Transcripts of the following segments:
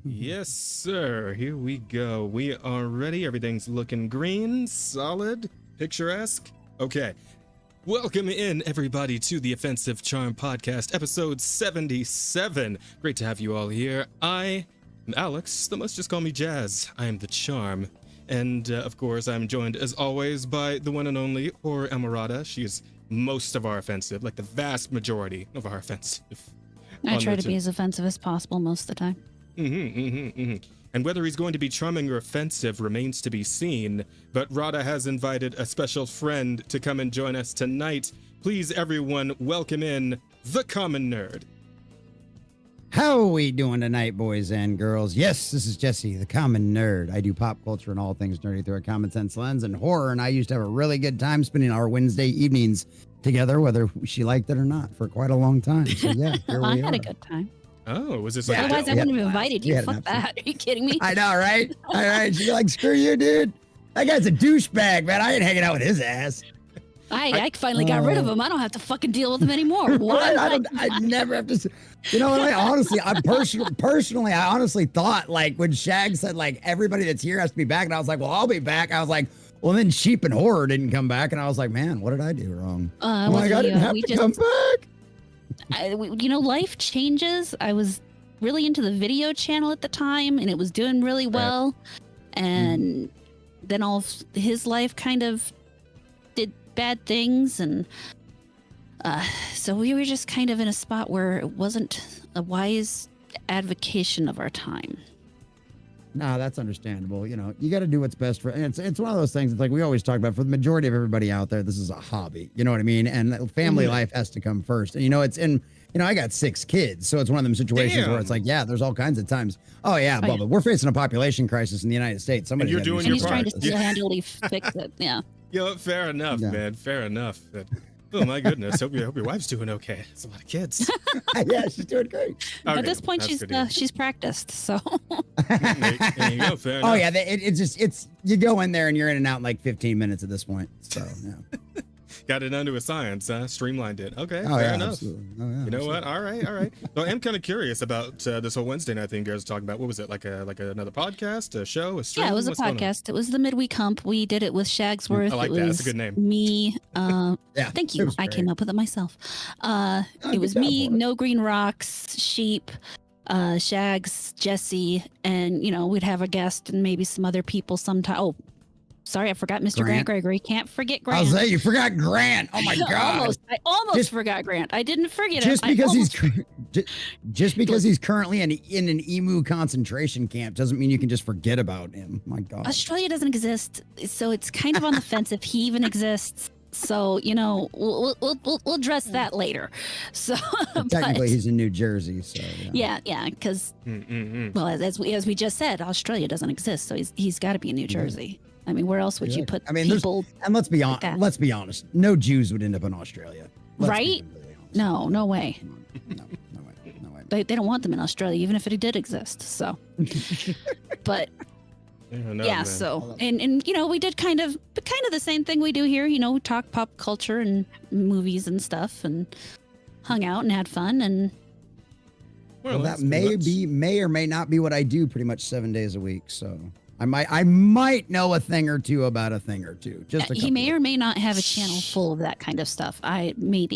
Yes, sir. Here we go. We are ready. Everything's looking green, solid, picturesque. Okay. Welcome in, everybody, to the Offensive Charm Podcast, episode 77. Great to have you all here. I am Alex. They must just call me Jazz. I am the Charm. And, of course, I'm joined, as always, by the one and only Horror Emerada. She is most of our offensive, like the vast majority of our offensive. I try to be as offensive as possible most of the time. And whether he's going to be charming or offensive remains to be seen, but Rada has invited a special friend to come and join us tonight. Please, everyone, welcome in TheCommonNerd. How are we doing tonight, boys and girls? Yes, this is Jesse, the Common Nerd. I do pop culture and all things nerdy through a common sense lens, and horror, and I used to have a really good time spending our Wednesday evenings together, whether she liked it or not, for quite a long time. So yeah, here we are. I had a good time. Oh, was this like Otherwise, I wouldn't have invited you. Fuck that. Are you kidding me? I know, right? All right. She's like, screw you, dude. That guy's a douchebag, man. I ain't hanging out with his ass. I finally got rid of him. I don't have to fucking deal with him anymore. Why? I never have to. You know what? I personally, I honestly thought, like, when Shag said, like, everybody that's here has to be back, and I was like, well, I'll be back. I was like, well, then Sheep and Horror didn't come back, and I was like, man, what did I do wrong? I didn't have to come back. Life changes. I was really into the video channel at the time, and it was doing really well. And then all of his life kind of did bad things, and so we were just kind of in a spot where it wasn't a wise advocation of our time. No, that's understandable. You know, you got to do what's best for. And it's one of those things. It's like we always talk about. For the majority of everybody out there, this is a hobby. You know what I mean? And family life has to come first. And I got 6 kids, so it's one of them situations where it's like, yeah, there's all kinds of times. Oh yeah, Bubba, we're facing a population crisis in the United States. Somebody's and you're doing your part. Trying to single-handedly fix it. Yeah. Fair enough, man. Fair enough. Oh my goodness. Hope your wife's doing okay. It's a lot of kids. Yeah, she's doing great. Okay, at this point, she's practiced. So. There you go. Fair enough. Oh yeah, it's you go in there and you're in and out in like 15 minutes at this point. So yeah. Got it down to a science, huh? Streamlined it. Okay, fair fair enough. Absolutely. Oh, yeah, you know what? All right. So I'm kind of curious about this whole Wednesday night thing you guys were talking about. What was it? Like another podcast, a show, a stream? Yeah, it was a podcast. It was the Midweek Hump. We did it with Shagsworth. I like that. That's a good name. Me. Yeah. Thank you. I came up with it myself. It was me, No Green Rocks, Sheep, Shags, Jesse, and we'd have a guest and maybe some other people sometime. Oh, sorry, I forgot Mr. Grant Gregory. Can't forget Grant. I was saying, you forgot Grant. Oh my God. I almost forgot Grant. I didn't forget just him. Because he's currently in an emu concentration camp doesn't mean you can just forget about him. My God. Australia doesn't exist, so it's kind of on the fence if he even exists. So we'll address that later. So technically, he's in New Jersey. So yeah, because well, as we just said, Australia doesn't exist, so he's got to be in New Jersey. I mean, where else would you put people? And let's be honest. No Jews would end up in Australia. Right? No way. No way. They don't want them in Australia, even if it did exist. So, but. Yeah, so and we did kind of the same thing we do here. We talk pop culture and movies and stuff, and hung out and had fun. And well, that may or may not be what I do pretty much 7 days a week. So I might know a thing or two about a thing or two. He may or may not have a channel full of that kind of stuff. I may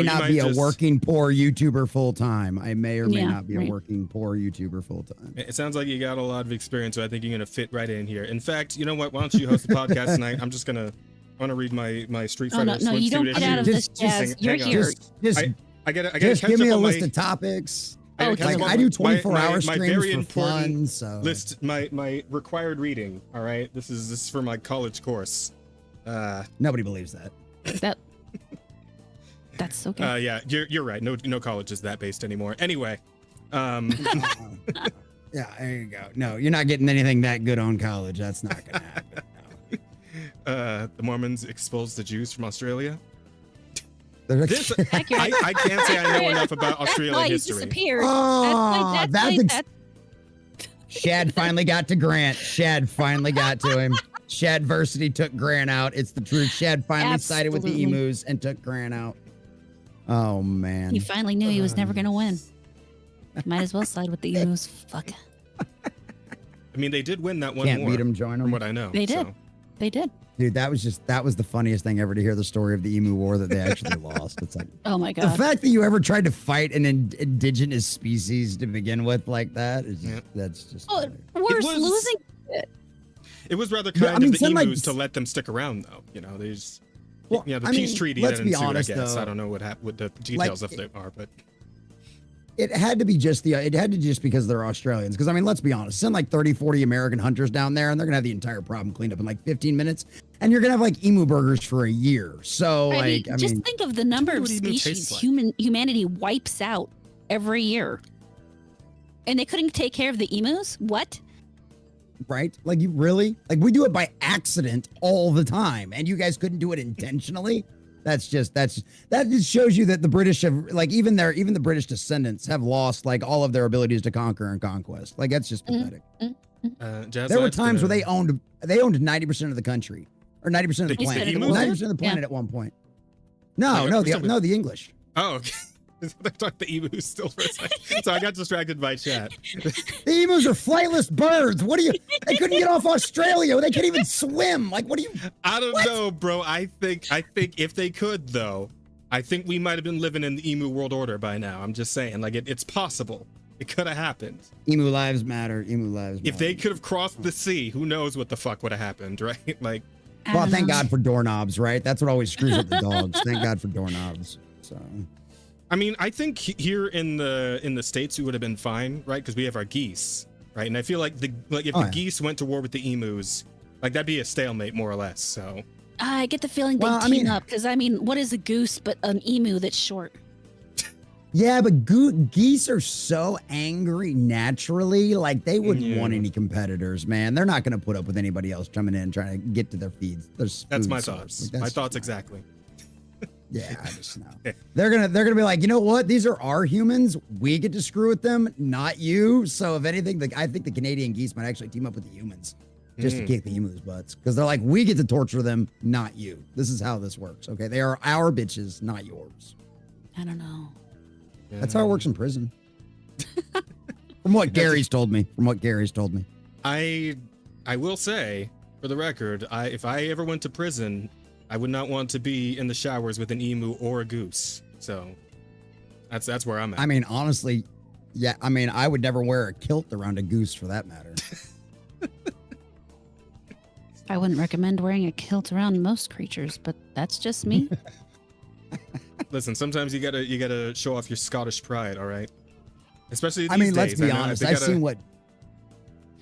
not be a working poor YouTuber full time. I may or may not be a working poor YouTuber full time. It sounds like you got a lot of experience, so I think you're gonna fit right in here. In fact, you know what? Why don't you host the podcast tonight? I want to read my Street Fighter. No, you don't get out of this, Jazz. You're here. I gotta give me a list of topics. I do 24-hour streams for fun. So list my required reading. All right, this is for my college course. Nobody believes that. That's okay. Yeah, you're right. No college is that based anymore. Anyway, yeah, there you go. No, you're not getting anything that good on college. That's not gonna happen. No. The Mormons exposed the Jews from Australia. I can't say I know enough about Australian history. He disappeared. Oh, Shad finally got to Grant. Shad finally got to him. Shadversity took Grant out. It's the truth. Shad finally sided with the emus and took Grant out. Oh man. He finally knew he was never going to win. Might as well side with the emus. Fuck. I mean, they did win that one Can't war, beat them, join from them. what I know. They did. So. They did. Dude, that was the funniest thing ever to hear the story of the Emu War that they actually lost. It's like, Oh my the god. fact that you ever tried to fight an indigenous species to begin with like that is just, that's just. Oh, hilarious. worse, losing. It was rather Yeah, kind I mean, of the some, like, emus to let them stick around, though. You know, they just, Well, the I peace mean, treaty let's that be ensued, honest, I guess. though. I don't know what the details of it are, but It had to be just because they're Australians. Because I mean, let's be honest, send like 30, 40 American hunters down there, and they're gonna have the entire problem cleaned up in like 15 minutes, and you're gonna have like emu burgers for a year. So Just think of the number of what emu species tastes like. humanity wipes out every year, and they couldn't take care of the emus. What? right? Like you really like we do it by accident all the time, and you guys couldn't do it intentionally. That just shows you that the British have like even the British descendants have lost like all of their abilities to conquer and conquest. Like that's just pathetic. Jazz There were Light's times where gonna- they owned 90% of the country or 90% of the The planet. emus? 90% of the planet at one point. No, for some the English. Oh, okay. I thought the emus still for a second. So I got distracted by chat. The emus are flightless birds. What do you? They couldn't get off Australia. They can't even swim. Like, what do you? I don't know, bro. I think if they could, though, I think we might have been living in the emu world order by now. I'm just saying, like it's possible. It could have happened. Emu lives matter. Emu lives matter. If they could have crossed the sea, who knows what the fuck would have happened, right? Like, Well, thank God for doorknobs, right? That's what always screws up the dogs. Thank God for doorknobs. So. I mean, I think here in the States we would have been fine, right? Because we have our geese, right? And I feel like if the geese went to war with the emus, like that'd be a stalemate more or less. So I get the feeling they Well, I team mean- up because I mean, what is a goose but an emu that's short? Yeah, but geese are so angry naturally. Like they wouldn't want any competitors, man. They're not going to put up with anybody else coming in trying to get to their feeds. That's my thoughts. My thoughts exactly. Yeah, I just know. They're gonna be like, you know what? These are our humans. We get to screw with them, not you. So if anything, I think the Canadian geese might actually team up with the humans just to kick the emus' butts because they're like, we get to torture them, not you. This is how this works. Okay, they are our bitches, not yours. I don't know. That's how it works in prison. From what Gary's told me. I will say, for the record, if I ever went to prison, I would not want to be in the showers with an emu or a goose. So that's where I'm at. I mean, honestly, yeah. I mean, I would never wear a kilt around a goose for that matter. I wouldn't recommend wearing a kilt around most creatures, but that's just me. Listen, sometimes you gotta show off your Scottish pride, all right? Especially these I mean, days. let's be I know honest. they I've gotta- seen what.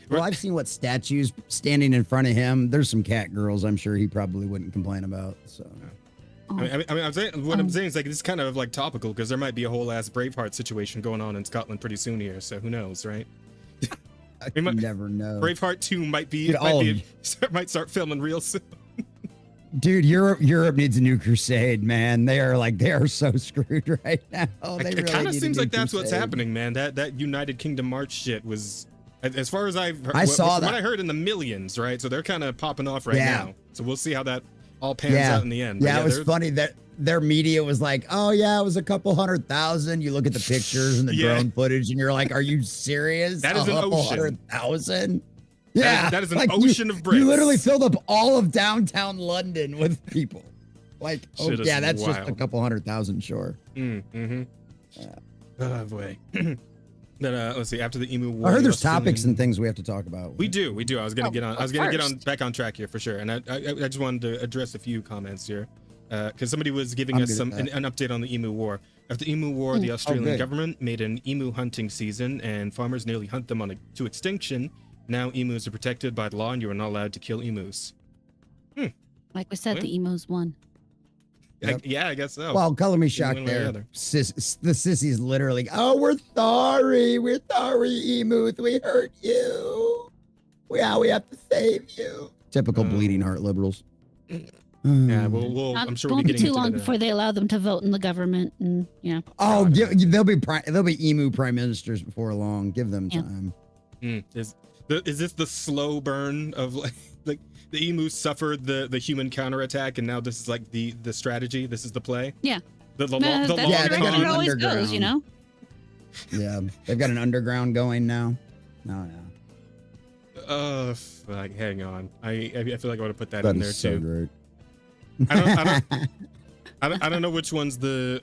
Well, I've seen what statues standing in front of him. There's some cat girls. I'm sure he probably wouldn't complain about. So. I'm saying what I'm saying is like it's kind of like topical because there might be a whole ass Braveheart situation going on in Scotland pretty soon here. So who knows, right? You never know. Braveheart 2 might start filming real soon. Dude, Europe needs a new crusade, man. They are so screwed right now. It kind of seems like that's what's happening, man. That United Kingdom March shit was, as far as I've heard, what I heard, in the millions, right? So they're kind of popping off right now. So we'll see how that all pans out in the end. Yeah, it was funny that their media was like, oh yeah, it was a couple 100,000. You look at the pictures and the drone footage and you're like, are you serious? That is an ocean. 100,000? Yeah, that is an ocean of bricks. You literally filled up all of downtown London with people. Like, Shit that's wild. just a couple 100,000, sure. Oh boy. Then let's see. After the emu war, I heard there's topics and things we have to talk about. We do. I was gonna get on. Back on track here for sure. And I just wanted to address a few comments here, because somebody was giving us an update on the emu war. After the emu war, the Australian government made an emu hunting season, and farmers nearly hunt them to extinction. Now emus are protected by the law, and you are not allowed to kill emus. Like we said, the emus won. Yep. I guess so. Well, color me shocked there. The sissies literally, oh, we're sorry, emus, we hurt you. We have to save you. Typical bleeding heart liberals. Yeah, I'm sure we'll won't be be getting too long into before they allow them to vote in the government, and Oh, they'll be emu prime ministers before long. Give them time. Is this the slow burn of like the emus suffered the human counterattack, and now this is like the strategy? This is the play. Yeah. The long that's con. the direction it always goes, you know. Yeah, they've got an underground going now. No. Fuck, hang on. I feel like I want to put that That in there is so too. great. I don't know which one's the.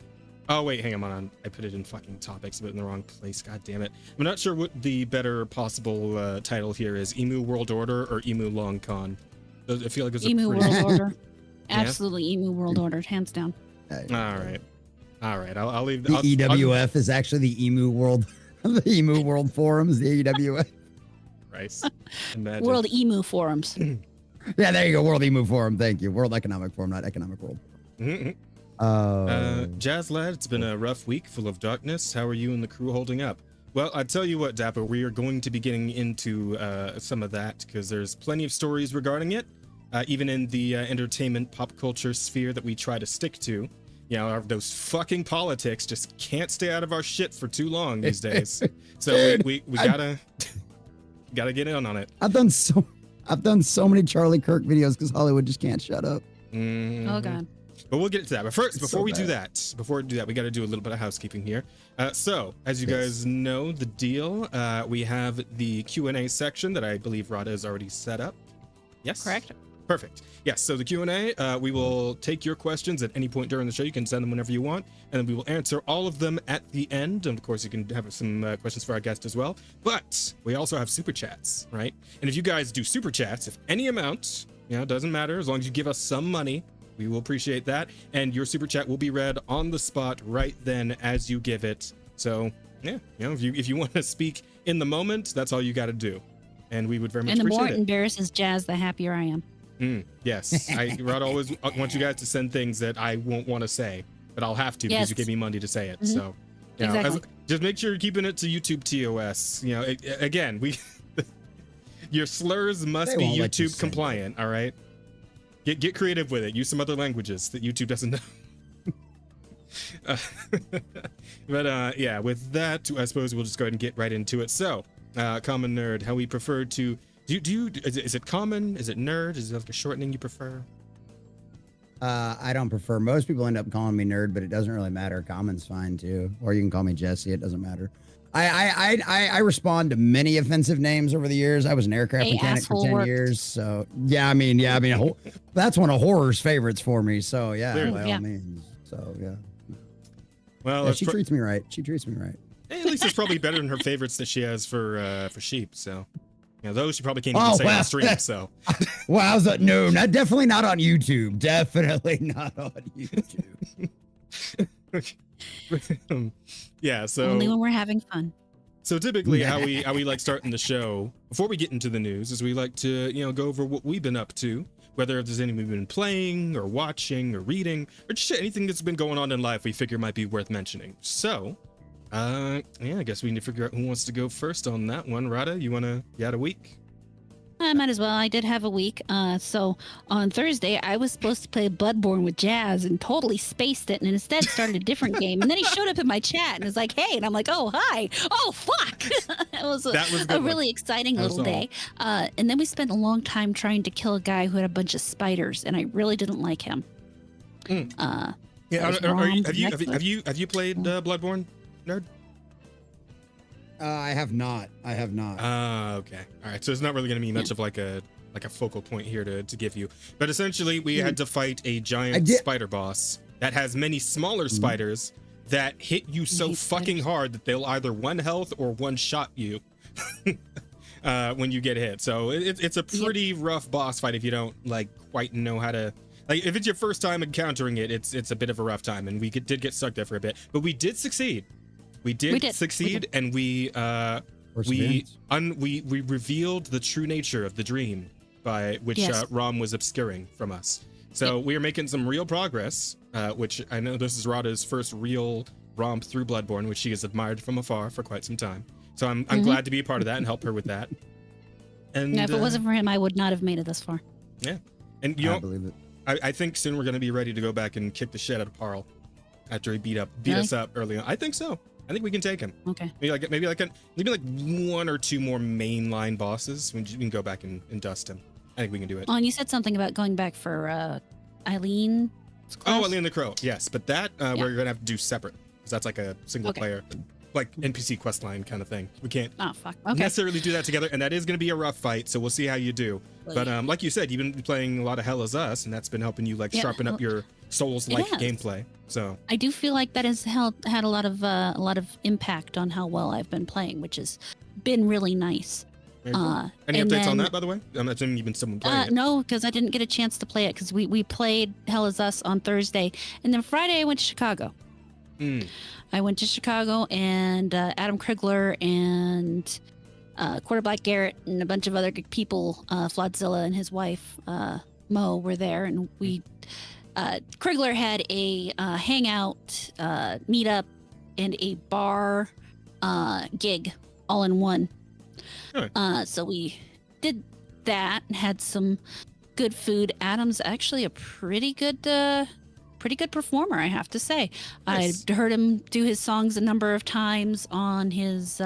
Oh wait, hang on. I put it in fucking topics, but in the wrong place. God damn it. I'm not sure what the better possible title here is: Emu World Order or Emu Long Con. I feel like it's Emu a pretty... World Order. Yeah? Absolutely, Emu World Order, hands down. All right. I'll leave The EWF is actually the Emu World. The Emu World Forums. The EWF. Christ. Imagine. World Emu Forums. Yeah, there you go. World Emu Forum. Thank you. World Economic Forum, not Economic World. Jazz lad, it's been a rough week full of darkness. How are you and the crew holding up? Well, I tell you what, Dapper, we are going to be getting into some of that because there's plenty of stories regarding it, even in the entertainment pop culture sphere that we try to stick to. You know, those fucking politics just can't stay out of our shit for too long these days. So we gotta get in on it. I've done so many Charlie Kirk videos because Hollywood just can't shut up. Mm-hmm. Oh god. But we'll get to that. But first, before we do bad. that, we got to do a little bit of housekeeping here. So, as you guys know the deal, we have the Q&A section that I believe Rada has already set up. Yes? Correct. Perfect. Yes, so the Q&A, we will take your questions at any point during the show. You can send them whenever you want, and then we will answer all of them at the end. And of course, you can have some questions for our guest as well. But we also have super chats, right? And if you guys do super chats, if any amount, doesn't matter, as long as you give us some money, we will appreciate that. And your super chat will be read on the spot right then as you give it. So, yeah, if you want to speak in the moment, that's all you got to do. And we would very much appreciate it. And the more it embarrasses Jazz, the happier I am. Yes, Rod always wants you guys to send things that I won't want to say, but I'll have to because you give me money to say it. Mm-hmm. So, exactly. Just make sure you're keeping it to YouTube TOS. Again, your slurs must be YouTube compliant. All right, get creative with it. Use some other languages that YouTube doesn't know. But yeah, with that, I suppose we'll just go ahead and get right into it. So, Common Nerd, how we prefer to. Is it common? Is it nerd? Is it like a shortening you prefer? I don't prefer. Most people end up calling me nerd, but it doesn't really matter. Common's fine too. Or you can call me Jesse. It doesn't matter. I respond to many offensive names over the years. I was an aircraft mechanic for 10 years. So yeah, I mean, that's one of horror's favorites for me. So yeah, by all means. So yeah. Well, yeah, she treats me right. At least it's probably better than her favorites that she has for sheep. So. Those you probably can't even say on stream, so. Wow, no, definitely not on YouTube. Definitely not on YouTube. Yeah, so. Only when we're having fun. So typically how we like starting the show, before we get into the news, is we like to, go over what we've been up to, whether there's anything we've been playing or watching or reading, or just anything that's been going on in life we figure might be worth mentioning. So, I guess we need to figure out who wants to go first on that one. Rada, you had a week? I might as well. I did have a week. So on Thursday, I was supposed to play Bloodborne with Jazz and totally spaced it, and instead started a different game. And then he showed up in my chat and was like, "Hey," and I'm like, "Oh, hi. Oh, fuck." It was a really exciting little day. And then we spent a long time trying to kill a guy who had a bunch of spiders, and I really didn't like him. Have you played Bloodborne? Nerd? I have not. Okay. All right. So it's not really going to be much of like a focal point here to give you. But essentially, we had to fight a giant spider boss that has many smaller spiders that hit you so fucking hard that they'll either one health or one shot you when you get hit. So it's a pretty rough boss fight if you don't quite know how to. If it's your first time encountering it, it's a bit of a rough time, and we did get stuck there for a bit, but we did succeed. We did succeed, and we revealed the true nature of the dream by which Rom was obscuring from us. So we are making some real progress, which I know this is Rada's first real romp through Bloodborne, which she has admired from afar for quite some time. So I'm glad to be a part of that and help her with that. And if it wasn't for him, I would not have made it this far. Yeah, and I believe it. I think soon we're going to be ready to go back and kick the shit out of Parl after he beat us up early on. I think so. I think we can take him. Okay. Maybe like one or two more mainline bosses. We can go back and dust him. I think we can do it. Oh, and you said something about going back for Eileen. Oh, Eileen the Crow. Yes, but that we're gonna have to do separate because that's like a single player. like NPC quest line kind of thing. We can't Oh fuck. Okay. necessarily do that together, and that is going to be a rough fight. So we'll see how you do. But like you said, you've been playing a lot of Hell Is Us, and that's been helping you like sharpen up your Souls-like gameplay. So I do feel like that has had a lot of impact on how well I've been playing, which has been really nice. very cool. Any updates on that, by the way? I'm assuming you've been someone playing it. No, because I didn't get a chance to play it because we played Hell Is Us on Thursday, and then Friday I went to Chicago. I went to Chicago, and Adam Krigler and Quarter Black Garrett and a bunch of other people, Flodzilla and his wife Mo, were there, and we Krigler had a hangout, meetup, and a bar gig all in one. So we did that and had some good food. Adam's actually a pretty good performer, I have to say. Nice. I heard him do his songs a number of times on his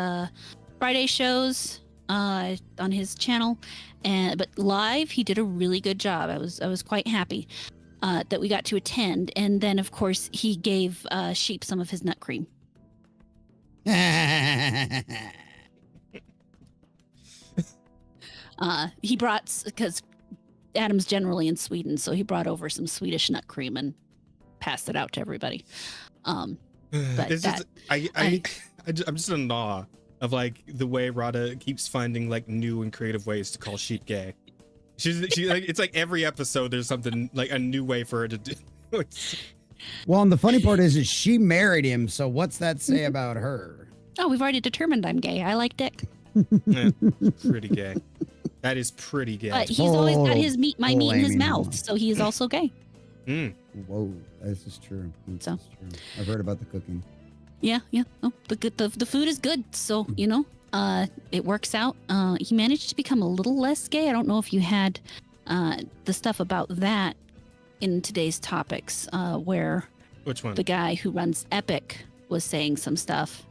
Friday shows on his channel, but live he did a really good job. I was quite happy that we got to attend, and then of course he gave Sheep some of his nut cream. He brought, because Adam's generally in Sweden, so he brought over some Swedish nut cream and passed it out to everybody. But I'm just in awe of like the way Rada keeps finding like new and creative ways to call Sheep gay. She like, it's like every episode there's something like a new way for her to do. Well, and the funny part is she married him, so what's that say about her? Oh, we've already determined I'm gay. I like dick. Yeah, pretty gay. That is pretty gay. But he's always got his meat in his Amy, mouth, no. so he is also gay. Whoa, this is true. This So. is true. I've heard about the cooking. Yeah. Oh, the food is good, so it works out. He managed to become a little less gay. I don't know if you had the stuff about that in today's topics, where Which one? the guy who runs Epic was saying some stuff,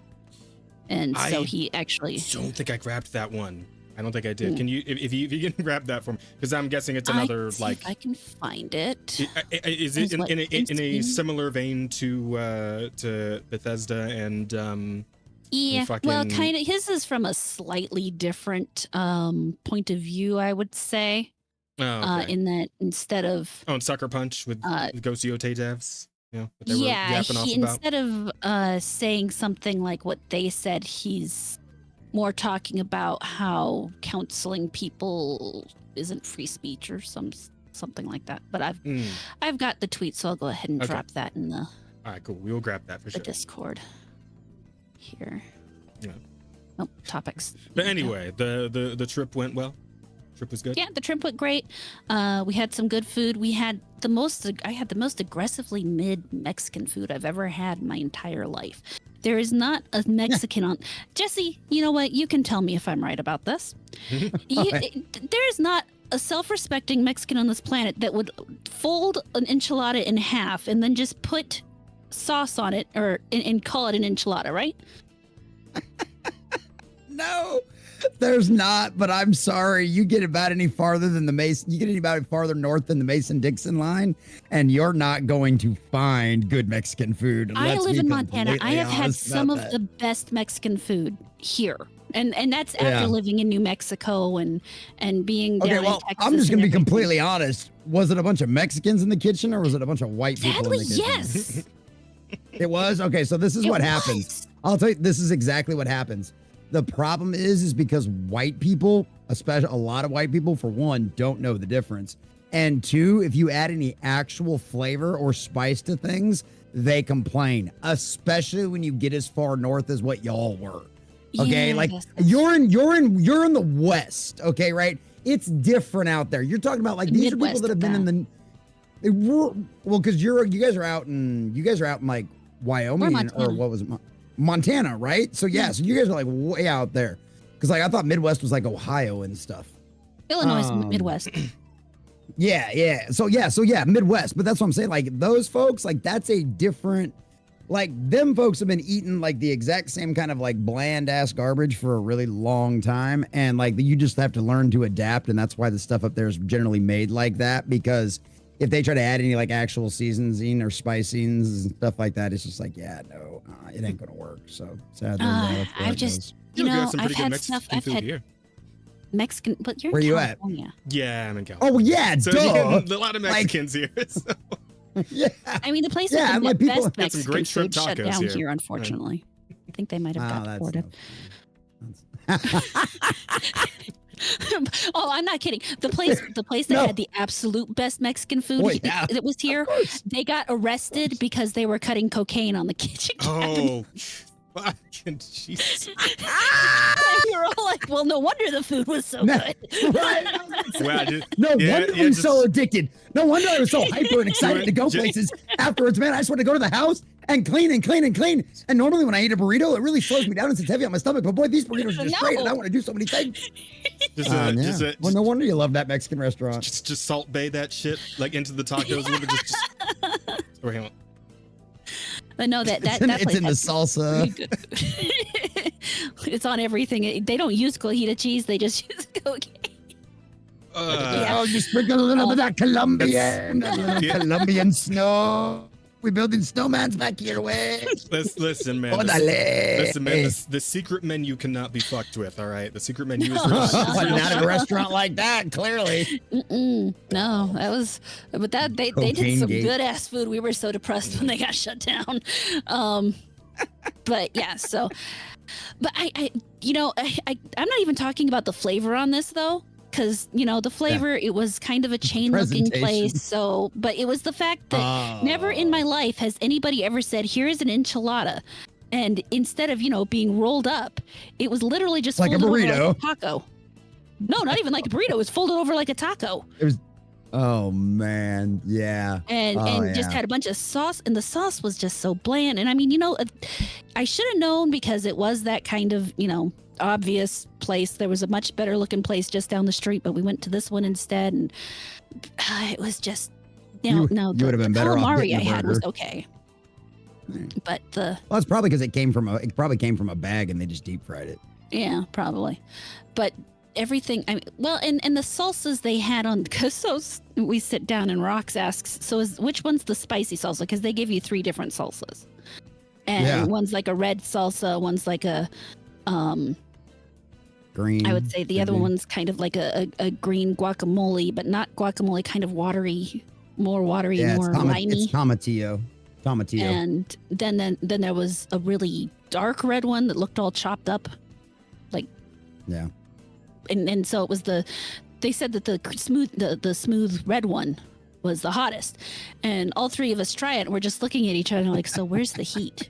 and so he actually. I don't think I grabbed that one. I don't think I did. Can you, if you can grab that for me? Because I'm guessing it's another like. If I can find it. Is it in a similar vein to Bethesda and Yeah, fucking- well, kind of. His is from a slightly different point of view, I would say. Oh, okay. In that instead of and Sucker Punch with Ghost Yote devs? You know, what they were yeah, yapping off he, about? instead of saying something like what they said, he's more talking about how counseling people isn't free speech or something like that. But I've got the tweet, so I'll go ahead and drop that in the All right, cool. We'll grab that for sure. Discord here. Yeah. Oh, topics. But anyway, the trip went well. Trip was good. Yeah, the trip went great. We had some good food. I had the most aggressively mid Mexican food I've ever had in my entire life. There is not a Mexican on Jesse. You know what? You can tell me if I'm right about this. There is not a self-respecting Mexican on this planet that would fold an enchilada in half and then just put sauce on it and call it an enchilada, right? No, there's not, but I'm sorry. You get about any farther than the Mason, you get about farther north than the Mason-Dixon line, and you're not going to find good Mexican food. I live in Montana. I have had some of that. the best Mexican food here. And that's after living in New Mexico and being down in Texas. I'm just going to be completely honest. Was it a bunch of Mexicans in the kitchen or was it a bunch of white people Sadly, in the kitchen? yes. It was? Okay, so this is what happens. I'll tell you, this is exactly what happens. The problem is because white people, especially a lot of white people, for one, don't know the difference. And two, if you add any actual flavor or spice to things, they complain, especially when you get as far north as what y'all were. Okay, Yeah, like yes. you're in the West, okay, right? It's different out there. You're talking about like The these are Midwest people that have of been because you guys are out in like Wyoming or what was it? Montana, right? So yeah, so you guys are like way out there. Because like I thought Midwest was like Ohio and stuff. Illinois is Midwest. Yeah. So Midwest. But that's what I'm saying. Like those folks, like that's a different. Like them folks have been eating like the exact same kind of like bland ass garbage for a really long time, and like you just have to learn to adapt, and that's why the stuff up there is generally made like that because if they try to add any like actual seasoning or spicings and stuff like that, it's just like, yeah, no, it ain't gonna work. So sadly, I've just, You know, some I've pretty good had Mexican stuff. I've food had here. Mexican, but you're Where in you at? California. Yeah, I'm in California. Oh yeah, So duh. a lot of Mexicans here. So. Yeah. I mean, the place Yeah, with my the people- best Got some Mexican great shrimp food shut tacos down here. here, unfortunately. I think they might have got that's deported. no fun. Oh, I'm not kidding. The place that No. had the absolute best Mexican food Oh, yeah. that was here, they got arrested because they were cutting cocaine on the kitchen cabinet. Oh, fucking Jesus. And we were all like, well, no wonder the food was so No. good. Right? Wow, dude. No Yeah, wonder yeah, I'm just- so addicted. No wonder I was so hyper and excited to go Just- places afterwards, man. I just want to go to the house and clean and clean and clean. And normally when I eat a burrito, it really slows me down and it's heavy on my stomach. But boy, these burritos are just great, and I want to do so many things. Well, no wonder you love that Mexican restaurant. just Salt Bay that shit like into the tacos a little bit. Oh, hang on. But no, that It's place in the has salsa. pretty good. It's on everything. They don't use cojita cheese. They just use cocaine. Yeah. Oh, you sprinkle a little bit of that Colombian, Yeah. Colombian snow. We building snowmans back here, way. Listen, man. Órale. Listen, man. The secret menu cannot be fucked with. All right, the secret menu is. Not in a restaurant like that, clearly. No, that was, but that they did Cocaine some gate. good ass food. We were so depressed when they got shut down. But yeah, so, but I'm not even talking about the flavor on this though. Because, the flavor, it was kind of a chain looking Presentation. place. So, but it was the fact that never in my life has anybody ever said, here's an enchilada. And instead of, being rolled up, it was literally just Like a folded over burrito. like a taco. No, not even like a burrito. It was folded over like a taco. Oh man, yeah. And just had a bunch of sauce. And the sauce was just so bland. And I mean, I should have known because it was that kind of, obvious place. There was a much better looking place just down the street, but we went to this one instead, and it was just You would have been better off calamari getting I a had was burger. okay, but the Well, it's probably because it probably came from a bag and they just deep fried it. yeah, probably, but everything. I mean, well, and the salsas they had on, because we sit down and Rox asks, so which one's the spicy salsa? Because they give you 3 different salsas, and Yeah. one's like a red salsa, one's like a Green. I would say the other maybe. one's kind of like a green guacamole, but not guacamole, kind of watery, more watery, Yeah, more it's limey. tomatillo. Tomatillo. And then there was a really dark red one that looked all chopped up, like Yeah. and so it was they said that the smooth red one was the hottest, and all 3 of us try it and we're just looking at each other like, so where's the heat?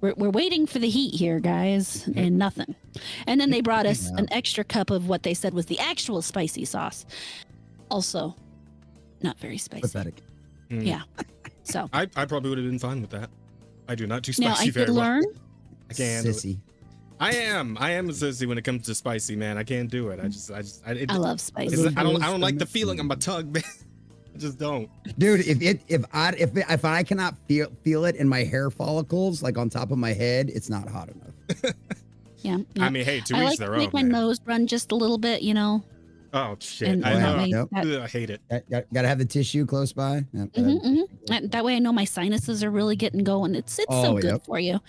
We're waiting for the heat here, guys, and nothing. And then they brought us an extra cup of what they said was the actual spicy sauce. Also, not very spicy. Pathetic. Yeah. So I probably would have been fine with that. I do not do now spicy I very did well. learn. I can't handle it. Sissy. I am a sissy when it comes to spicy, man. I can't do it. I love spicy. I don't like the feeling on my tongue, man. I just don't. Dude, if I cannot feel it in my hair follicles, like on top of my head, it's not hot enough. Yeah. I mean, hey, to I each like their to make own. my man. nose run just a little bit, Oh shit! And I that know. way, Yep. Ugh, I hate it. Gotta have the tissue close by. Yep, gotta have the tissue close by. that way I know my sinuses are really getting going. It's so Oh, good yep. for you.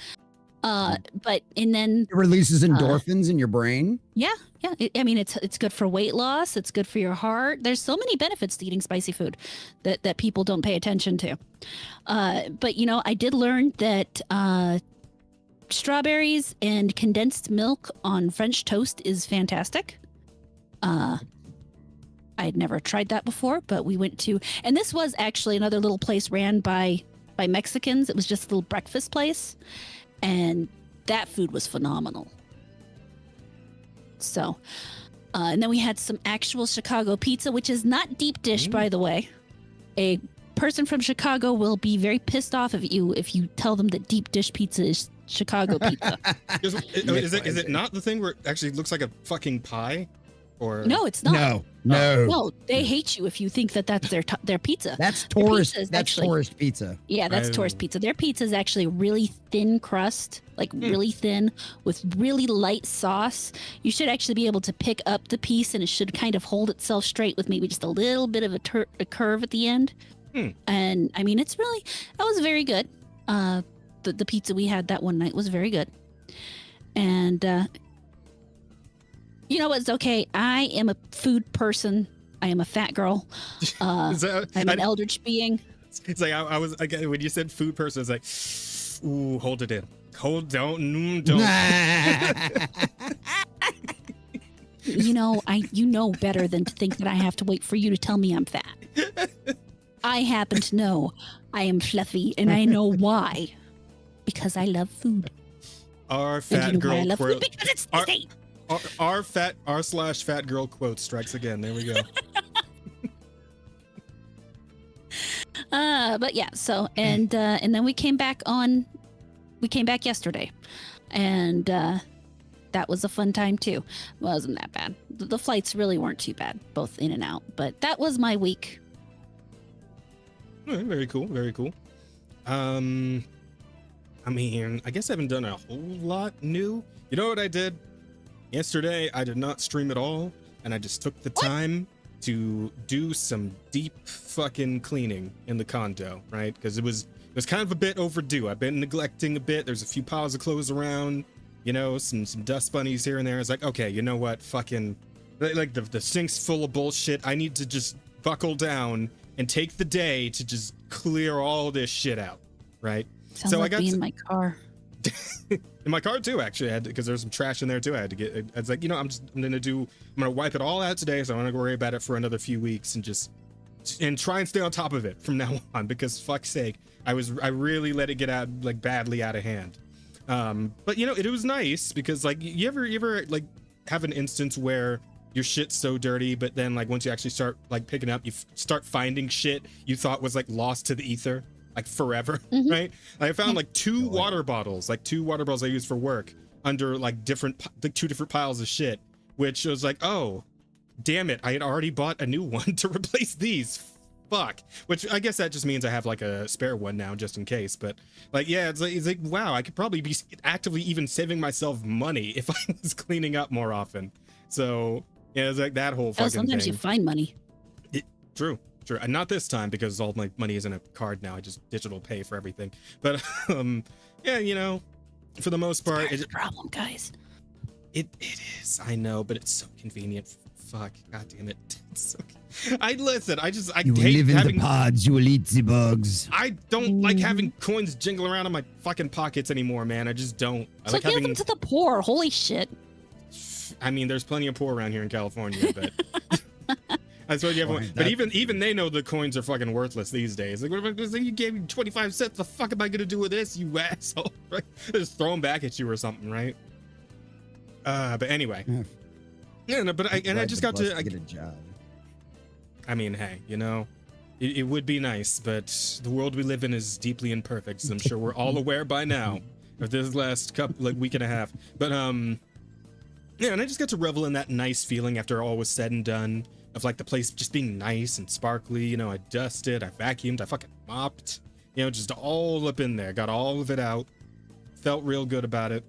But and then It releases endorphins in your brain. yeah, it's good for weight loss. It's good for your heart. There's so many benefits to eating spicy food that people don't pay attention to. But I did learn that strawberries and condensed milk on French toast is fantastic. I had never tried that before, but we went to, and this was actually another little place ran by Mexicans. It was just a little breakfast place, and that food was phenomenal. So, and then we had some actual Chicago pizza, which is not deep dish, by the way. A person from Chicago will be very pissed off of you if you tell them that deep dish pizza is Chicago pizza. Is it not the thing where it actually looks like a fucking pie? Or No, it's not. No. No, they hate you if you think that that's their pizza. That's Their tourist. pizza is That's actually- tourist pizza. Yeah, that's tourist pizza. Their pizza is actually really thin crust, like really thin with really light sauce. You should actually be able to pick up the piece and it should kind of hold itself straight with maybe just a little bit of a curve at the end. And I mean, that was very good. The pizza we had that one night was very good. And you know what's okay? I am a food person. I am a fat girl. I'm an eldritch being. It's like I was again when you said food person, it's like, ooh, hold it in. Don't. You know better than to think that I have to wait for you to tell me I'm fat. I happen to know I am fluffy, and I know why. Because I love food. Our fat girl why I love quote. food? Because it's tasty. R/fat girl quote strikes again. There we go. But yeah, so and then we came back yesterday, and that was a fun time too. Wasn't that bad. The flights really weren't too bad, both in and out. But that was my week. All right, very cool. Very cool. I mean, I guess I haven't done a whole lot new. You know what I did? Yesterday, I did not stream at all, and I just took the time to do some deep fucking cleaning in the condo, right? Because it was kind of a bit overdue. I've been neglecting a bit. There's a few piles of clothes around, some dust bunnies here and there. It's like, okay, you know what? Fucking, like the sink's full of bullshit. I need to just buckle down and take the day to just clear all this shit out, right? Sounds like I got in my car. In my car too, actually, because there's some trash in there too. I had to get. I was like, I'm gonna wipe it all out today, so I'm gonna worry about it for another few weeks and try and stay on top of it from now on. Because fuck's sake, I really let it get out like badly out of hand. But it was nice because like you ever like have an instance where your shit's so dirty, but then like once you actually start like picking up, you start finding shit you thought was like lost to the ether. Like forever, right? I found like two water bottles I used for work under like two different piles of shit, which was like, oh, damn it. I had already bought a new one to replace these. Fuck. Which I guess that just means I have like a spare one now just in case. But like, yeah, it's like, wow, I could probably be actively even saving myself money if I was cleaning up more often. So yeah, it's like that whole fucking sometimes thing. you find money. True. And not this time because all my money is in a card now. I just digital pay for everything. But yeah, for the most part, it's a problem, guys. It is. I know, but it's so convenient. Fuck. God damn it. It's so, I listen. I you hate live in having the pods. You will eat the bugs. I don't like having coins jingle around in my fucking pockets anymore, man. I just don't. I So like give having them to the poor. Holy shit. I mean, there's plenty of poor around here in California, but. That's what you have. But even they know the coins are fucking worthless these days. Like, what if you gave me 25 cents? The fuck am I gonna do with this, you asshole? Right? Just throw them back at you or something, right? But anyway. Yeah, no, but I just got to get a job. I mean, hey, it would be nice, but the world we live in is deeply imperfect, as I'm sure we're all aware by now of this last week and a half. But yeah, and I just got to revel in that nice feeling after all was said and done. Of like the place just being nice and sparkly, I dusted, I vacuumed, I fucking mopped, just all up in there, got all of it out, felt real good about it,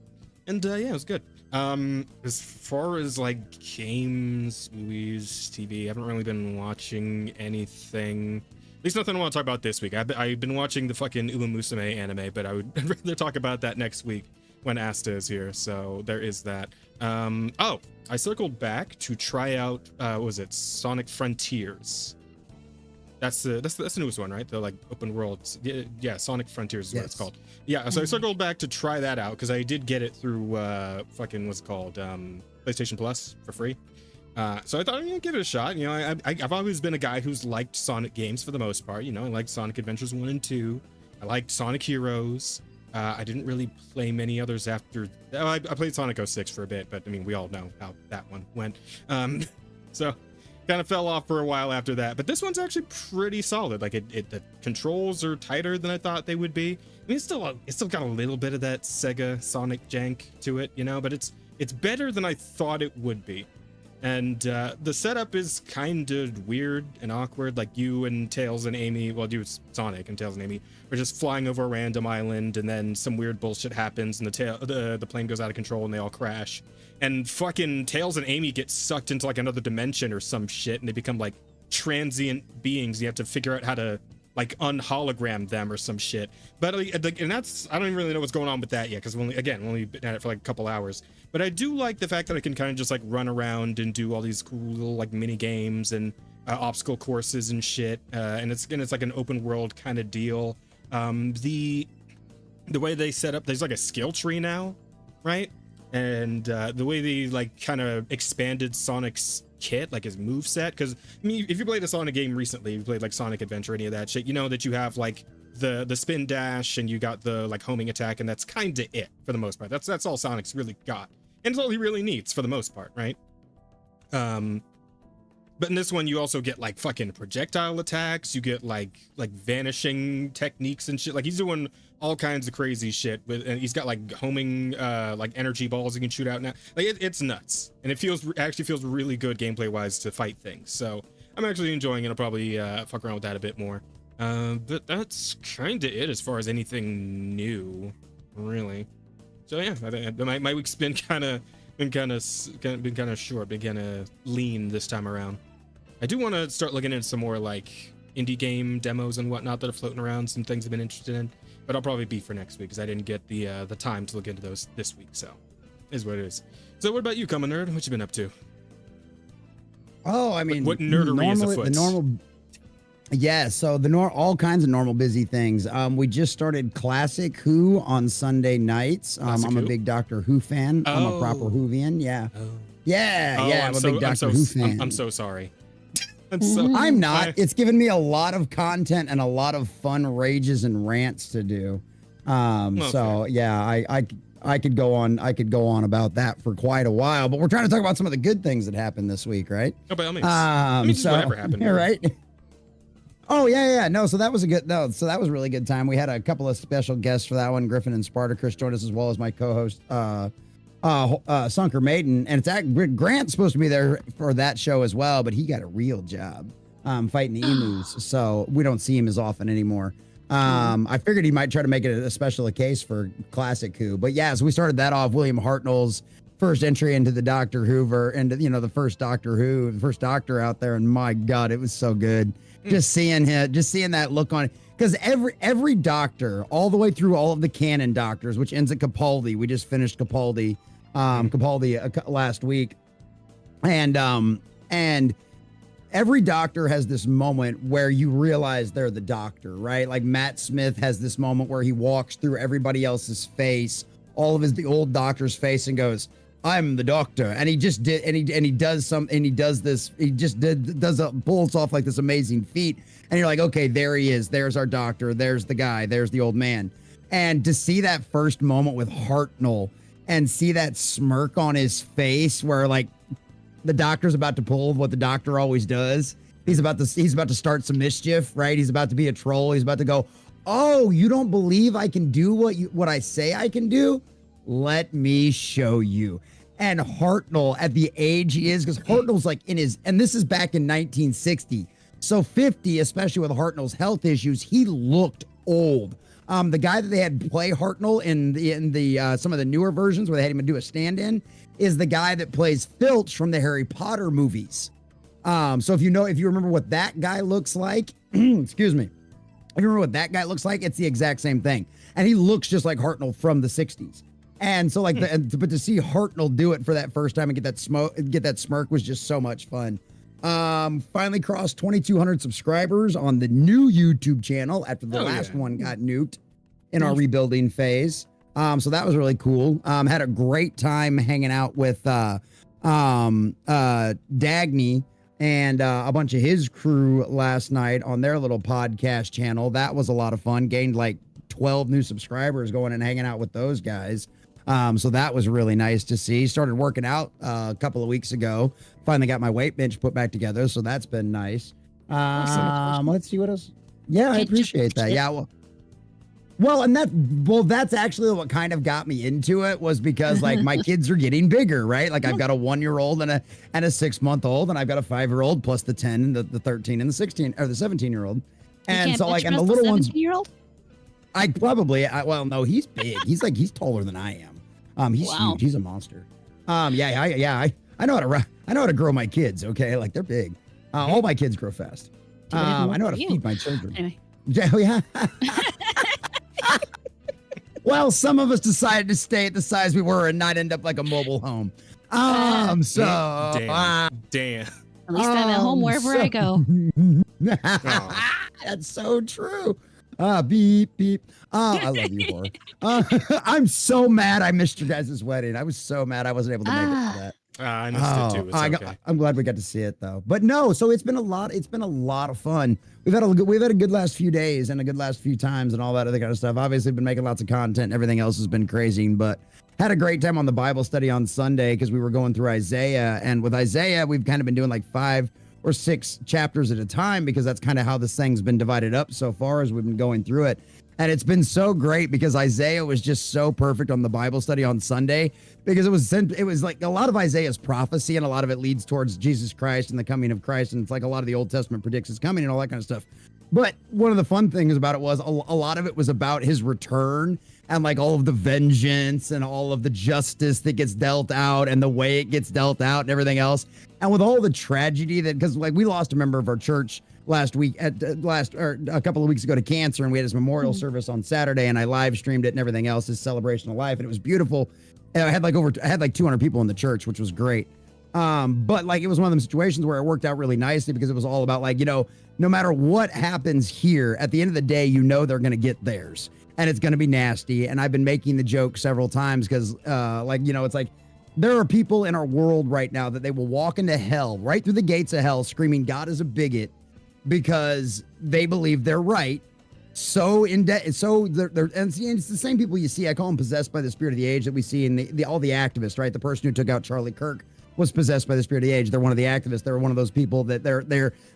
and yeah, it was good. As far as like games, movies, TV, I haven't really been watching anything. At least nothing I want to talk about this week. I've been watching the fucking Uma Musume anime, but I'd rather talk about that next week when Asta is here. So there is that. Oh, I circled back to try out was it Sonic Frontiers? That's the newest one, right? The like open world. Yeah, Sonic Frontiers is what it's called. Yeah, so I circled back to try that out because I did get it through fucking what's it called PlayStation Plus for free. So I thought give it a shot. I've always been a guy who's liked Sonic games for the most part. I liked Sonic Adventures 1 and 2. I liked Sonic Heroes. I didn't really play many others after. I played Sonic 06 for a bit, but I mean, we all know how that one went. So kind of fell off for a while after that. But this one's actually pretty solid. Like the controls are tighter than I thought they would be. I mean, it's still got a little bit of that Sega Sonic jank to it, but it's better than I thought it would be. And the setup is kind of weird and awkward. Like you and Tails and Amy, well, you Sonic and Tails and Amy are just flying over a random island, and then some weird bullshit happens, and the plane goes out of control, and they all crash. And fucking Tails and Amy get sucked into like another dimension or some shit, and they become like transient beings. You have to figure out how to like unhologram them or some shit. But like, and that's, I don't even really know what's going on with that yet, because we've only been at it for like a couple hours. But I do like the fact that I can kind of just like run around and do all these cool little like mini games and obstacle courses and shit. And it's like an open world kind of deal. The way they set up, there's like a skill tree now, right? And the way they like kind of expanded Sonic's kit, like his move set, because I mean, if you played a Sonic game recently, you played like Sonic Adventure, any of that shit, you know that you have like the spin dash, and you got the like homing attack, and that's kind of it for the most part. That's all Sonic's really got, and it's all he really needs for the most part, right? But in this one, you also get like fucking projectile attacks. You get like vanishing techniques and shit. Like he's doing all kinds of crazy shit with, and he's got like homing, like energy balls he can shoot out now. Like it's nuts, and it actually feels really good gameplay wise to fight things. So I'm actually enjoying it. I'll probably fuck around with that a bit more. But that's kind of it as far as anything new, really. So yeah, I think my week's been kind of short, been kind of lean this time around. I do want to start looking into some more like indie game demos and whatnot that are floating around. Some things I've been interested in, but I'll probably be for next week because I didn't get the time to look into those this week. So, is what it is. So, what about you, CommonNerd? What you been up to? Oh, I mean, what nerdery is afoot? The normal. Yeah, so all kinds of normal busy things. We just started Classic Who on Sunday nights. I'm a big Doctor Who fan. Oh. I'm a proper Whovian. Yeah. Oh. Yeah, Oh, yeah. I'm a big Doctor Who fan. I'm so sorry. I'm not. It's given me a lot of content and a lot of fun rages and rants to do. Okay. So yeah, I could go on. I could go on about that for quite a while. But we're trying to talk about some of the good things that happened this week, right? Oh, by all means. I mean, just whatever happened. Yeah, right. Oh yeah. No, so that was a really good time. We had a couple of special guests for that one. Griffin and Spartacus joined us, as well as my co-host Sunker Maiden, and Grant's supposed to be there for that show as well, but he got a real job fighting the emus, so we don't see him as often anymore. I figured he might try to make it a special case for Classic Who, but yeah, so we started that off. William Hartnell's first entry into the Doctor Whover, and the first Doctor Who, the first Doctor out there, and my God, it was so good. Just seeing that look on it. Because every Doctor, all the way through all of the canon Doctors, which ends at Capaldi. We just finished Capaldi last week, and every Doctor has this moment where you realize they're the Doctor, right? Like Matt Smith has this moment where he walks through everybody else's face, all of the old Doctor's face, and goes, "I'm the Doctor," and he just did, and he does this, pulls off like this amazing feat, and you're like, okay, there he is, there's our Doctor, there's the guy, there's the old man. And to see that first moment with Hartnell and see that smirk on his face where like the Doctor's about to pull what the Doctor always does. He's about to start some mischief, right? He's about to be a troll. He's about to go, "Oh, you don't believe I can do what I say I can do? Let me show you." And Hartnell, at the age he is, because Hartnell's like and this is back in 1960. So 50, especially with Hartnell's health issues, he looked old. The guy that they had play Hartnell in the some of the newer versions where they had him do a stand-in is the guy that plays Filch from the Harry Potter movies. So if you remember what that guy looks like, excuse me, if you remember what that guy looks like, it's the exact same thing. And he looks just like Hartnell from the 60s. And so like, but to see Hartnell do it for that first time and get that smirk was just so much fun. Finally crossed 2,200 subscribers on the new YouTube channel after the last one got nuked in our rebuilding phase. So that was really cool. Had a great time hanging out with Dagny and a bunch of his crew last night on their little podcast channel. That was a lot of fun. Gained like 12 new subscribers going and hanging out with those guys. So that was really nice to see. Started working out a couple of weeks ago. Finally got my weight bench put back together, so that's been nice. Let's see what else. Yeah, I appreciate that. Yeah, well, Well, and that's actually what kind of got me into it, was because like my kids are getting bigger, right? Like I've got a 1-year-old and a 6-month-old, and I've got a 5-year-old plus the 10, the 13, and the 16 or the 17-year-old. And so like, and the little ones, well, no, he's big. He's taller than I am. He's huge. He's a monster. I know how to grow my kids. Okay, like they're big. All my kids grow fast. I know how to feed my children. Anyway. Yeah. Well, some of us decided to stay at the size we were and not end up like a mobile home. Damn. At least I'm at home wherever I go. That's so true. Beep, beep. I love you, Laura. I'm so mad I missed your guys' wedding. I was so mad I wasn't able to make it for that. I missed it too. It's okay. I'm glad we got to see it though. But no, so it's been a lot of fun. We've had a good last few days and a good last few times and all that other kind of stuff. Obviously, been making lots of content. Everything else has been crazy, but had a great time on the Bible study on Sunday because we were going through Isaiah. And with Isaiah, we've kind of been doing like 5 or 6 chapters at a time because that's kind of how this thing's been divided up so far as we've been going through it. And it's been so great because Isaiah was just so perfect on the Bible study on Sunday because it was like a lot of Isaiah's prophecy and a lot of it leads towards Jesus Christ and the coming of Christ. And it's like a lot of the Old Testament predicts his coming and all that kind of stuff. But one of the fun things about it was a lot of it was about his return and like all of the vengeance and all of the justice that gets dealt out and the way it gets dealt out and everything else. And with all the tragedy that, because like we lost a member of our church last week a couple of weeks ago to cancer, and we had his memorial service on Saturday, and I live streamed it and everything else, his celebration of life, and it was beautiful. And I had like 200 people in the church, which was great. But like it was one of them situations where it worked out really nicely because it was all about like, no matter what happens here, at the end of the day, they're going to get theirs and it's going to be nasty. And I've been making the joke several times because it's like there are people in our world right now that they will walk into hell, right through the gates of hell, screaming God is a bigot because they believe they're right. So in debt, so they're and it's the same people you see. I call them possessed by the spirit of the age that we see in all the activists, right? The person who took out Charlie Kirk was possessed by the spirit of the age. They're one of the activists. They're one of those people that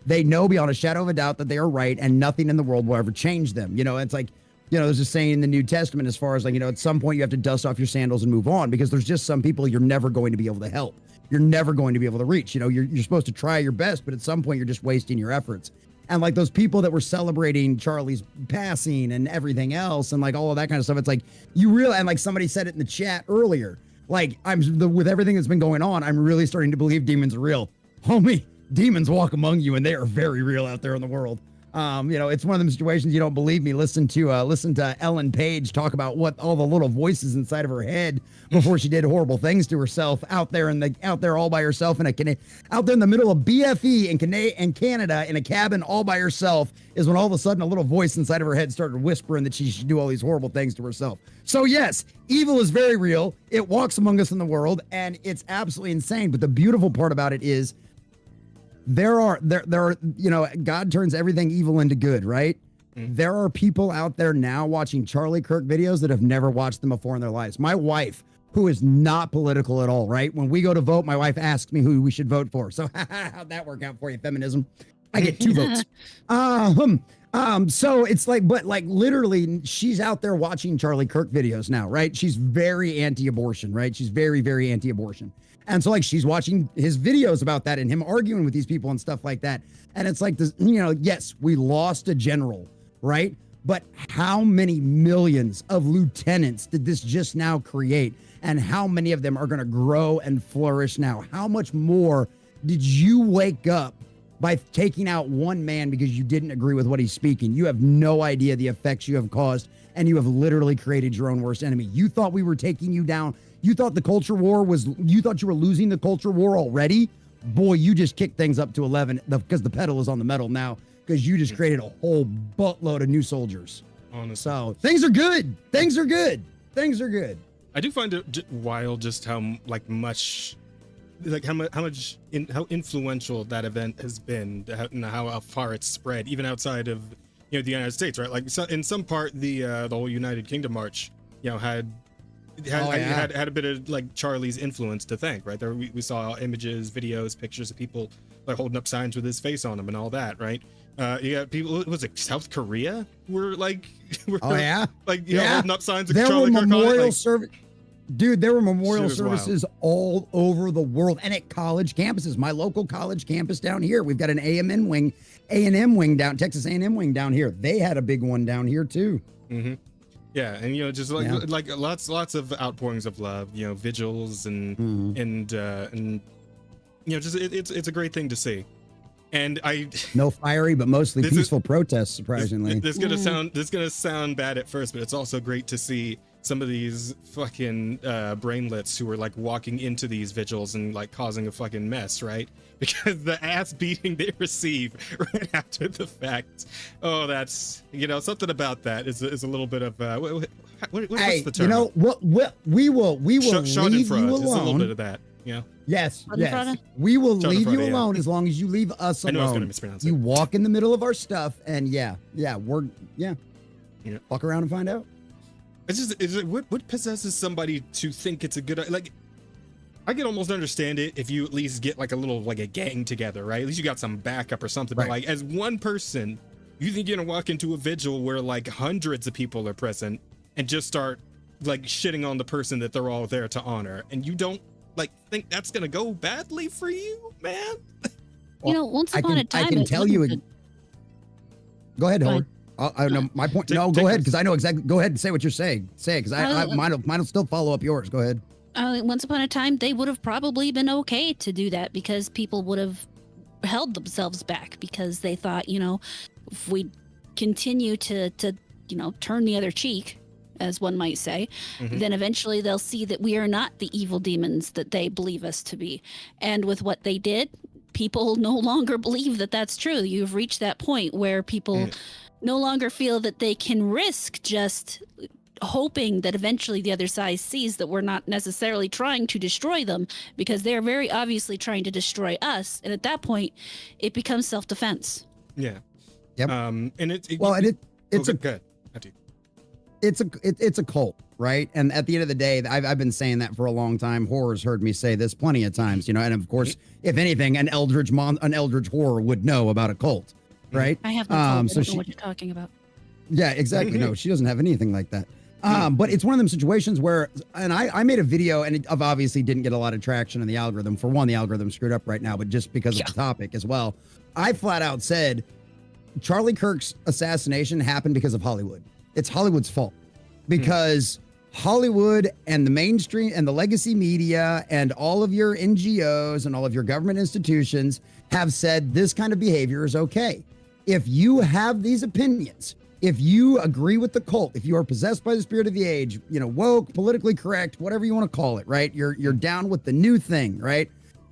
they know beyond a shadow of a doubt that they are right and nothing in the world will ever change them. It's like, there's a saying in the New Testament as far as like, at some point you have to dust off your sandals and move on because there's just some people you're never going to be able to help. You're never going to be able to reach. You're supposed to try your best, but at some point you're just wasting your efforts. And like those people that were celebrating Charlie's passing and everything else and like all of that kind of stuff, it's like you realize, and like somebody said it in the chat earlier, like with everything that's been going on, I'm really starting to believe demons are real. Homie, demons walk among you and they are very real out there in the world. It's one of them situations you don't believe me. Listen to Ellen Page talk about what all the little voices inside of her head before she did horrible things to herself out there all by herself out there in the middle of BFE in Canada in a cabin all by herself is when all of a sudden a little voice inside of her head started whispering that she should do all these horrible things to herself. So yes, evil is very real. It walks among us in the world and it's absolutely insane. But the beautiful part about it is there are God turns everything evil into good, right? There are people out there now watching Charlie Kirk videos that have never watched them before in their lives. My wife, who is not political at all, right? When we go to vote, my wife asks me who we should vote for. So how'd that work out for you, feminism? I get 2 votes. So it's like, but like literally she's out there watching Charlie Kirk videos now, right? She's very anti-abortion, right? She's very, very anti-abortion. And so like she's watching his videos about that and him arguing with these people and stuff like that. And it's like this, yes, we lost a general, right? But how many millions of lieutenants did this just now create? And how many of them are going to grow and flourish now? How much more did you wake up by taking out one man because you didn't agree with what he's speaking? You have no idea the effects you have caused, and you have literally created your own worst enemy. You thought we were taking you down. You thought the culture war you thought you were losing the culture war already? Boy, you just kicked things up to 11 because the pedal is on the metal now because you just created a whole buttload of new soldiers. Honestly. So things are good. Things are good. Things are good. I do find it wild just how influential that event has been, and how far it's spread, even outside of the United States, right? Like in some part, the whole United Kingdom march, had a bit of like Charlie's influence to thank, right? There we saw images, videos, pictures of people like holding up signs with his face on them and all that, right? You got people. Was it South Korea? Were like, Oh yeah, like you know, holding up signs of there were Charlie Kirk on it, memorial like, service. Dude, there were memorial Shit was wild. services all over the world and at college campuses. My local college campus down here, we've got an A&M wing down, Texas A&M wing down here. They had a big one down here too. Mm-hmm. Yeah, and you know, just like lots of outpourings of love, you know, vigils and you know, just it's a great thing to see. And no fiery, but mostly peaceful protests. Surprisingly, this gonna sound bad at first, but it's also great to see some of these fucking brainlets who are like walking into these vigils and like causing a fucking mess, right? Because the ass beating they receive right after the fact. Oh, that's, you know, something about that is a little bit of what's the term? You know what? We will leave you alone. It's a little bit of that, you know. Yes. We will leave you alone as long as you leave us alone. I know I was gonna mispronounce it. You walk in the middle of our stuff, and we're fuck around and find out. What possesses somebody to think it's a good, like, I can almost understand it if you at least get like a gang together, right? At least you got some backup or something. Right. But like, as one person, you think you're gonna walk into a vigil where like hundreds of people are present and just start like shitting on the person that they're all there to honor, and you don't like think that's gonna go badly for you, man? You know, once upon a time, I can tell you. Go ahead, Howard. I know my point. No, go ahead, because I know exactly. Go ahead and say what you're saying. Say it, because mine'll still follow up yours. Go ahead. Once upon a time, they would have probably been okay to do that because people would have held themselves back because they thought, you know, if we continue to you know, turn the other cheek, as one might say, then eventually they'll see that we are not the evil demons that they believe us to be. And with what they did, people no longer believe that that's true. You've reached that point where people no longer feel that they can risk just hoping that eventually the other side sees that we're not necessarily trying to destroy them, because they're very obviously trying to destroy us. And at that point, it becomes self-defense. Yeah. Yep. And it's good. It's a cult, right? And at the end of the day, I've been saying that for a long time. Horror's heard me say this plenty of times, you know. And of course, if anything, an eldritch horror would know about a cult, right? I have no clue. I don't know what you're talking about. Yeah, exactly. No, she doesn't have anything like that. But it's one of them situations where, and I made a video, and it obviously didn't get a lot of traction in the algorithm. For one, the algorithm's screwed up right now, but just because of the topic as well. I flat out said Charlie Kirk's assassination happened because of Hollywood. It's Hollywood's fault, because Hollywood and the mainstream and the legacy media and all of your NGOs and all of your government institutions have said this kind of behavior is okay. If you have these opinions, if you agree with the cult, if you are possessed by the spirit of the age, you know, woke, politically correct, whatever you want to call it, right? You're down with the new thing, right?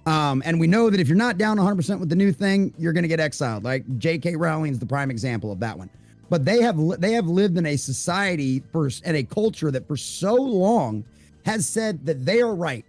And we know that if you're not down 100% with the new thing, you're going to get exiled. Like J.K. Rowling's the prime example of that one. But they have lived in a society and a culture that for so long has said that they are right,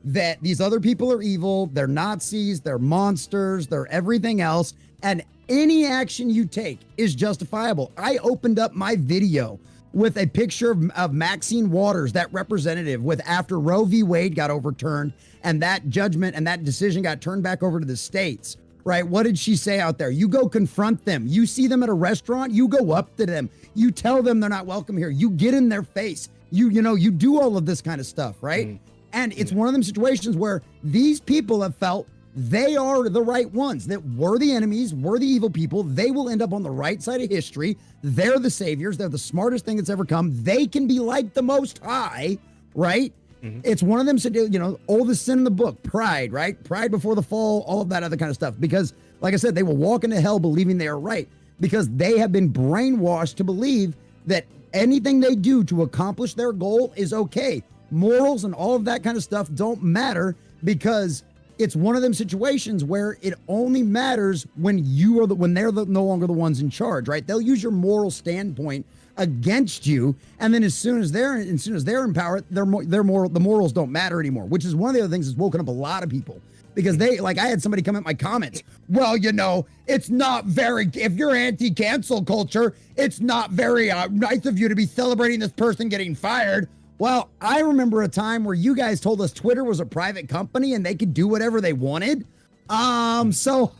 that these other people are evil, they're Nazis, they're monsters, they're everything else, and any action you take is justifiable. I opened up my video with a picture of Maxine Waters, that representative, with after Roe v. Wade got overturned and that judgment and that decision got turned back over to the states. Right? What did she say out there? You go confront them. You see them at a restaurant, you go up to them. You tell them they're not welcome here. You get in their face. You do all of this kind of stuff, right? And it's one of them situations where these people have felt they are the right ones, that we're the enemies, we're the evil people. They will end up on the right side of history. They're the saviors. They're the smartest thing that's ever come. They can be like the Most High, right? It's one of them, you know, oldest sin in the book, pride, right? Pride before the fall, all of that other kind of stuff. Because, like I said, they will walk into hell believing they are right, because they have been brainwashed to believe that anything they do to accomplish their goal is okay. Morals and all of that kind of stuff don't matter, because it's one of them situations where it only matters when they're no longer the ones in charge, right? They'll use your moral standpoint against you, and then as soon as they're in power, the morals don't matter anymore, which is one of the other things that's woken up a lot of people, because I had somebody come at my comments, well, you know, it's not very, if you're anti-cancel culture, it's not very nice of you to be celebrating this person getting fired. Well, I remember a time where you guys told us Twitter was a private company and they could do whatever they wanted. So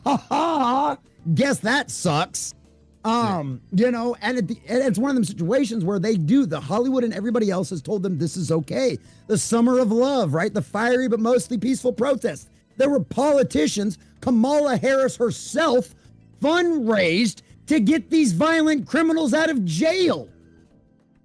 Guess that sucks. You know, and it's one of them situations where the Hollywood and everybody else has told them this is okay. The summer of love, right? The fiery but mostly peaceful protest. There were politicians, Kamala Harris herself fundraised to get these violent criminals out of jail.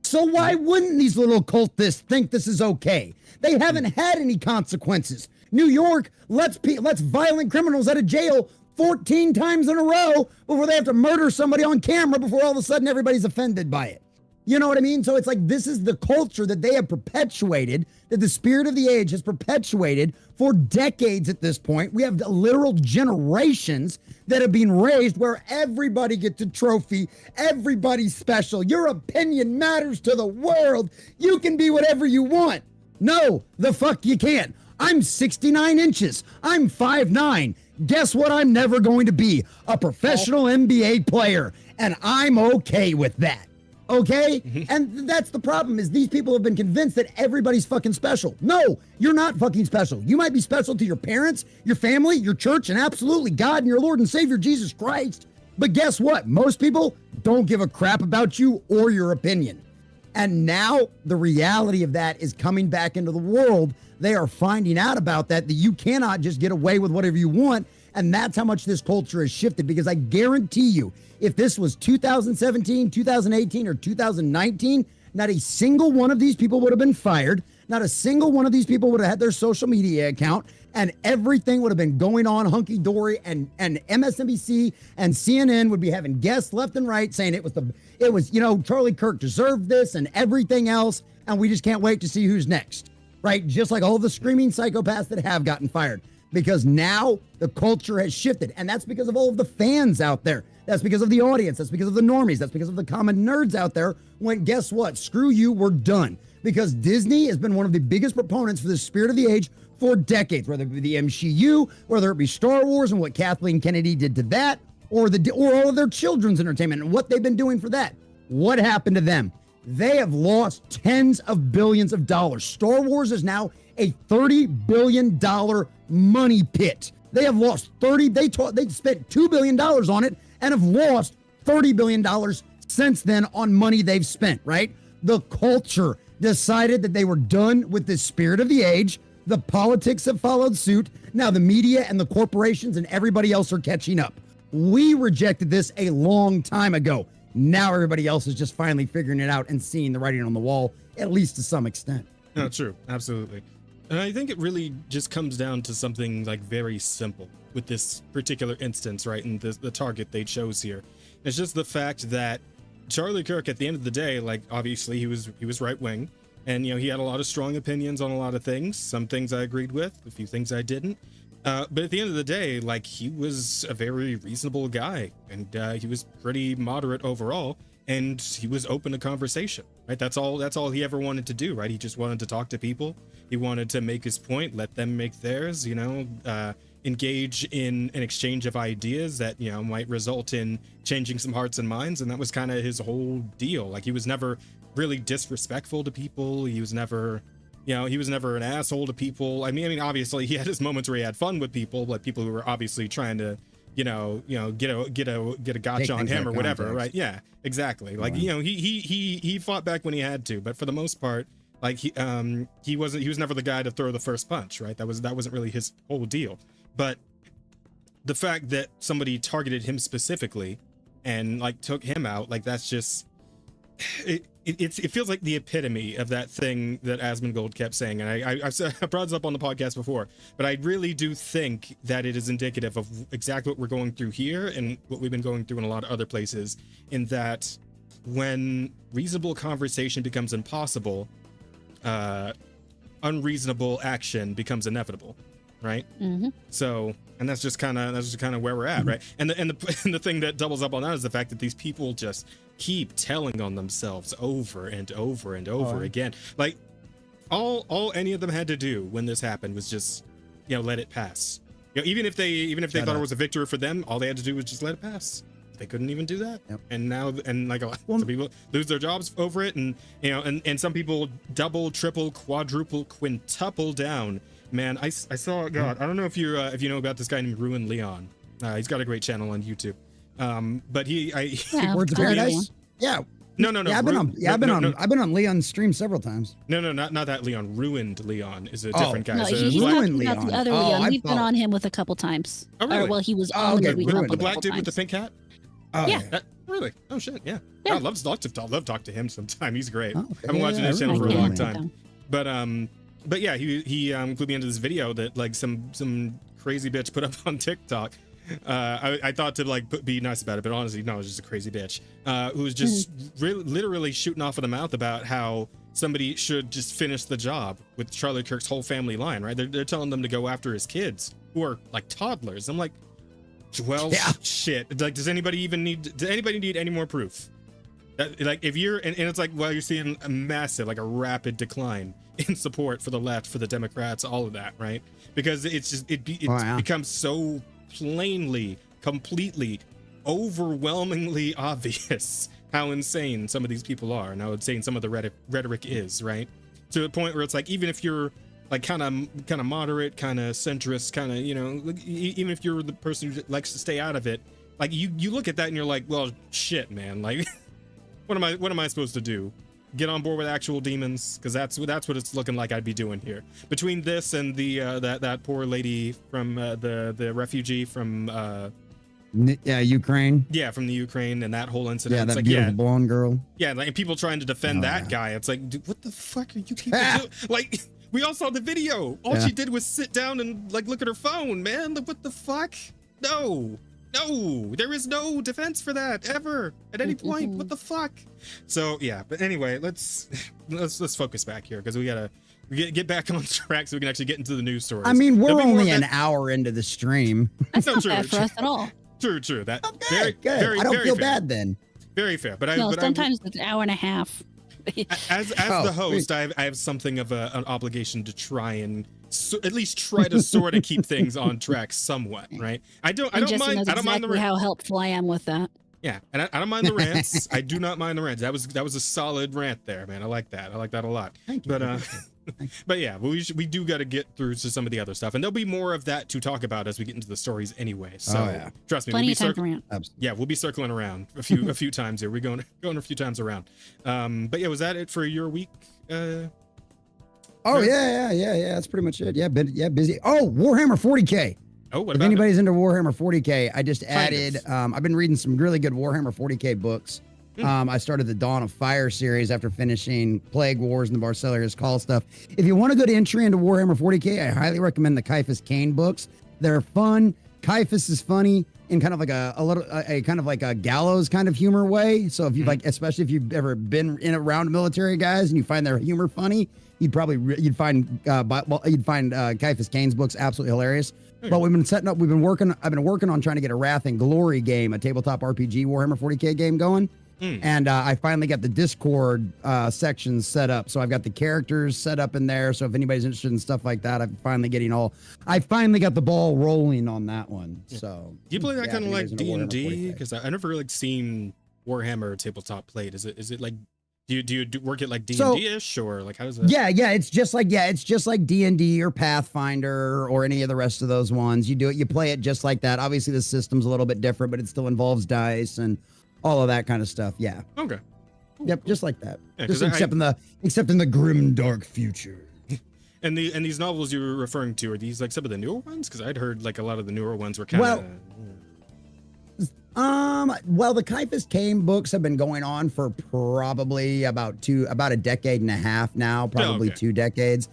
So why wouldn't these little cultists think this is okay? They haven't had any consequences. New York lets violent criminals out of jail 14 times in a row before they have to murder somebody on camera before all of a sudden everybody's offended by it. You know what I mean? So it's like, this is the culture that they have perpetuated, that the spirit of the age has perpetuated for decades at this point. We have literal generations that have been raised where everybody gets a trophy, everybody's special, your opinion matters to the world, you can be whatever you want. No, the fuck you can't. I'm 69 inches, I'm 5'9". Guess what I'm never going to be? A professional NBA player, and I'm okay with that. Okay? And that's the problem, is these people have been convinced that everybody's fucking special. No, you're not fucking special. You might be special to your parents, your family, your church, and absolutely God and your Lord and Savior Jesus Christ. But guess what? Most people don't give a crap about you or your opinion. And now the reality of that is coming back into the world. They are finding out about that you cannot just get away with whatever you want. And that's how much this culture has shifted, because I guarantee you, if this was 2017, 2018, or 2019, not a single one of these people would have been fired. Not a single one of these people would have had their social media account, and everything would have been going on hunky-dory, and MSNBC and CNN would be having guests left and right saying it was, you know, Charlie Kirk deserved this and everything else, and we just can't wait to see who's next, right? Just like all the screaming psychopaths that have gotten fired. Because now the culture has shifted, and that's because of all of the fans out there. That's because of the audience. That's because of the normies. That's because of the common nerds out there. When guess what? Screw you, we're done. Because Disney has been one of the biggest proponents for the spirit of the age for decades, whether it be the MCU, whether it be Star Wars and what Kathleen Kennedy did to that, or all of their children's entertainment and what they've been doing for that. What happened to them? They have lost tens of billions of dollars. Star Wars is now a $30 billion money pit. They have lost they spent $2 billion on it and have lost $30 billion since then on money they've spent, right? The culture decided that they were done with the spirit of the age. The politics have followed suit. Now the media and the corporations and everybody else are catching up. We rejected this a long time ago. Now everybody else is just finally figuring it out and seeing the writing on the wall, at least to some extent. No, true. Absolutely. And I think it really just comes down to something like very simple with this particular instance, right? And the target they chose here. It's just the fact that Charlie Kirk, at the end of the day, like, obviously he was right wing, and, you know, he had a lot of strong opinions on a lot of things. Some things I agreed with, a few things I didn't. But at the end of the day, like, he was a very reasonable guy, and he was pretty moderate overall, and he was open to conversation, right? That's all he ever wanted to do, right? He just wanted to talk to people. He wanted to make his point, let them make theirs, you know, engage in an exchange of ideas that, you know, might result in changing some hearts and minds. And that was kind of his whole deal. Like, he was never really disrespectful to people. He was never, you know, he was never an asshole to people. I mean, obviously he had his moments where he had fun with people, like people who were obviously trying to, you know, get a gotcha on him or whatever, right? Yeah, exactly. Like, you know, he fought back when he had to, but for the most part, like, he was never the guy to throw the first punch, right? That wasn't really his whole deal. But the fact that somebody targeted him specifically and, like, took him out, like, that's just it feels like the epitome of that thing that Asmongold kept saying. And I brought this up on the podcast before, but I really do think that it is indicative of exactly what we're going through here and what we've been going through in a lot of other places, in that when reasonable conversation becomes impossible, unreasonable action becomes inevitable, right? Mm-hmm. So, and that's just kind of where we're at, right? And the thing that doubles up on that is the fact that these people just keep telling on themselves over and over and over again. Like, all any of them had to do when this happened was just, you know, let it pass. You know, even if they thought it was a victory for them, all they had to do was just let it pass. They couldn't even do that. Yep. And now, and like, a lot of people lose their jobs over it, and, you know, and some people double, triple, quadruple, quintuple down. Man, I saw, God, I don't know if you know about this guy named Ruin Leon. He's got a great channel on YouTube. But Yeah, Words of I'll leave Paradise. one. Yeah. no, Yeah, I've been on Leon's stream several times. no, not that Leon. Ruined Leon is a different guy. No, So he's Black- talking about the Leon. other Oh, Leon. I We've been follow. on him with a couple times. Oh, really? Or, well, he was Oh, on okay, the movie ruined. Hump the a black couple dude with the times. pink hat. Oh, Yeah. Really? Oh shit, yeah. Yeah. I love talk to him sometime. He's great. Oh, okay. I've been watching Yeah, his I channel for a really long like time. But yeah, he clued me into this video that like some crazy bitch put up on TikTok. I thought to like be nice about it, but honestly, no, it was just a crazy bitch who was just literally shooting off of the mouth about how somebody should just finish the job with Charlie Kirk's whole family line, right? They're telling them to go after his kids who are like toddlers. I'm like, well, shit. Like, does anybody need any more proof? That, like, if you're and it's like, well, you're seeing a massive, like a rapid decline in support for the left, for the Democrats, all of that, right? Because it's just it becomes so plainly, completely, overwhelmingly obvious how insane some of these people are and how insane some of the rhetoric is, right? To the point where it's like, even if you're like kind of moderate, kind of centrist, kind of, you know, even if you're the person who likes to stay out of it, like you look at that and you're like, well, shit, man, like what am I supposed to do? Get on board with actual demons? Because that's what it's looking like I'd be doing here. Between this and the that poor lady from the refugee from Ukraine. Yeah, from the Ukraine and that whole incident. Yeah, It's that like, beautiful blonde girl. Yeah, like, and people trying to defend that guy. It's like, dude, what the fuck are you people doing? Like, we all saw the video. All she did was sit down and like look at her phone, man. Like, what the fuck? No, there is no defense for that ever at any point. What the fuck? So yeah, but anyway, let's focus back here because we gotta get back on track so we can actually get into the news stories. I mean, we're There'll be only more an hour into the stream. That's No, not true, bad for us at all. True. That Okay, good. I don't feel bad then. Very fair. But Sometimes it's an hour and a half. as the host, I have something of an obligation to try and at least try to sort of keep things on track somewhat, right? I don't mind the rant. How helpful I am with that. Yeah, and I don't mind the rants. I do not mind the rants. That was a solid rant there, man. I like that. I like that a lot. Thank you. But yeah, we do got to get through to some of the other stuff, and there'll be more of that to talk about as we get into the stories anyway. So trust me, Plenty of time for rant. Yeah, we'll be circling around a few times here. We're going a few times around. But yeah, was that it for your week? Yeah. That's pretty much it. Yeah, busy. Oh, Warhammer 40K. Oh, what if about anybody's into Warhammer 40K, I just added. I've been reading some really good Warhammer 40K books. I started the Dawn of Fire series after finishing Plague Wars and the Barcellarius Call stuff. If you want a good entry into Warhammer 40K, I highly recommend the Caiaphas Cain books. They're fun. Caiaphas is funny in kind of like a kind of like a gallows kind of humor way. So if you like, especially if you've ever been in around military guys and you find their humor funny, you'd find Caiaphas Cain's books absolutely hilarious. But I've been working on trying to get a Wrath and Glory game, a tabletop RPG Warhammer 40K game going. And I finally got the Discord sections set up. So I've got the characters set up in there. So if anybody's interested in stuff like that, I finally got the ball rolling on that one. So do you play that kind of like D&D? Because I never really seen Warhammer tabletop played. Is it like do you work it like D&D-ish or like how does that? Yeah, it's just like D&D or Pathfinder or any of the rest of those ones. You play it just like that. Obviously the system's a little bit different, but it still involves dice and all of that kind of stuff. Yeah. Okay. Yep, just like that. Yeah, just except in the grim dark future. And these novels you were referring to, are these like some of the newer ones? Because I'd heard like a lot of the newer ones were kind of the Caiaphas Cain books have been going on for probably about a decade and a half now, probably 2 decades.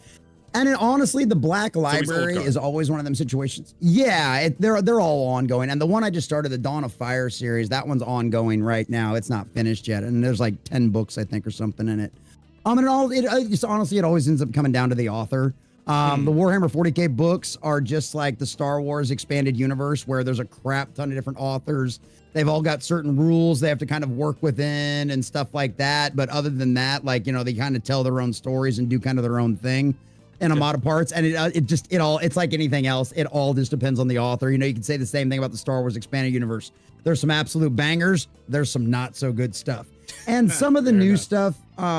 And honestly, the Black Library is always one of them situations. Yeah, they're all ongoing. And the one I just started, the Dawn of Fire series, that one's ongoing right now. It's not finished yet, and there's like 10 books I think or something in it. And it always ends up coming down to the author. The Warhammer 40K books are just like the Star Wars expanded universe, where there's a crap ton of different authors. They've all got certain rules they have to kind of work within and stuff like that. But other than that, like, you know, they kind of tell their own stories and do kind of their own thing in a lot of parts. And it's like anything else. It all just depends on the author. You know, you can say the same thing about the Star Wars expanded universe. There's some absolute bangers. There's some not so good stuff. And some of the new stuff,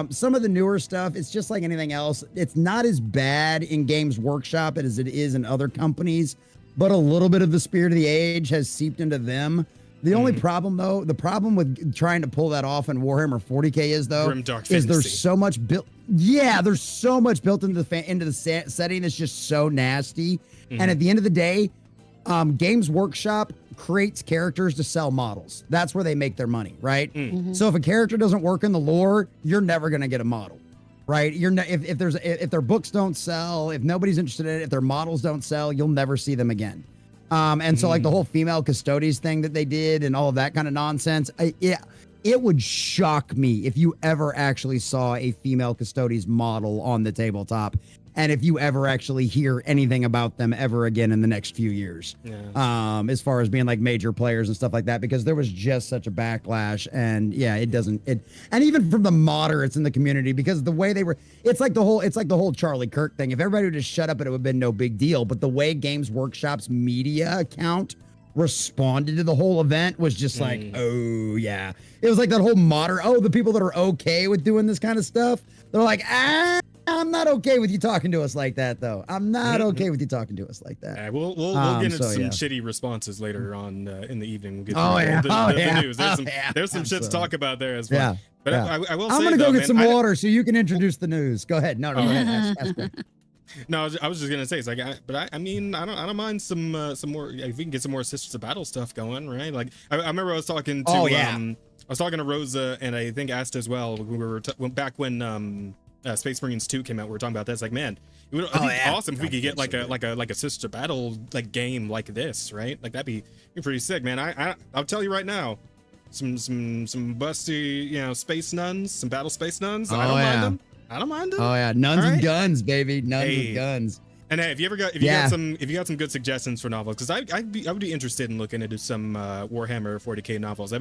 some of the newer stuff, it's just like anything else. It's not as bad in Games Workshop as it is in other companies, but a little bit of the spirit of the age has seeped into them. The only problem though, the problem with trying to pull that off in Warhammer 40K is though, Grimdark is there's fantasy. so much built. Yeah, there's so much built into the setting that's just so nasty. And at the end of the day, Games Workshop creates characters to sell models. That's where they make their money, right? So if a character doesn't work in the lore, you're never gonna get a model, right? You're if their books don't sell, if nobody's interested in it, if their models don't sell, you'll never see them again. And so like the whole female custodies thing that they did and all of that kind of nonsense, it would shock me if you ever actually saw a female custodies model on the tabletop. And if you ever actually hear anything about them ever again in the next few years, as far as being like major players and stuff like that, because there was just such a backlash. And yeah, and even from the moderates in the community, because the way they were, it's like the whole Charlie Kirk thing. If everybody would just shut up, it would have been no big deal. But the way Games Workshop's media account responded to the whole event was just like, oh yeah, it was like that whole the people that are okay with doing this kind of stuff, they're like, I'm not okay with you talking to us like that, though. I'm not okay with you talking to us like that. We'll get into some shitty responses later on in the evening. We'll get the news. There's some shit to talk about there as well. Yeah. But I will say, I'm gonna go get some water so you can introduce the news. Go ahead. No, go ahead. Ask me. No, I was just gonna say, it's like, I mean, I don't mind some more. If we can get some more Sisters of Battle stuff going, right? Like, I remember I was talking to, I was talking to Rosa, and I think asked as well. We were back when Space Marines 2 came out. We were talking about that. It's like, man, it would be awesome if we could get like a Sisters of Battle like game like this, right? Like that'd be pretty sick, man. I'll tell you right now, some busty, space nuns, some battle space nuns. I don't mind them. I don't mind them. Oh yeah, nuns and guns, baby. Nuns and guns. And hey, if you got some good suggestions for novels, because I would be interested in looking into some Warhammer 40K novels.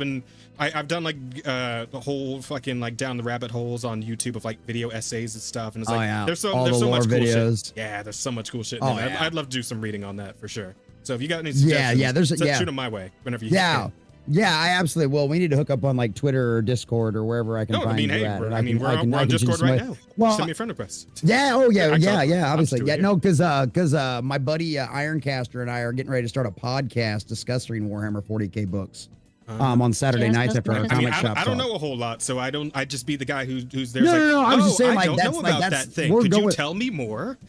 I've done like the whole fucking like down the rabbit holes on YouTube of like video essays and stuff, and it's like there's so much cool shit. Yeah, there's so much cool shit. I'd love to do some reading on that for sure. So if you got any suggestions, shoot them my way whenever you can. Yeah, I absolutely will. We need to hook up on like Twitter or Discord or wherever I can find you at. We're on Discord right now. Well, send me a friend request. Yeah. Oh yeah. Obviously. Yeah. No, because my buddy Ironcaster and I are getting ready to start a podcast discussing Warhammer 40K books. On Saturday nights after our comic shop. I don't know a whole lot, so I just be the guy who's there. No. I was just saying, I don't know about that thing. Could you tell me more?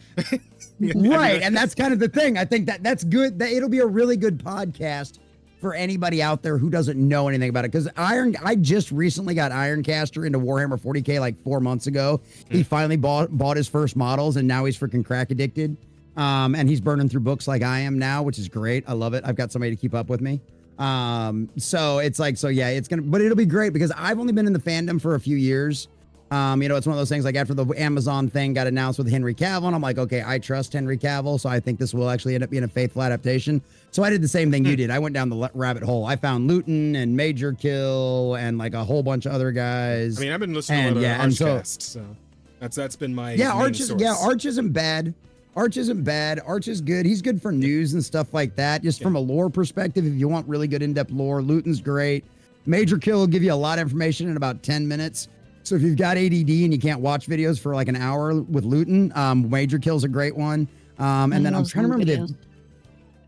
Right, and that's kind of the thing. I think that's good. That it'll be a really good podcast for anybody out there who doesn't know anything about it. Because I just recently got Ironcaster into Warhammer 40K like 4 months ago. He finally bought his first models, and now he's freaking crack addicted. And he's burning through books like I am now, which is great. I love it. I've got somebody to keep up with me. So it's like, but it'll be great because I've only been in the fandom for a few years. It's one of those things like after the Amazon thing got announced with Henry Cavill, and I'm like, okay, I trust Henry Cavill, so I think this will actually end up being a faithful adaptation. So I did the same thing you did. I went down the rabbit hole. I found Luton and Major Kill and like a whole bunch of other guys. I mean, I've been listening to Archcast, so that's been my main source. Arch isn't bad. Arch is good. He's good for news and stuff like that. Just from a lore perspective, if you want really good in-depth lore, Luton's great. Major Kill will give you a lot of information in about 10 minutes. So if you've got ADD and you can't watch videos for like an hour with Luton, Major Kill's a great one. And then I'm trying to remember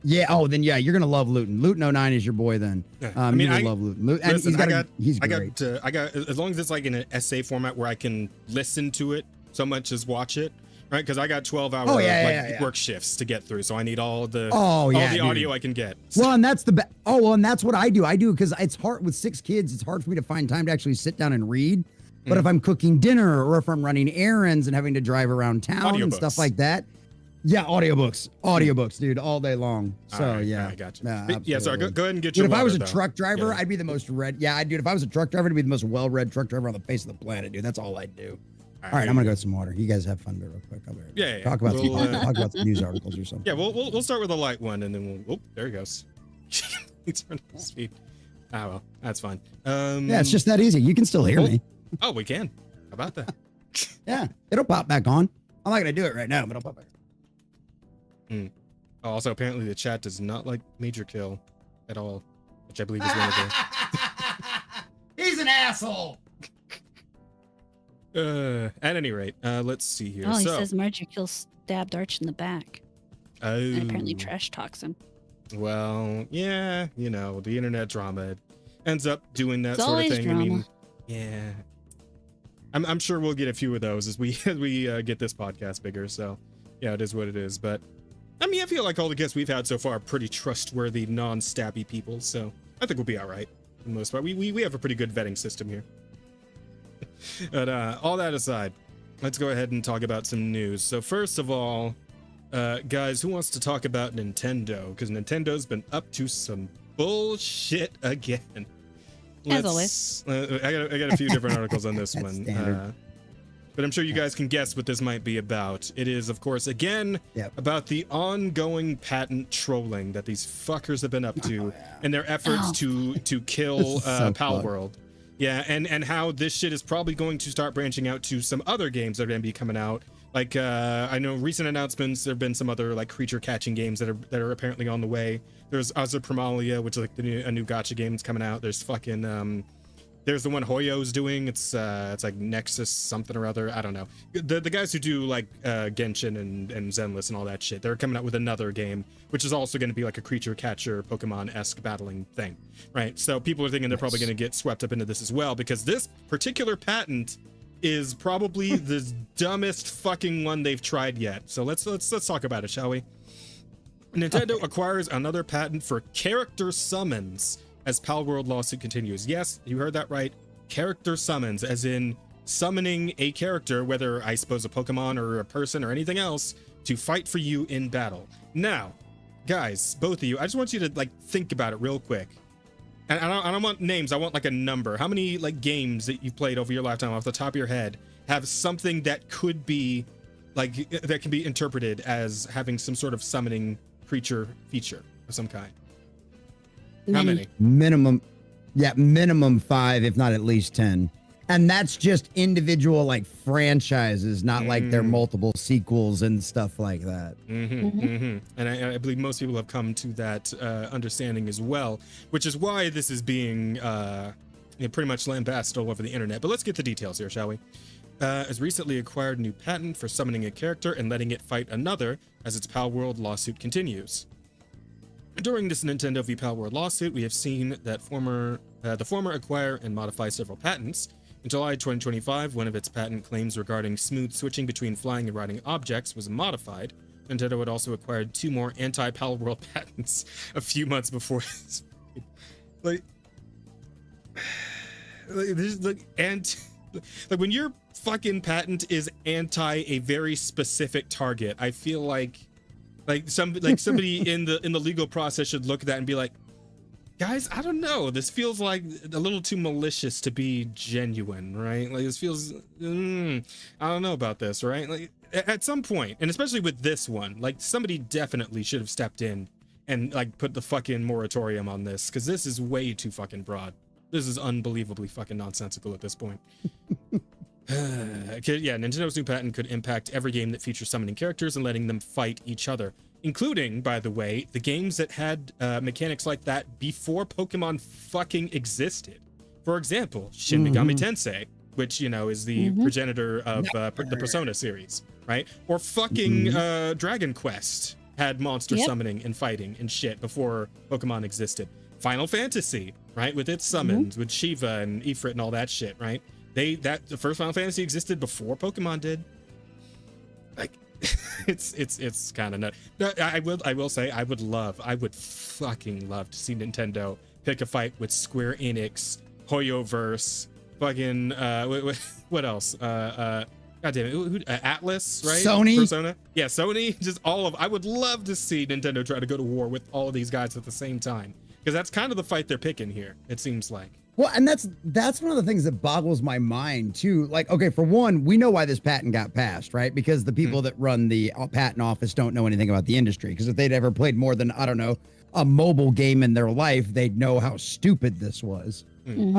you're gonna love Luton. Luton 09 is your boy then. You'll love Luton. And he's great. I got as long as it's like in an essay format where I can listen to it so much as watch it. Right, because I got 12-hour work shifts to get through, so I need all the audio I can get. Well, and that's and that's what I do. I do because it's hard with 6 kids. It's hard for me to find time to actually sit down and read. But if I'm cooking dinner or if I'm running errands and having to drive around town and stuff like that, audiobooks, dude, all day long. So I got you. Sorry, go ahead and get your. If I was a truck driver, I'd be the most read. Yeah, dude. If I was a truck driver, I'd be the most well-read truck driver on the face of the planet, dude. That's all I'd do. All right, I'm gonna go get some water. You guys have fun, real quick. I'll be right back. Talk about some news articles or something. Yeah, we'll start with a light one, and then there he goes. He turned up speed. Ah, well, that's fine. It's just that easy. You can still hear me. Oh, we can. How about that? Yeah, it'll pop back on. I'm not gonna do it right now, but it'll pop back. Also, apparently the chat does not like Major Kill at all, which I believe is one of the. He's an asshole. At any rate, let's see here. Oh, he says Major Kill stabbed Arch in the back. Oh. And apparently trash talks him. Well, yeah, you know, the internet drama ends up doing that It's sort of always thing. drama. I mean, yeah. I'm sure we'll get a few of those as we get this podcast bigger. So, yeah, it is what it is. But I mean, I feel like all the guests we've had so far are pretty trustworthy, non-stabby people. So I think we'll be all right for the most part. We have a pretty good vetting system here. But all that aside, let's go ahead and talk about some news. So first of all, guys, who wants to talk about Nintendo? Because Nintendo's been up to some bullshit again. As always. I got a few different articles on this one. Standard. But I'm sure you guys can guess what this might be about. It is, of course, again, about the ongoing patent trolling that these fuckers have been up to in their efforts to kill Pal World. Yeah, and how this shit is probably going to start branching out to some other games that are going to be coming out. Like, I know recent announcements, there have been some other like creature catching games that are apparently on the way. There's Azur Primalia, which is like a new gacha game that's coming out. There's fucking there's the one Hoyo's doing. It's like Nexus something or other. I don't know. The guys who do like Genshin and Zenless and all that shit, they're coming out with another game, which is also going to be like a creature catcher Pokemon-esque battling thing, right? So people are thinking they're probably going to get swept up into this as well, because this particular patent is probably the dumbest fucking one they've tried yet. So let's talk about it, shall we? Nintendo acquires another patent for character summons as Pal World lawsuit continues. Yes, you heard that right. Character summons, as in summoning a character, whether I suppose a Pokemon or a person or anything else, to fight for you in battle. Now, guys, both of you, I just want you to like think about it real quick. And I don't want names, I want like a number. How many like games that you've played over your lifetime off the top of your head have something that could be like, that can be interpreted as having some sort of summoning creature feature of some kind? How many? Minimum 5, if not at least 10. And that's just individual like franchises, not like their multiple sequels and stuff like that. And I believe most people have come to that understanding as well, which is why this is being pretty much lambasted all over the internet. But let's get the details here, shall we? Has recently acquired a new patent for summoning a character and letting it fight another as its Pal World lawsuit continues. During this Nintendo v Pal World lawsuit, we have seen that the former acquire and modify several patents. In July 2025, one of its patent claims regarding smooth switching between flying and riding objects was modified. Nintendo had also acquired 2 more anti-Pal World patents a few months before this. Like when your fucking patent is anti a very specific target, I feel like somebody in the legal process should look at that and be like, guys, I don't know, this feels like a little too malicious to be genuine, right? Like this feels I don't know about this, right? Like at some point, and especially with this one, like somebody definitely should have stepped in and like put the fucking moratorium on this, because this is way too fucking broad. This is unbelievably fucking nonsensical at this point. Yeah, Nintendo's new patent could impact every game that features summoning characters and letting them fight each other, including, by the way, the games that had mechanics like that before Pokemon fucking existed. For example, Shin Megami Tensei, which, you know, is the progenitor of the Persona series, right? Or fucking Dragon Quest had monster summoning and fighting and shit before Pokemon existed. Final Fantasy, right, with its summons, with Shiva and Ifrit and all that shit, right? The first Final Fantasy existed before Pokemon did. Like, it's kind of nuts. I will say I would fucking love to see Nintendo pick a fight with Square Enix, Hoyoverse, fucking what else? God damn it, Atlas, right? Sony, Persona, yeah, Sony. Just all of. I would love to see Nintendo try to go to war with all of these guys at the same time, because that's kind of the fight they're picking here. It seems like. Well, and that's one of the things that boggles my mind too. Like, okay, for one, we know why this patent got passed, right? Because the people that run the patent office don't know anything about the industry. Because if they'd ever played more than, I don't know, a mobile game in their life, they'd know how stupid this was. You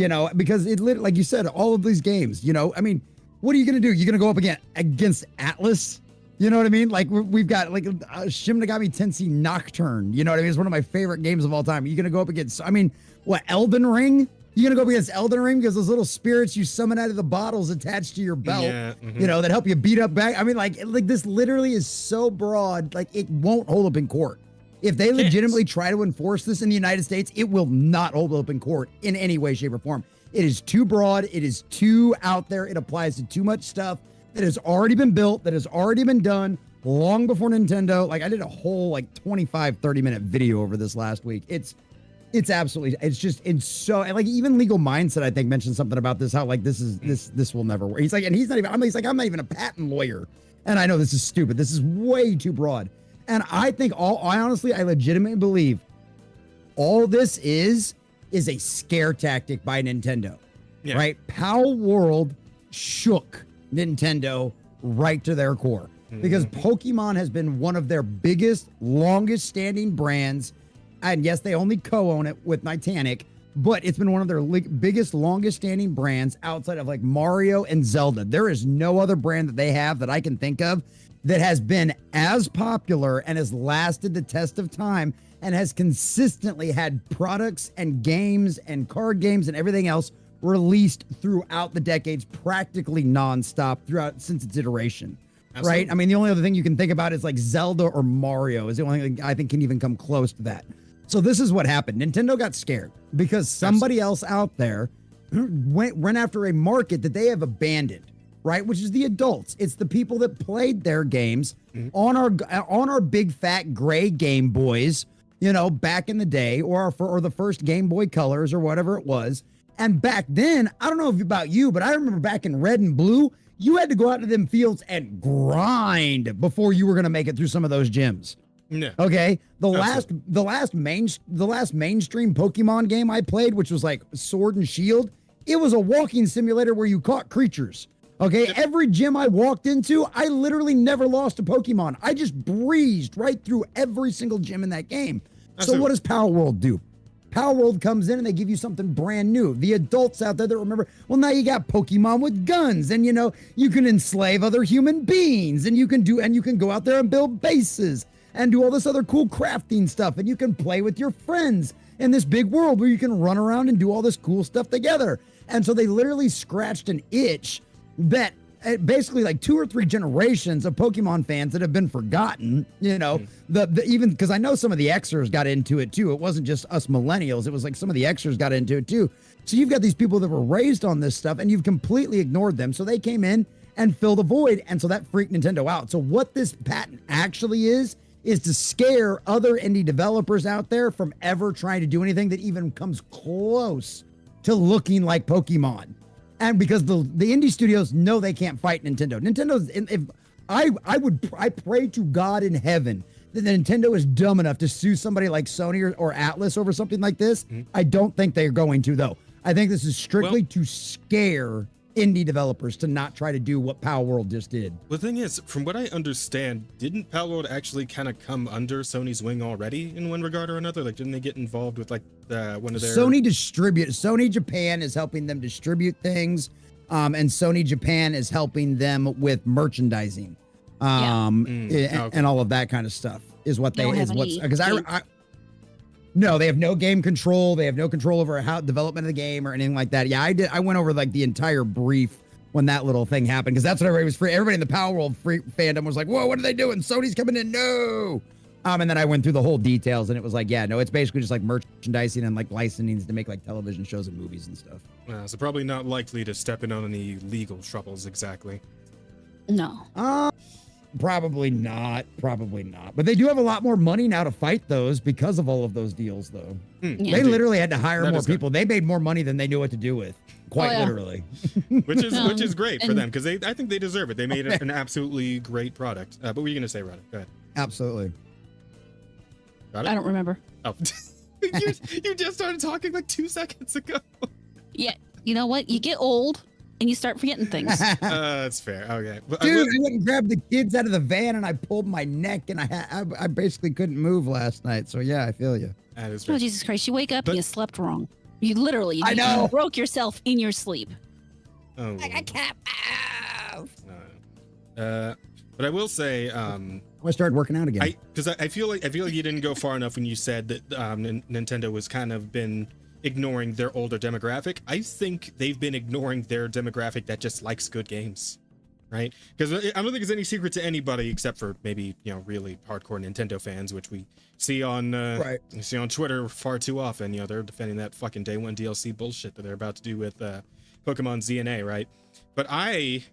know, because it like you said, all of these games, you know, I mean, what are you going to do? You're going to go up against Atlas? You know what I mean? Like we've got like Shin Megami Tensei Nocturne. You know what I mean? It's one of my favorite games of all time. You're going to go up against, I mean, what, Elden Ring? You're going to go up against Elden Ring because those little spirits you summon out of the bottles attached to your belt, you know, that help you beat up back. I mean, like this literally is so broad, like it won't hold up in court. If they legitimately try to enforce this in the United States, it will not hold up in court in any way, shape, or form. It is too broad. It is too out there. It applies to too much stuff that has already been built, that has already been done long before Nintendo. Like I did a whole like 25, 30-minute video over this last week. It's absolutely, it's so, like even Legal Mindset, I think, mentioned something about this, how like this will never work. He's like, and he's not even, I'm not even a patent lawyer. And I know this is stupid. This is way too broad. And I think I legitimately believe all this is a scare tactic by Nintendo, right? Pal World shook Nintendo right to their core because Pokemon has been one of their biggest, longest standing brands. And yes, they only co-own it with Niantic, but it's been one of their biggest, longest standing brands outside of like Mario and Zelda. There is no other brand that they have that I can think of that has been as popular and has lasted the test of time and has consistently had products and games and card games and everything else released throughout the decades, practically nonstop throughout since its iteration. Absolutely. Right? I mean, the only other thing you can think about is like Zelda or Mario is the only thing I think can even come close to that. So this is what happened. Nintendo got scared because somebody else out there went after a market that they have abandoned. Right, which is the adults. It's the people that played their games on our big fat gray Game Boys, back in the day, or the first Game Boy Colors or whatever it was. And back then, I don't know about you, but I remember back in red and blue, you had to go out into them fields and grind before you were going to make it through some of those gyms. Yeah. Okay. The last mainstream Pokemon game I played, which was like Sword and Shield, it was a walking simulator where you caught creatures. Okay, every gym I walked into, I literally never lost a Pokemon. I just breezed right through every single gym in that game. So what does Power World do? Power World comes in and they give you something brand new. The adults out there that remember, well, now you got Pokemon with guns and, you can enslave other human beings and you can go out there and build bases and do all this other cool crafting stuff. And you can play with your friends in this big world where you can run around and do all this cool stuff together. And so they literally scratched an itch that basically like 2 or 3 generations of Pokemon fans that have been forgotten, even because I know some of the Xers got into it too. It wasn't just us millennials. It was like some of the Xers got into it too. So you've got these people that were raised on this stuff and you've completely ignored them. So they came in and filled a void. And so that freaked Nintendo out. So what this patent actually is to scare other indie developers out there from ever trying to do anything that even comes close to looking like Pokemon. And because the indie studios know they can't fight Nintendo. I pray to God in heaven that Nintendo is dumb enough to sue somebody like Sony or Atlas over something like this. I don't think they're going to, though. I think this is strictly to scare indie developers to not try to do what Power World just did. The thing is, from what I understand, didn't Power World actually kind of come under Sony's wing already in one regard or another? Like, didn't they get involved with like one of their Sony Japan is helping them distribute things, and Sony Japan is helping them with merchandising, and all of that kind of stuff is what they is what's because No, they have no game control. They have no control over how development of the game or anything like that. Yeah, I went over like the entire brief when that little thing happened because that's what everybody was free. Everybody in the Power World fandom was like, "Whoa, what are they doing? Sony's coming in, no!" And then I went through the whole details, and it was like, yeah, no, it's basically just like merchandising and like licensing to make like television shows and movies and stuff. So probably not likely to step in on any legal troubles exactly. No. Probably not. But they do have a lot more money now to fight those because of all of those deals, though. They literally had to hire more people. They made more money than they knew what to do with. Quite literally. which is great for them because I think they deserve it. They made an absolutely great product. But what were you going to say, Rada? Go ahead. Absolutely. Got it? I don't remember. Oh, you just started talking like 2 seconds ago. Yeah. You know what? You get old and you start forgetting things. That's fair. Okay. Dude, I went and grabbed the kids out of the van and I pulled my neck and I basically couldn't move last night. So yeah, I feel you. That is fair. Oh, Jesus Christ. You wake up and you slept wrong. You literally you broke yourself in your sleep. Oh. I can't move. But I will say, I started working out again. Because I feel like you didn't go far enough when you said that Nintendo was kind of been ignoring their older demographic. I think they've been ignoring their demographic that just likes good games. right? Because I don't think it's any secret to anybody except for maybe, you know, really hardcore Nintendo fans, which we see on see on Twitter far too often. You know, they're defending that fucking day one DLC bullshit that they're about to do with Pokemon ZNA, right? But I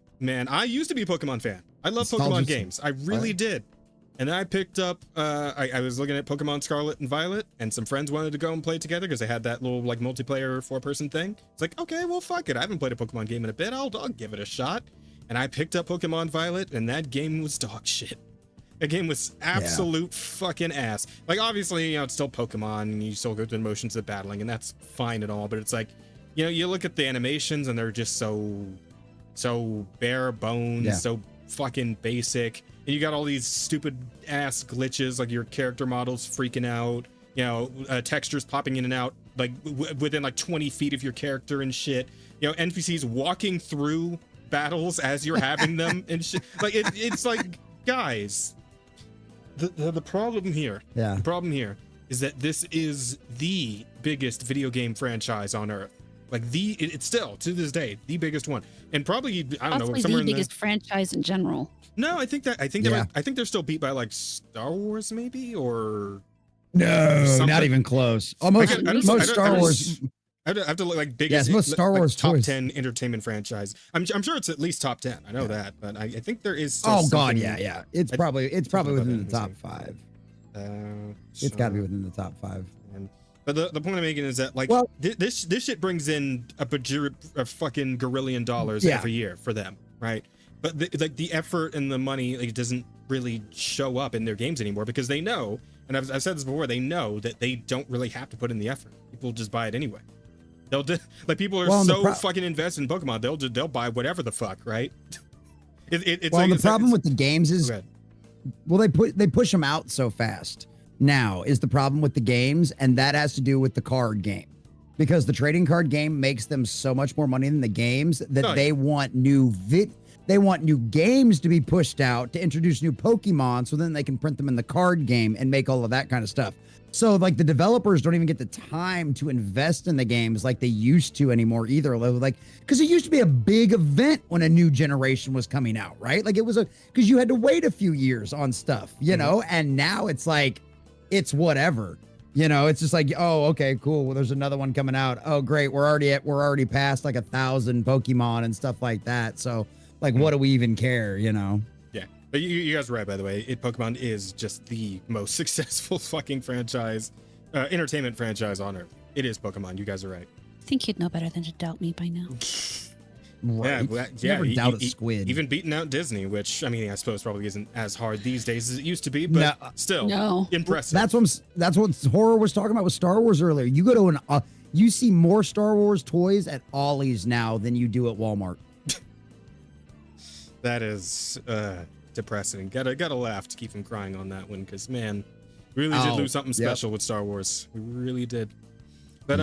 used to be a Pokemon fan. I love Pokemon games. I really did. And then I picked up, I was looking at Pokemon Scarlet and Violet, and some friends wanted to go and play together because they had that little like multiplayer 4-person thing. It's like, okay, well, fuck it. I haven't played a Pokemon game in a bit. I'll give it a shot. And I picked up Pokemon Violet, and that game was dog shit. That game was absolute fucking ass. Like, obviously, you know, it's still Pokemon, and you still go through the motions of battling, and that's fine and all, but it's like, you know, you look at the animations, and they're just so bare bones, so fucking basic. And you got all these stupid ass glitches, like your character models freaking out, you know, textures popping in and out, like within like 20 feet of your character and shit. You know, NPCs walking through battles as you're having them and shit. Like it's like, guys, the problem here, the problem here is that this is the biggest video game franchise on Earth. Like it's still to this day the biggest one, and probably I don't know, somewhere the biggest franchise in general. No, I think they're still beat by like Star Wars, maybe, or no, not even close. Almost most Star Wars. I have to look like biggest. Most Star Wars top toys. 10 entertainment franchise. I'm sure it's at least top 10. I know that, but I think there is. Oh God, yeah. It's probably within the top 5. It's got to be within the top 5. But the point I'm making is that like this shit brings in a fucking $1 gazillion every year for them, right? But the effort and the money like doesn't really show up in their games anymore because they know, and I've said this before, they know that they don't really have to put in the effort. People just buy it anyway. They'll like people are fucking invested in Pokemon. They'll buy whatever the fuck, right? It's the problem with the games is, they push them out so fast. Now is the problem with the games, and that has to do with the card game, because the trading card game makes them so much more money than the games that they want new games to be pushed out to introduce new Pokemon, so then they can print them in the card game and make all of that kind of stuff. So like the developers don't even get the time to invest in the games like they used to anymore either. Like, because it used to be a big event when a new generation was coming out, right? Like it was because you had to wait a few years on stuff, you know, and now it's like, it's whatever, you know, it's just like, oh, okay, cool. Well, there's another one coming out. Oh, great. We're already past like 1,000 Pokemon and stuff like that. So like, what do we even care, you know? Yeah. But you guys are right, by the way. Pokemon is just the most successful fucking franchise, entertainment franchise on Earth. It is Pokemon. You guys are right. I think you'd know better than to doubt me by now. Right. Never doubt a squid. Even beating out Disney, which I mean, I suppose probably isn't as hard these days as it used to be, but still impressive. That's what Horror was talking about with Star Wars earlier. You go to you see more Star Wars toys at Ollie's now than you do at Walmart. That is depressing. Gotta laugh to keep from crying on that one, because man, we really did lose something special with Star Wars. We really did. But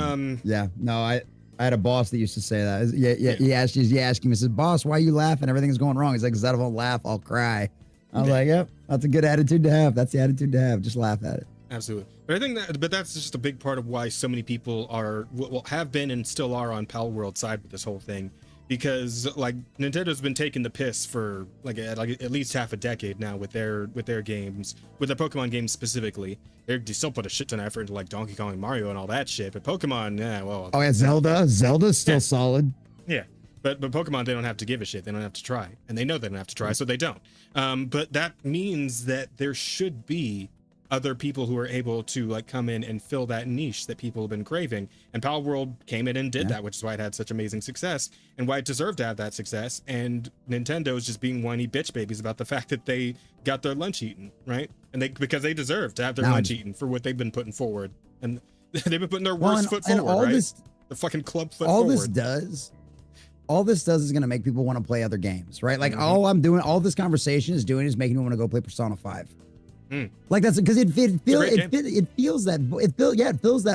I had a boss that used to say that. He asked him, he says, "Boss, why are you laughing? Everything's going wrong." He's like, "Because I don't laugh, I'll cry." I was like, "Yep, that's a good attitude to have. That's the attitude to have. Just laugh at it." Absolutely. But I think that's just a big part of why so many people have been and still are on Pal World's side with this whole thing. Because like Nintendo's been taking the piss for like at least half a decade now with their games, with the Pokemon games specifically. They still put a shit ton of effort into like Donkey Kong and Mario and all that shit. But Pokemon, Zelda's still solid. Yeah, but Pokemon, they don't have to give a shit. They don't have to try, and they know they don't have to try, so they don't. But that means that there should be other people who are able to like come in and fill that niche that people have been craving, and Pal World came in and did that, which is why it had such amazing success and why it deserved to have that success. And Nintendo is just being whiny bitch babies about the fact that they got their lunch eaten, right? And because they deserve to have their lunch eaten for what they've been putting forward, and they've been putting their worst foot forward, right? The fucking club foot forward. All this does is going to make people want to play other games, right? Like all this conversation is doing is making me want to go play Persona 5. Like that's because it fills that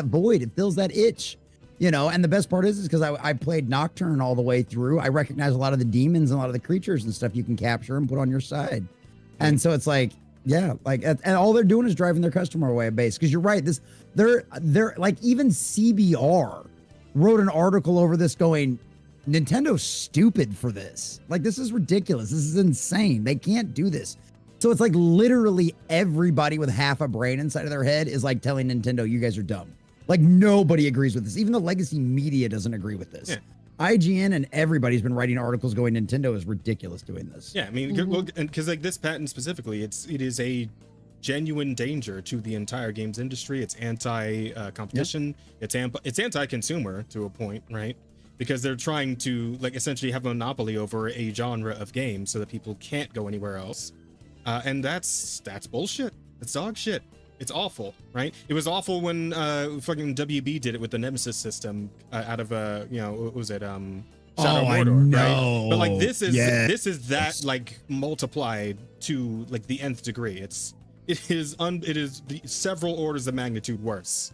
void, it fills that itch, you know. And the best part is because I played Nocturne all the way through. I recognize a lot of the demons and a lot of the creatures and stuff you can capture and put on your side. And so it's like, and all they're doing is driving their customer away base. Because you're right, they're like, even CBR wrote an article over this going, Nintendo's stupid for this. Like, this is ridiculous. This is insane. They can't do this. So it's like literally everybody with half a brain inside of their head is like telling Nintendo, you guys are dumb. Like, nobody agrees with this. Even the legacy media doesn't agree with this. Yeah. IGN and everybody's been writing articles going, Nintendo is ridiculous doing this. Yeah, I mean, because like this patent specifically, it is a genuine danger to the entire games industry. It's anti-competition. Yep. It's anti-consumer to a point, right? Because they're trying to like essentially have a monopoly over a genre of games so that people can't go anywhere else. And that's bullshit. It's dog shit. It's awful, right? It was awful when fucking WB did it with the Nemesis system out of what was it Shadow of Mordor, right? But like this is that like multiplied to like the nth degree. It is several orders of magnitude worse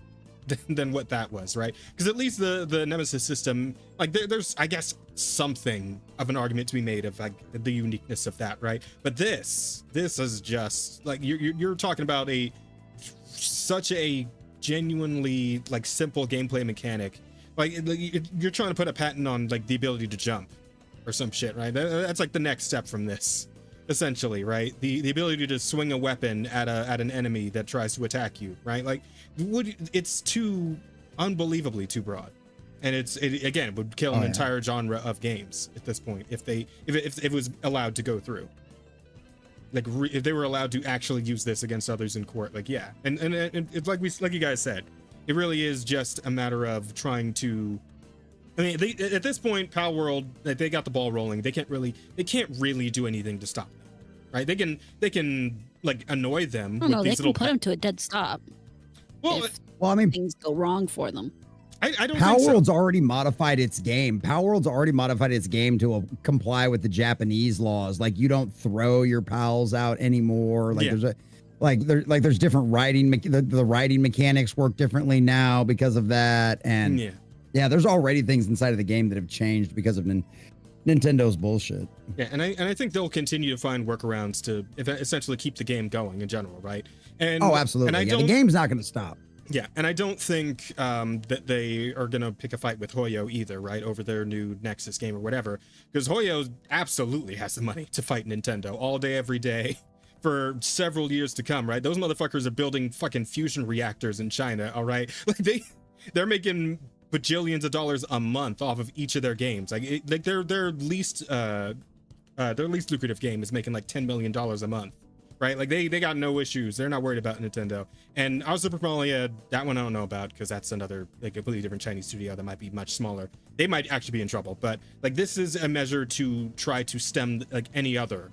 than what that was, right? Because at least the Nemesis system, like there's I guess something of an argument to be made of like the uniqueness of that, right? But this is just like you're talking about such a genuinely like simple gameplay mechanic. Like you're trying to put a patent on like the ability to jump or some shit, right? That's like the next step from this, essentially, right? The ability to swing a weapon at an enemy that tries to attack you, right? Like it's too unbelievably too broad, and it would kill an entire genre of games at this point if it was allowed to go through. Like if they were allowed to actually use this against others in court, like yeah, and it's like you guys said, it really is just a matter of trying to. I mean, at this point, Pal World, they got the ball rolling. They can't really do anything to stop them, right? They can like annoy them. No, they can put them to a dead stop. Well, I mean, things go wrong for them. I don't. Pal World's already modified its game. Pal World's already modified its game to comply with the Japanese laws. Like you don't throw your pals out anymore. Like there's different writing. The writing mechanics work differently now because of that. And yeah, there's already things inside of the game that have changed because of Nintendo's bullshit. Yeah, and I think they'll continue to find workarounds to essentially keep the game going in general, right? And absolutely. And the game's not going to stop. Yeah, and I don't think that they are going to pick a fight with Hoyo either, right, over their new Nexus game or whatever, because Hoyo absolutely has the money to fight Nintendo all day, every day for several years to come, right? Those motherfuckers are building fucking fusion reactors in China, all right? Like they're making bajillions of dollars a month off of each of their games. Like their least lucrative game is making like $10 million a month. Right, like they got no issues. They're not worried about Nintendo. And our Super Mario, that one I don't know about because that's another like completely different Chinese studio that might be much smaller. They might actually be in trouble. But like this is a measure to try to stem like any other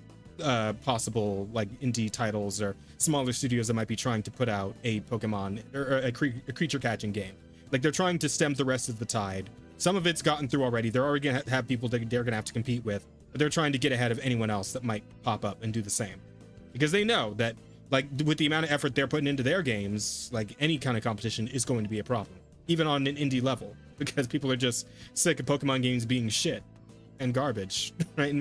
possible like indie titles or smaller studios that might be trying to put out a Pokemon or a creature catching game. Like they're trying to stem the rest of the tide. Some of it's gotten through already. They're already gonna have people that they're gonna have to compete with, but they're trying to get ahead of anyone else that might pop up and do the same. Because they know that, like, with the amount of effort they're putting into their games, like, any kind of competition is going to be a problem, even on an indie level, because people are just sick of Pokemon games being shit and garbage, right?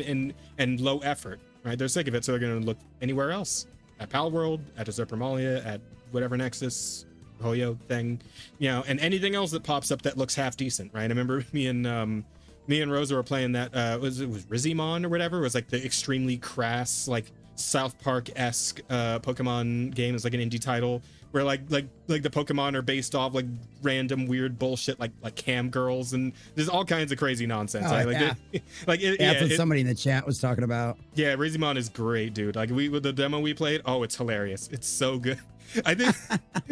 And low effort, right? They're sick of it, so they're going to look anywhere else. At Pal World, at Zephyr, at whatever Nexus, Hoyo thing, and anything else that pops up that looks half decent, right? I remember me and Rosa were playing that, it was Rizimon or whatever. It was like the extremely crass, like, South Park-esque Pokemon game. Is like an indie title where like the Pokemon are based off like random weird bullshit like cam girls, and there's all kinds of crazy nonsense. That's what somebody in the chat was talking about. Yeah, Rizimon is great, dude. Like with the demo we played, it's hilarious. It's so good. I think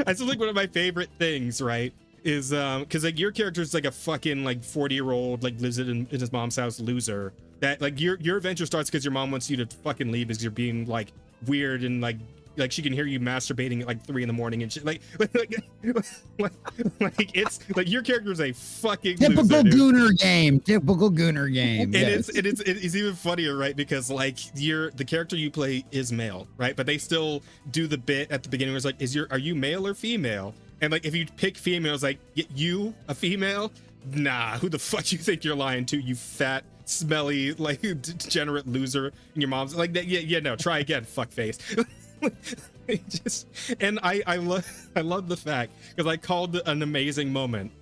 I still think one of my favorite things, right, is because like your character is like a fucking like 40-year-old like lives in his mom's house loser. That like your adventure starts because your mom wants you to fucking leave because you're being like weird and like she can hear you masturbating at like 3 a.m. and shit. Like it's like your character is a fucking typical loser, gooner game. Typical gooner game. And it's even funnier, right? Because like the character you play is male, right? But they still do the bit at the beginning where it's like, are you male or female? And like if you pick female, it's like, you a female? Nah, who the fuck you think you're lying to, you fat, smelly, like degenerate loser? And your mom's like, no, try again, fuckface. And I love the fact because I called an amazing moment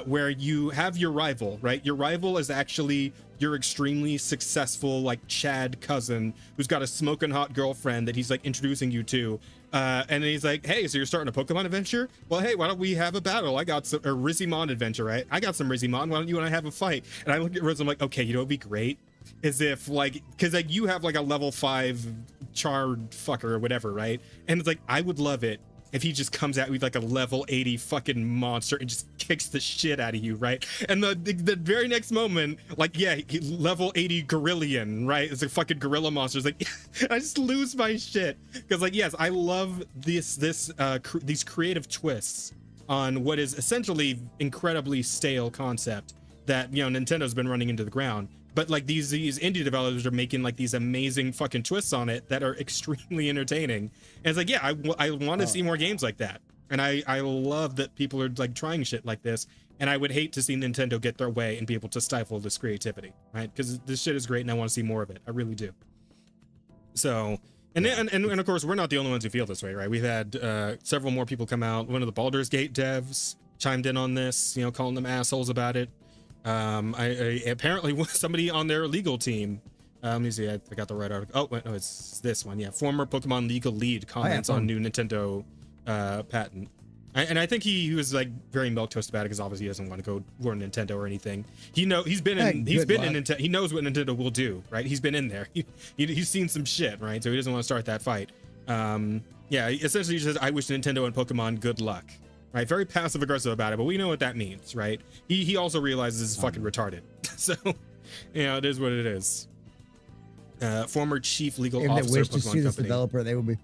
where you have your rival, right? Your rival is actually your extremely successful, like, Chad cousin who's got a smoking hot girlfriend that he's like introducing you to. And he's like, hey, so you're starting a Pokemon adventure? Well, hey, why don't we have a battle? I got some a Rizimon adventure, right? I got some Rizimon. Why don't you and I have a fight? And I look at Riz, I'm like, okay, you know what'd be great? Is if, like, because like you have like a level 5 charred fucker or whatever, right? And it's like, I would love it if he just comes at me with like a level 80 fucking monster and just kicks the shit out of you, right? And the very next moment, like, yeah, level 80 Gorillion, right? It's a fucking gorilla monster. It's like, I just lose my shit. Because, like, yes, I love these creative twists on what is essentially incredibly stale concept that, you know, Nintendo's been running into the ground. But like these indie developers are making like these amazing fucking twists on it that are extremely entertaining. And it's like, yeah, I want to see more games like that. And I love that people are like trying shit like this. And I would hate to see Nintendo get their way and be able to stifle this creativity, right? Because this shit is great and I want to see more of it. I really do. So, and of course, we're not the only ones who feel this way, right? We've had several more people come out. One of the Baldur's Gate devs chimed in on this, you know, calling them assholes about it. I apparently somebody on their legal team, let me see, I got the right article. Oh, wait, no, it's this one. Yeah, former Pokemon legal lead comments on new Nintendo patent. And I think he was like very milquetoast about it because obviously he doesn't want to go warn Nintendo or anything. He's been in Nintendo. He knows what Nintendo will do, right? He's been in there. He's seen some shit, right? So he doesn't want to start that fight. Yeah, essentially he says, I wish Nintendo and Pokemon good luck. Right, very passive aggressive about it, but we know what that means, right? He also realizes it's fucking retarded. So, you know, it is what it is. Former chief legal officer if they wish of to Pokemon sue this Company. developer, they will be.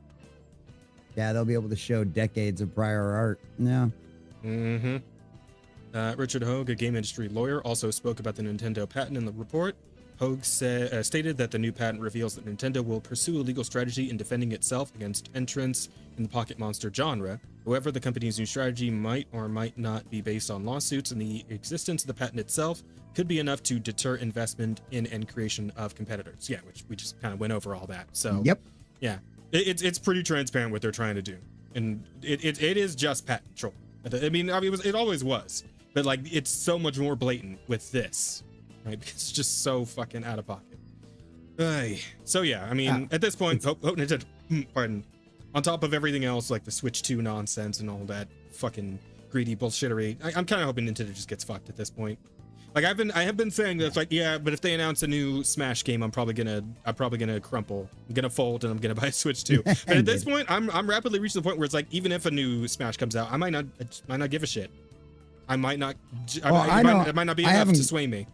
Yeah, they'll be able to show decades of prior art. Yeah. Richard Hogue, a game industry lawyer, also spoke about the Nintendo patent in the report. Hogue stated that the new patent reveals that Nintendo will pursue a legal strategy in defending itself against entrants in the pocket monster genre. However, the company's new strategy might or might not be based on lawsuits, and the existence of the patent itself could be enough to deter investment in and creation of competitors. Yeah, which we just kind of went over all that. So, yep. Yeah, it's pretty transparent what they're trying to do, and it is just patent troll. I mean, it always was, but like it's so much more blatant with this. Right, it's just so fucking out of pocket. So yeah, I mean, at this point, Nintendo, pardon, on top of everything else, like the Switch 2 nonsense and all that fucking greedy bullshittery, I'm kind of hoping Nintendo just gets fucked at this point. Like I have been saying that it's like, yeah, but if they announce a new Smash game, I'm probably gonna crumple. I'm gonna fold and I'm gonna buy a Switch 2. But at this point, I'm rapidly reaching the point where it's like, even if a new Smash comes out, I might not give a shit. I might not. It might not be enough to sway me.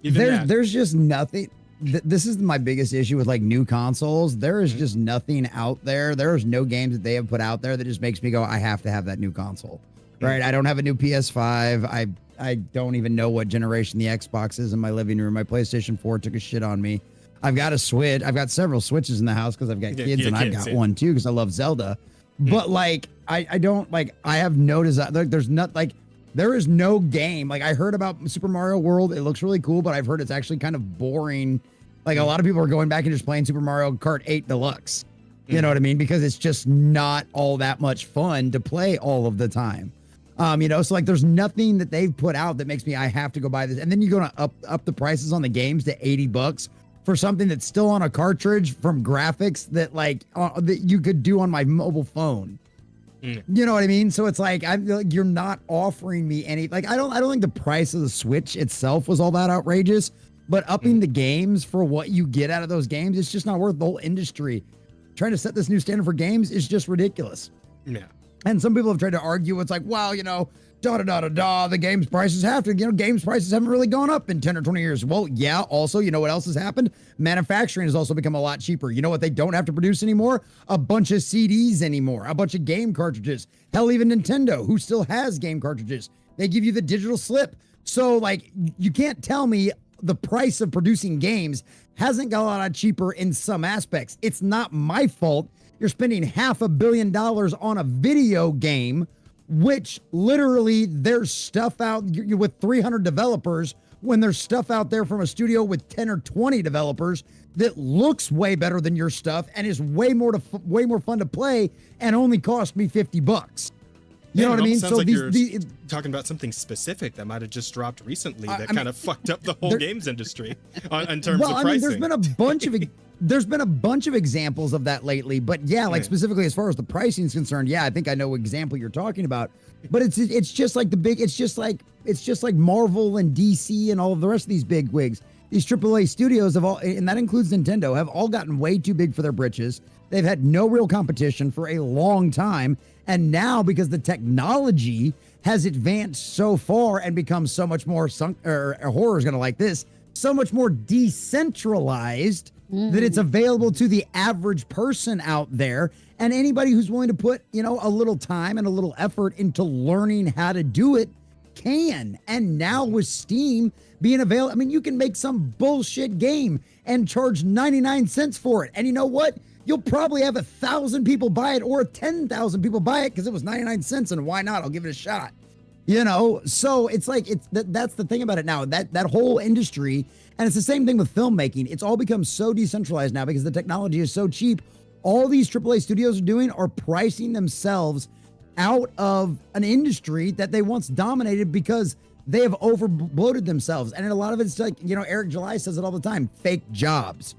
There's just nothing. This is my biggest issue with like new consoles. There is just nothing out there. There's no games that they have put out there that just makes me go, I have to have that new console. Right? I don't have a new PS5. I don't even know what generation the Xbox is in my living room. My PlayStation 4 took a shit on me. I've got a Switch. I've got several Switches in the house because I've got kids, and I've got one too because I love Zelda. But like, I don't like. I have no desire. Like, there's not like. There is no game. Like, I heard about Super Mario World. It looks really cool, but I've heard it's actually kind of boring. Like, a lot of people are going back and just playing Super Mario Kart 8 Deluxe. You know what I mean? Because it's just not all that much fun to play all of the time. You know, so like there's nothing that they've put out that makes me, I have to go buy this. And then you're going to up the prices on the games to $80 for something that's still on a cartridge from graphics that like that you could do on my mobile phone. You know what I mean? So it's like, you're not offering me any, like, I don't think the price of the Switch itself was all that outrageous, but upping the games for what you get out of those games, it's just not worth the whole industry. Trying to set this new standard for games is just ridiculous. Yeah. And some people have tried to argue, it's like, well, you know, the games prices games prices haven't really gone up in 10 or 20 years. Well, yeah. Also, you know what else has happened? Manufacturing has also become a lot cheaper. You know what they don't have to produce anymore? A bunch of CDs anymore, a bunch of game cartridges. Hell, even Nintendo, who still has game cartridges, they give you the digital slip. So like, you can't tell me the price of producing games hasn't got a lot cheaper in some aspects. It's not my fault. You're spending $500 million on a video game, which literally there's stuff out with 300 developers when there's stuff out there from a studio with 10 or 20 developers that looks way better than your stuff and is way more fun to play and only cost me $50. You know what I mean? Sounds like you're talking about something specific that might have just dropped recently that kind of fucked up the whole games industry in terms of pricing. I mean, there's been a bunch of examples of that lately, but yeah, like specifically as far as the pricing is concerned, yeah, I think I know what example you're talking about. But it's just like it's just like Marvel and DC and all of the rest of these big wigs. These AAA studios have all, and that includes Nintendo, have all gotten way too big for their britches. They've had no real competition for a long time. And now, because the technology has advanced so far and become so much more horror's gonna like this, so much more decentralized that it's available to the average person out there. And anybody who's willing to put, a little time and a little effort into learning how to do it can. And now with Steam being available, I mean, you can make some bullshit game and charge 99 cents for it. And you know what? You'll probably have 1,000 people buy it or 10,000 people buy it because it was 99 cents, and why not? I'll give it a shot. So it's like that's the thing about it now. That whole industry, and it's the same thing with filmmaking. It's all become so decentralized now because the technology is so cheap. All these AAA studios are pricing themselves out of an industry that they once dominated because they have overbloated themselves. And a lot of it's like, Eric July says it all the time, fake jobs.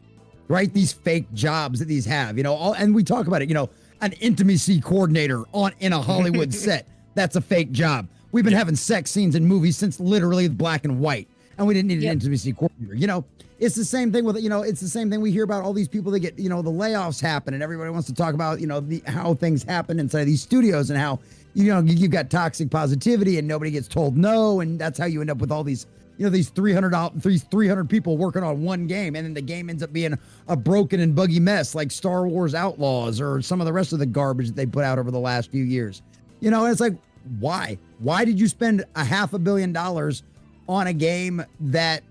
Right? These fake jobs that these have, and we talk about it, an intimacy coordinator in a Hollywood set. That's a fake job. We've been having sex scenes in movies since literally black and white, and we didn't need an intimacy coordinator. It's the same thing with, it's the same thing we hear about all these people that get, the layoffs happen, and everybody wants to talk about, how things happen inside of these studios and how, you've got toxic positivity and nobody gets told no, and that's how you end up with all these these 300 people working on one game, and then the game ends up being a broken and buggy mess like Star Wars Outlaws or some of the rest of the garbage that they put out over the last few years. And it's like, why? Why did you spend $500 million on a game that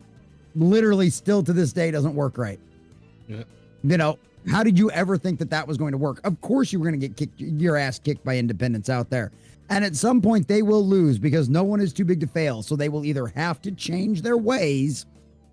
literally still to this day doesn't work right? Yeah. How did you ever think that was going to work? Of course you were going to get your ass kicked by independents out there. And at some point they will lose because no one is too big to fail. So they will either have to change their ways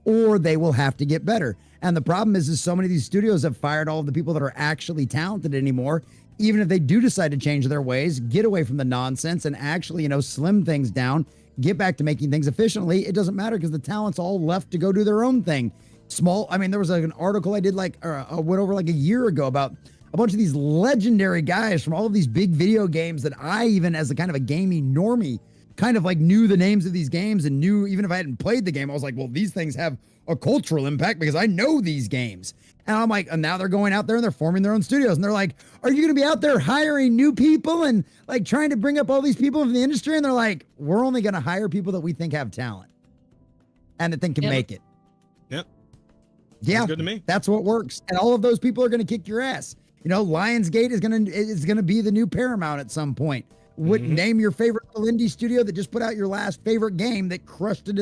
or they will have to get better. And the problem is so many of these studios have fired all of the people that are actually talented anymore. Even if they do decide to change their ways, get away from the nonsense and actually, slim things down, get back to making things efficiently, it doesn't matter because the talent's all left to go do their own thing. There was an article I did went over like a year ago about a bunch of these legendary guys from all of these big video games that I, even as a kind of a gaming normie, kind of like knew the names of these games and knew, even if I hadn't played the game, I was like, well, these things have a cultural impact because I know these games. And I'm like, and now they're going out there and they're forming their own studios. And they're like, are you going to be out there hiring new people and like trying to bring up all these people from the industry? And they're like, we're only going to hire people that we think have talent and that think can make it. Yep. Yeah. Sounds good to me. That's what works. And all of those people are going to kick your ass. Lionsgate is gonna be the new Paramount at some point. Name your favorite indie studio that just put out your last favorite game that crushed it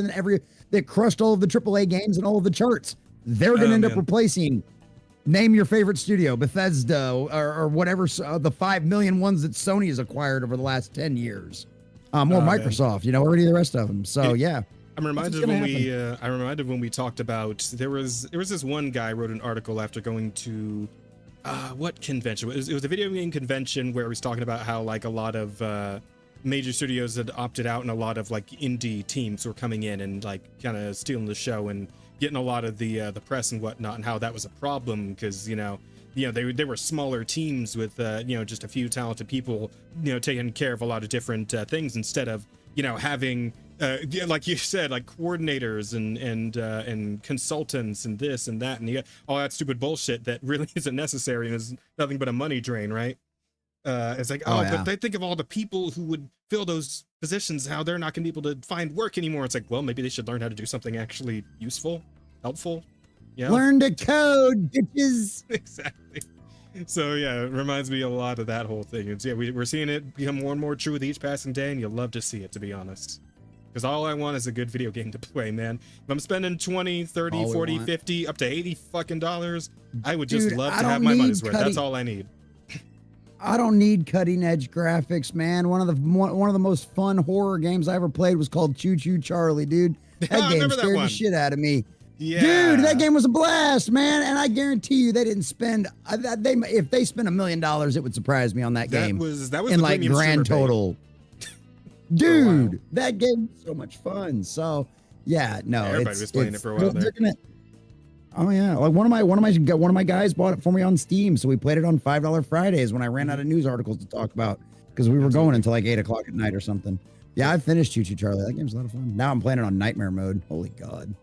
that crushed all of the AAA games and all of the charts. They're gonna end up replacing. Name your favorite studio, Bethesda or whatever, the 5 million ones that Sony has acquired over the last 10 years, or Microsoft, or any of the rest of them. So yeah. I'm reminded when we talked about there was this one guy wrote an article after going to. What convention? It was a video game convention where he was talking about how like a lot of major studios had opted out and a lot of like indie teams were coming in and like kind of stealing the show and getting a lot of the press and whatnot, and how that was a problem because they were smaller teams with just a few talented people taking care of a lot of different things instead of having like you said, like coordinators and consultants and this and that and all that stupid bullshit that really isn't necessary and is nothing but a money drain, right? It's like, but they think of all the people who would fill those positions, how they're not gonna be able to find work anymore. It's like, well, maybe they should learn how to do something actually useful, helpful. Learn to code, bitches. Exactly. So yeah, it reminds me a lot of that whole thing. It's we're seeing it become more and more true with each passing day, and you'll love to see it, to be honest. Because all I want is a good video game to play, man. If I'm spending 20, 30, 40, 50, up to 80 fucking dollars, I would just love to have my money's worth. That's all I need. I don't need cutting edge graphics, man. One of the most fun horror games I ever played was called Choo Choo Charlie, dude. That game scared the shit out of me. Yeah. Dude, that game was a blast, man. And I guarantee you they didn't spend if they spent $1 million, it would surprise me on that game. That was in the like grand total. dude, that game was so much fun. So yeah, no, Everybody was playing it for a while there. Oh yeah, like one of my guys bought it for me on Steam, so we played it on $5 Fridays when I ran out of news articles to talk about because we were going until like 8 o'clock at night or something. Yeah, I finished Choo Choo Charlie. That game's a lot of fun. Now I'm playing it on nightmare mode. Holy God.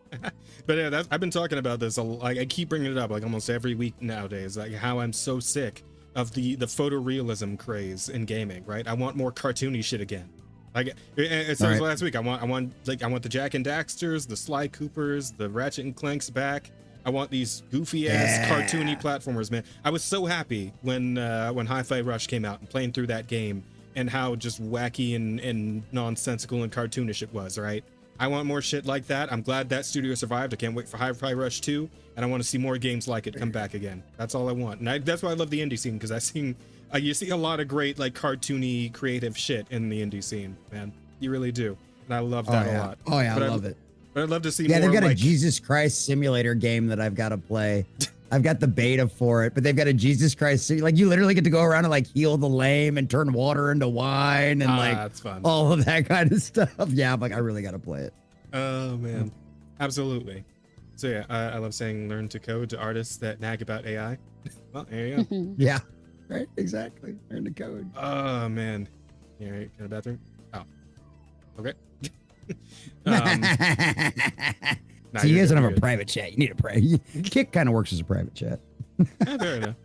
But yeah, I've been talking about this. Like I keep bringing it up like almost every week nowadays. Like how I'm so sick of the photorealism craze in gaming. Right? I want more cartoony shit again. Like it says last week. I want the Jack and Daxters, the Sly Coopers, the Ratchet and Clanks back. I want these goofy ass cartoony platformers, man. I was so happy when Hi-Fi Rush came out and playing through that game and how just wacky and nonsensical and cartoonish it was, right? I want more shit like that. I'm glad that studio survived. I can't wait for Hi-Fi Rush 2, and I want to see more games like it come back again. That's all I want. And that's why I love the indie scene, because you see a lot of great like cartoony creative shit in the indie scene, man. You really do. And I love that a lot. Oh yeah, I love it. But I'd love to see more. Yeah, they've got a Jesus Christ simulator game that I've got to play. I've got the beta for it, but they've got a Jesus Christ. Like you literally get to go around and like heal the lame and turn water into wine and like that's fun. All of that kind of stuff. Yeah, I'm like, I really got to play it. Oh man, absolutely. So yeah, I love saying learn to code to artists that nag about AI. Well, there you go. Yeah, right, exactly. Learn to code. Oh man. All right, got a bathroom? Oh, okay. So you guys don't have a private chat. You need a private. Kick kind of works as a private chat. Fair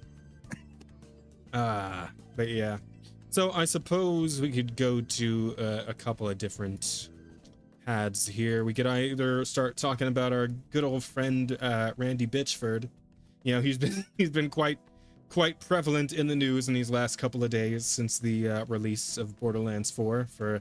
enough. But yeah. So I suppose we could go to a couple of different paths here. We could either start talking about our good old friend Randy Bitchford. You know, he's been quite prevalent in the news in these last couple of days since the release of Borderlands 4 for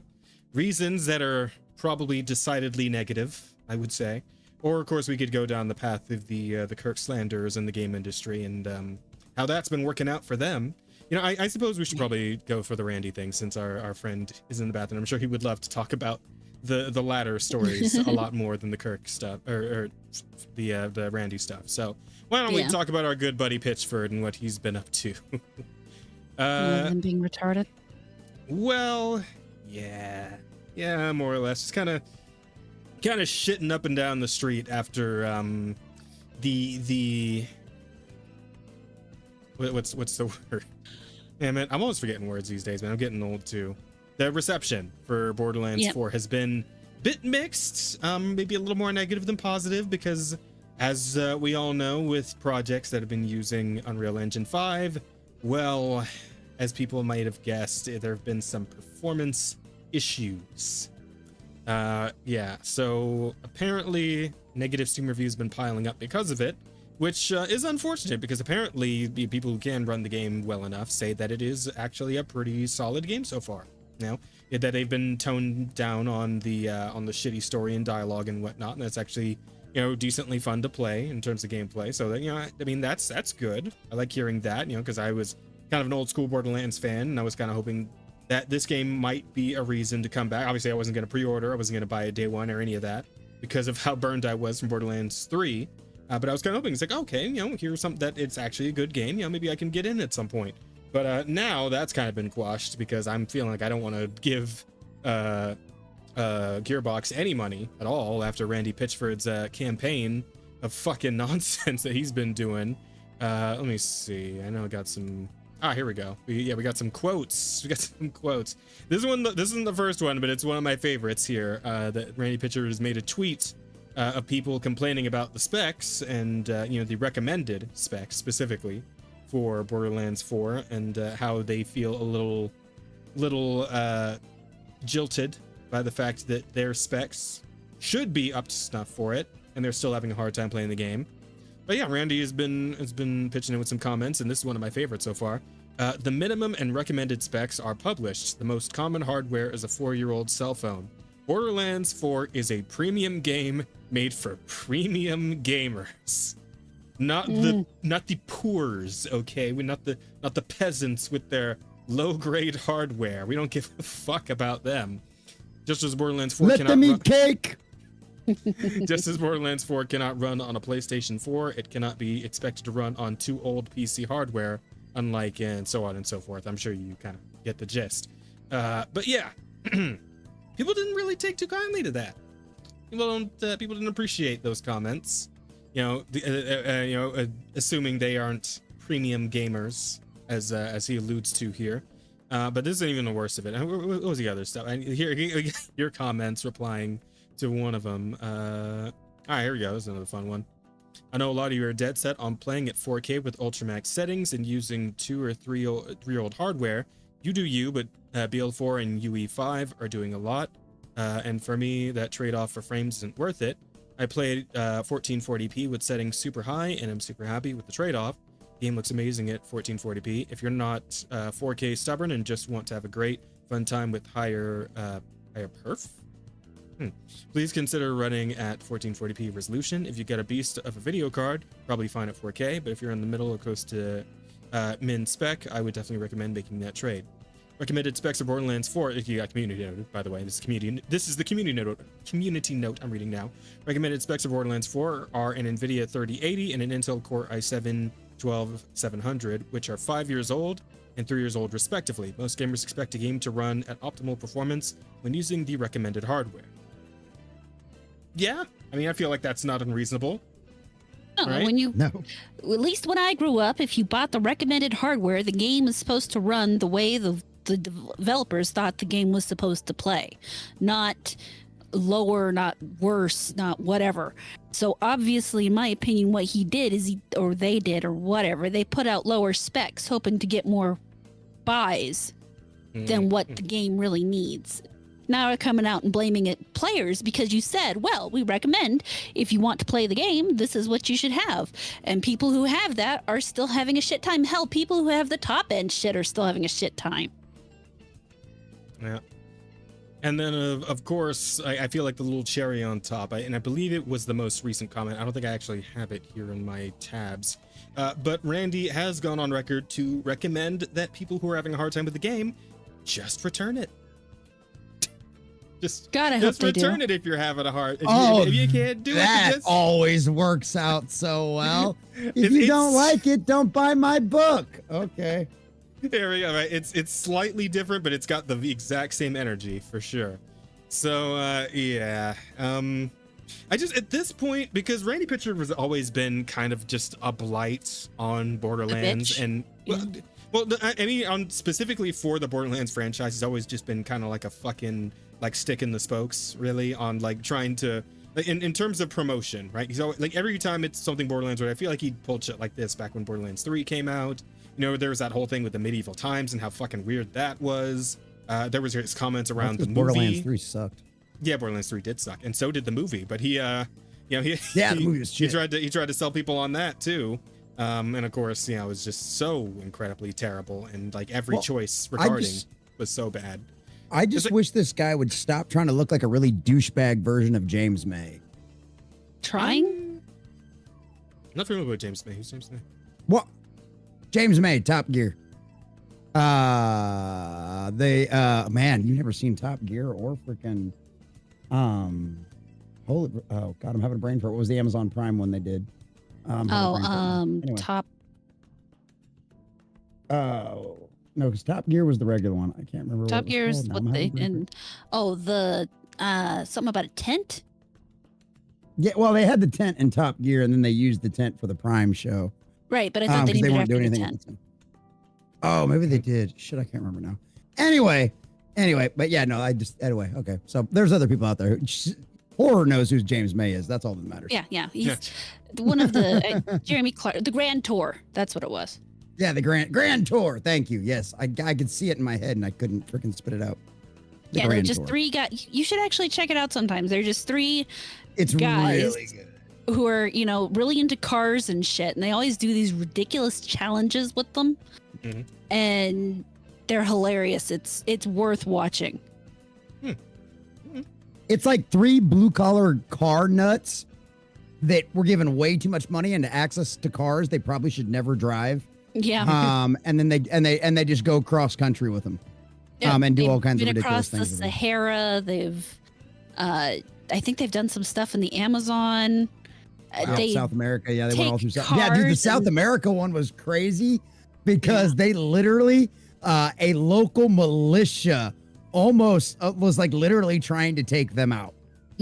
reasons that are probably decidedly negative, I would say. Or of course we could go down the path of the Kirk slanders in the game industry and how that's been working out for them. You know, I suppose we should probably go for the Randy thing since our friend is in the bathroom. I'm sure he would love to talk about the latter stories a lot more than the Kirk stuff or the Randy stuff. So why don't we talk about our good buddy Pitchford and what he's been up to? Him being retarded. Well, yeah, more or less. Just kind of shitting up and down the street after the what's the word? Yeah, man, I'm always forgetting words these days, man. I'm getting old too. The reception for Borderlands 4 has been a bit mixed, maybe a little more negative than positive, because as we all know, with projects that have been using Unreal Engine 5, well, as people might have guessed, there have been some performance issues. So apparently negative Steam reviews have been piling up because of it, which is unfortunate because apparently the people who can run the game well enough say that it is actually a pretty solid game so far. You know, that they've been toned down on the shitty story and dialogue and whatnot, and that's actually, you know, decently fun to play in terms of gameplay. So that, you know, I mean, that's good. I like hearing that, you know, because I was kind of an old school Borderlands fan, and I was kind of hoping that this game might be a reason to come back. Obviously, I wasn't going to pre-order, I wasn't going to buy it day one or any of that because of how burned I was from Borderlands 3. But I was kind of hoping, it's like, okay, you know, here's something that it's actually a good game. You know, maybe I can get in at some point. But now that's kind of been quashed because I'm feeling like I don't want to give Gearbox any money at all after Randy Pitchford's campaign of fucking nonsense that he's been doing. Let me see. I know I got some. Here we go. We got some quotes. This isn't the first one, but it's one of my favorites here. That Randy Pitchford has made a tweet of people complaining about the specs and you know, the recommended specs specifically for Borderlands 4 and how they feel a little jilted by the fact that their specs should be up to snuff for it, and they're still having a hard time playing the game. But yeah, Randy has been pitching in with some comments, and this is one of my favorites so far. The minimum and recommended specs are published. The most common hardware is a 4-year-old cell phone. Borderlands 4 is a premium game made for premium gamers. Not the poors, okay? We're not the peasants with their low-grade hardware. We don't give a fuck about them. Just as Borderlands 4 Let them eat cake. Just as Borderlands 4 cannot run on a PlayStation 4, it cannot be expected to run on too old PC hardware, unlike and so on and so forth. I'm sure you kind of get the gist. But yeah, people didn't really take too kindly to that. People didn't appreciate those comments. Assuming they aren't premium gamers, as he alludes to here. But this isn't even the worst of it. What was the other stuff? Here, your comments replying to one of them. All right, here we go. This is another fun one. I know a lot of you are dead set on playing at 4K with ultramax settings and using 2 or 3-year-old hardware. You do you, but BL4 and UE5 are doing a lot. And for me, that trade-off for frames isn't worth it. I played 1440p with settings super high, and I'm super happy with the trade-off. The game looks amazing at 1440p. If you're not 4K stubborn and just want to have a great fun time with higher perf, please consider running at 1440p resolution. If you get a beast of a video card, probably fine at 4K, but if you're in the middle or close to min spec, I would definitely recommend making that trade. Recommended specs of Borderlands 4. You got community note, by the way. This is the community note I'm reading now. Recommended specs of Borderlands 4 are an NVIDIA 3080 and an Intel Core i7-12700, which are 5 years old and 3 years old respectively. Most gamers expect a game to run at optimal performance when using the recommended hardware. Yeah, I mean, I feel like that's not unreasonable. No, right? At least when I grew up, if you bought the recommended hardware, the game is supposed to run the way the developers thought the game was supposed to play, not lower, not worse, not whatever. So obviously, in my opinion, what he did is they did or whatever, they put out lower specs hoping to get more buys than what the game really needs. Now they're coming out and blaming it players because you said, well, we recommend if you want to play the game, this is what you should have. And people who have that are still having a shit time. Hell, people who have the top end shit are still having a shit time. Yeah. And then, of course, I feel like the little cherry on top, and I believe it was the most recent comment. I don't think I actually have it here in my tabs. But Randy has gone on record to recommend that people who are having a hard time with the game just return it. Just return it if you're having a hard. If you can't do that always works out so well. If you don't like it, don't buy my book. Okay. There we go. Right, it's slightly different, but it's got the exact same energy for sure. So yeah. I just at this point, because Randy Pitcher has always been kind of just a blight on Borderlands, and I mean, specifically for the Borderlands franchise, he's always just been kind of like a fucking stick in the spokes, really, on trying to in terms of promotion, right? He's always every time it's something Borderlands, I feel like he pulled shit like this back when Borderlands 3 came out. There was that whole thing with the medieval times and how fucking weird that was. There was his comments around the movie. Borderlands 3 sucked. Yeah, Borderlands 3 did suck, and so did the movie. But the movie was shit. He tried to sell people on that too. And of course, it was just so incredibly terrible, and every choice regarding was so bad. I just wish this guy would stop trying to look like a really douchebag version of James May. Trying? Not familiar with James May. Who's James May? What? James May, Top Gear. Man, you never seen Top Gear or freaking holy oh god, I'm having a brain fart. What was the Amazon Prime one they did? Anyway. Top. Oh no, because Top Gear was the regular one. I can't remember. Top Gear is what they and something about a tent. Yeah, well, they had the tent in Top Gear, and then they used the tent for the Prime show. Right, but I thought they didn't weren't doing anything with the tent. Oh, maybe they did. Shit, I can't remember now. Anyway, but yeah, no, anyway. Okay, so there's other people out there. Horror knows who James May is. That's all that matters. Yeah, he's one of the Jeremy Clark, the Grand Tour. That's what it was. Yeah, the Grand Tour. Thank you. Yes, I could see it in my head and I couldn't freaking spit it out. They're just three guys. You should actually check it out sometimes. They're just three guys really good. Who are, really into cars and shit. And they always do these ridiculous challenges with them. Mm-hmm. And they're hilarious. It's worth watching. It's like three blue-collar car nuts that were given way too much money and access to cars they probably should never drive. Yeah. And then they just go cross country with them. And do all kinds of ridiculous things. Across the Sahara. They've I think they've done some stuff in the Amazon. South America. Yeah, they went all through South. Yeah, dude, the South America one was crazy because they literally a local militia almost was like literally trying to take them out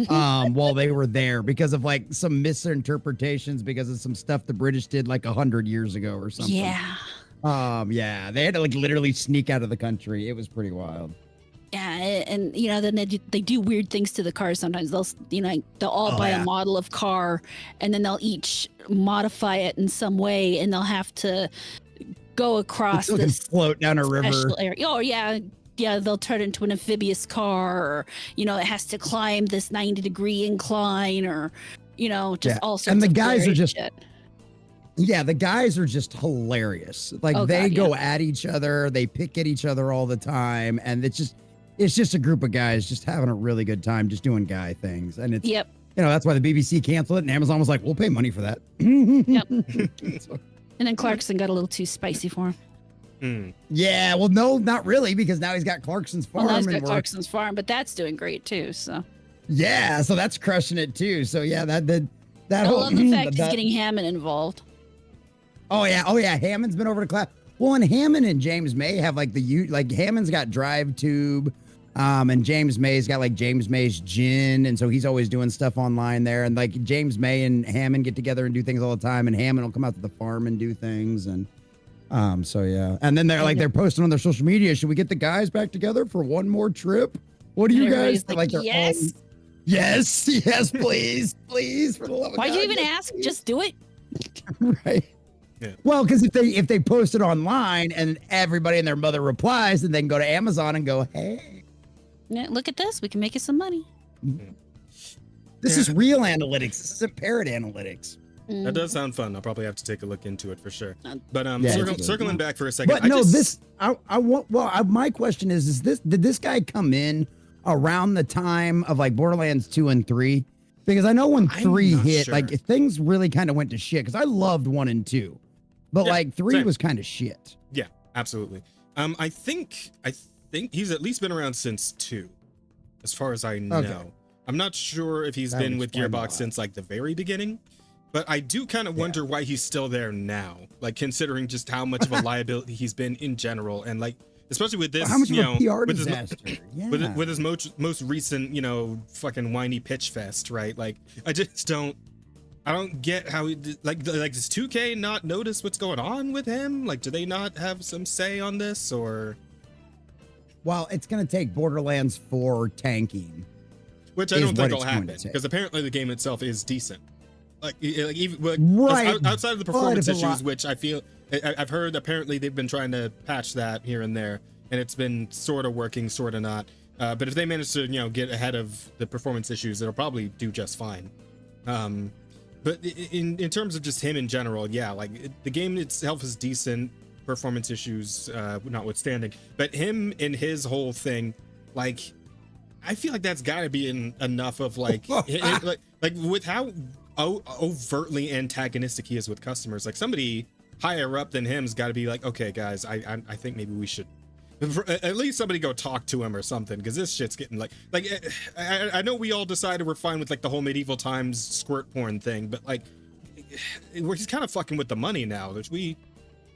while they were there because of like some misinterpretations because of some stuff the British did like 100 years ago or something. Yeah. Yeah, they had to like literally sneak out of the country. It was pretty wild. Yeah, and you know, then they do weird things to the cars sometimes. They'll all buy a model of car, and then they'll each modify it in some way, and they'll have to go across this float down a river area. Oh yeah, they'll turn it into an amphibious car, or it has to climb this 90-degree incline, or just all sorts. And the of guys are just shit. Yeah, the guys are just hilarious. Like they go at each other, they pick at each other all the time, and it's just a group of guys just having a really good time, just doing guy things. And it's that's why the BBC canceled it, and Amazon was like, "We'll pay money for that." Yep. And then Clarkson got a little too spicy for him. Yeah, well, no, not really, because now he's got Clarkson's farm. Well, now he's got Clarkson's farm, but that's doing great too. So yeah, so that's crushing it too. So yeah, that I whole, love the fact he's getting Hammond involved. Oh yeah, Hammond's been over to class. Well, and Hammond and James May have like Hammond's got Drive Tube, and James May's got like James May's Gin, and so he's always doing stuff online there. And like James May and Hammond get together and do things all the time, and Hammond will come out to the farm and do things, and so yeah. And then they're posting on their social media. Should we get the guys back together for one more trip? What do you guys like? Yes. Yes, please, for the love of God. Why'd you even ask? Just do it. Right. Yeah. Well, because if they post it online and everybody and their mother replies, then they can go to Amazon and go, hey, look at this. We can make you some money. This is real analytics. This isn't parrot analytics. That does sound fun. I'll probably have to take a look into it for sure. But circling back for a second. But my question is did this guy come in around the time of like Borderlands 2 and 3? Because I know when 3 hit, like things really kind of went to shit. Because I loved 1 and 2, but like 3 was kind of shit. Yeah, absolutely. I think he's at least been around since 2, as far as I know. Okay. I'm not sure if he's been with Gearbox since like the very beginning, but I do kind of wonder why he's still there now. Like considering just how much of a liability he's been in general, and like. Especially with this, how much of a PR disaster? With his most recent, fucking whiny pitch fest, right? Like, I don't get how does 2K not notice what's going on with him? Like, do they not have some say on this, or? Well, it's gonna take Borderlands 4 tanking, which I don't think will happen because apparently the game itself is decent. Outside of the performance issues, which I feel. I've heard apparently they've been trying to patch that here and there, and it's been sort of working, sort of not. But if they manage to, get ahead of the performance issues, it'll probably do just fine. But in terms of just him in general, the game itself is decent, performance issues notwithstanding. But him and his whole thing, like, I feel like that's got to be enough of like with how overtly antagonistic he is with customers. Like somebody higher up than him's got to be like, okay, guys, I think maybe we should at least somebody go talk to him or something, because this shit's getting like I know we all decided we're fine with like the whole medieval times squirt porn thing, but like he's kind of fucking with the money now. Should we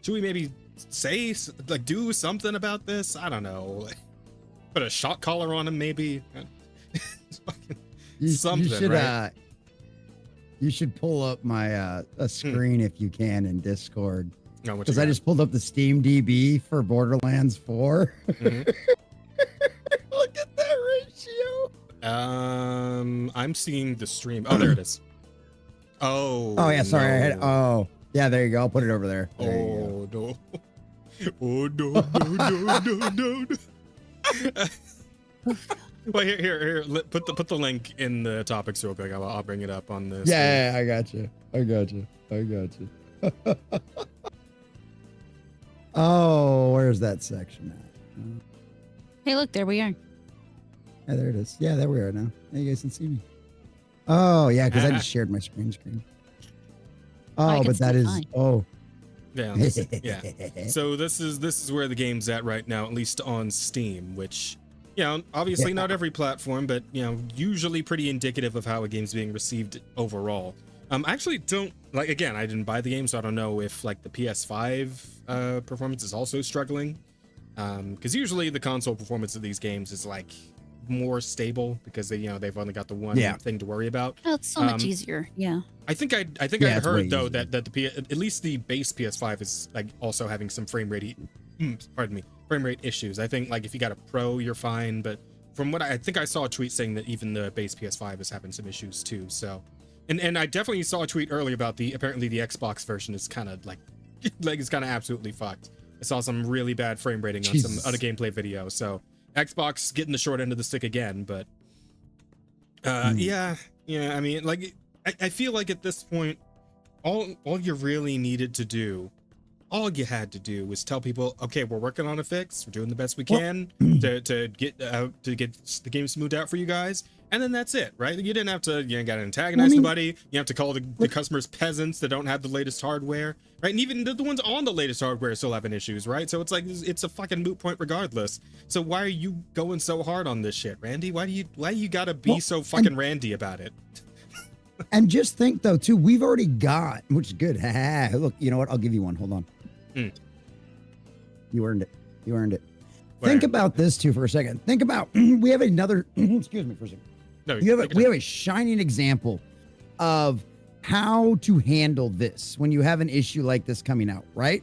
maybe say like do something about this? I don't know, like, put a shock collar on him maybe. Something, right? You should pull up my a screen if you can in Discord. Because I just pulled up the Steam DB for Borderlands 4. Mm-hmm. Look at that ratio. I'm seeing the stream. Oh, there it is. Oh yeah, sorry. No. Yeah, there you go. I'll put it over there. No. Oh no. Well, here. Put the link in the topics real quick. I'll bring it up on this. Yeah, I got you. Oh, where's that section at? Hey, look, there we are. Yeah, there it is. Yeah, there we are now. Now you guys can see me. Oh, yeah, because I just shared my screen. Oh, but that is fine. Oh. Yeah. Yeah. So this is where the game's at right now, at least on Steam, which, obviously not every platform, but usually pretty indicative of how a game's being received overall. I actually don't like. Again, I didn't buy the game, so I don't know if like the PS5 performance is also struggling. Because usually the console performance of these games is like more stable because they've only got the one thing to worry about. Oh, it's so much easier. Yeah. I think I'd heard though that at least the base PS5 is like also having some frame rate issues. I think like if you got a Pro, you're fine, but from what I think I saw a tweet saying that even the base PS5 is having some issues too. So, and I definitely saw a tweet earlier about apparently the Xbox version is kind of like it's kind of absolutely fucked. I saw some really bad frame rating on some other gameplay video. So Xbox getting the short end of the stick again, but yeah. I mean, like I feel like at this point, all you really needed to do, all you had to do was tell people, okay, we're working on a fix. We're doing the best we can to get the game smoothed out for you guys. And then that's it, right? You didn't have to, you ain't got to antagonize nobody. You have to call the customers peasants that don't have the latest hardware, right? And even the ones on the latest hardware still having issues, right? So it's like, it's a fucking moot point regardless. So why are you going so hard on this shit, Randy? Why you gotta be so fucking Randy about it? And just think though, too, we've already got, which is good. Look, you know what? I'll give you one. Hold on. You earned it. Where? Think about this too for a second. Think about, we have another, excuse me for a second. No, we have a shining example of how to handle this when you have an issue like this coming out, right?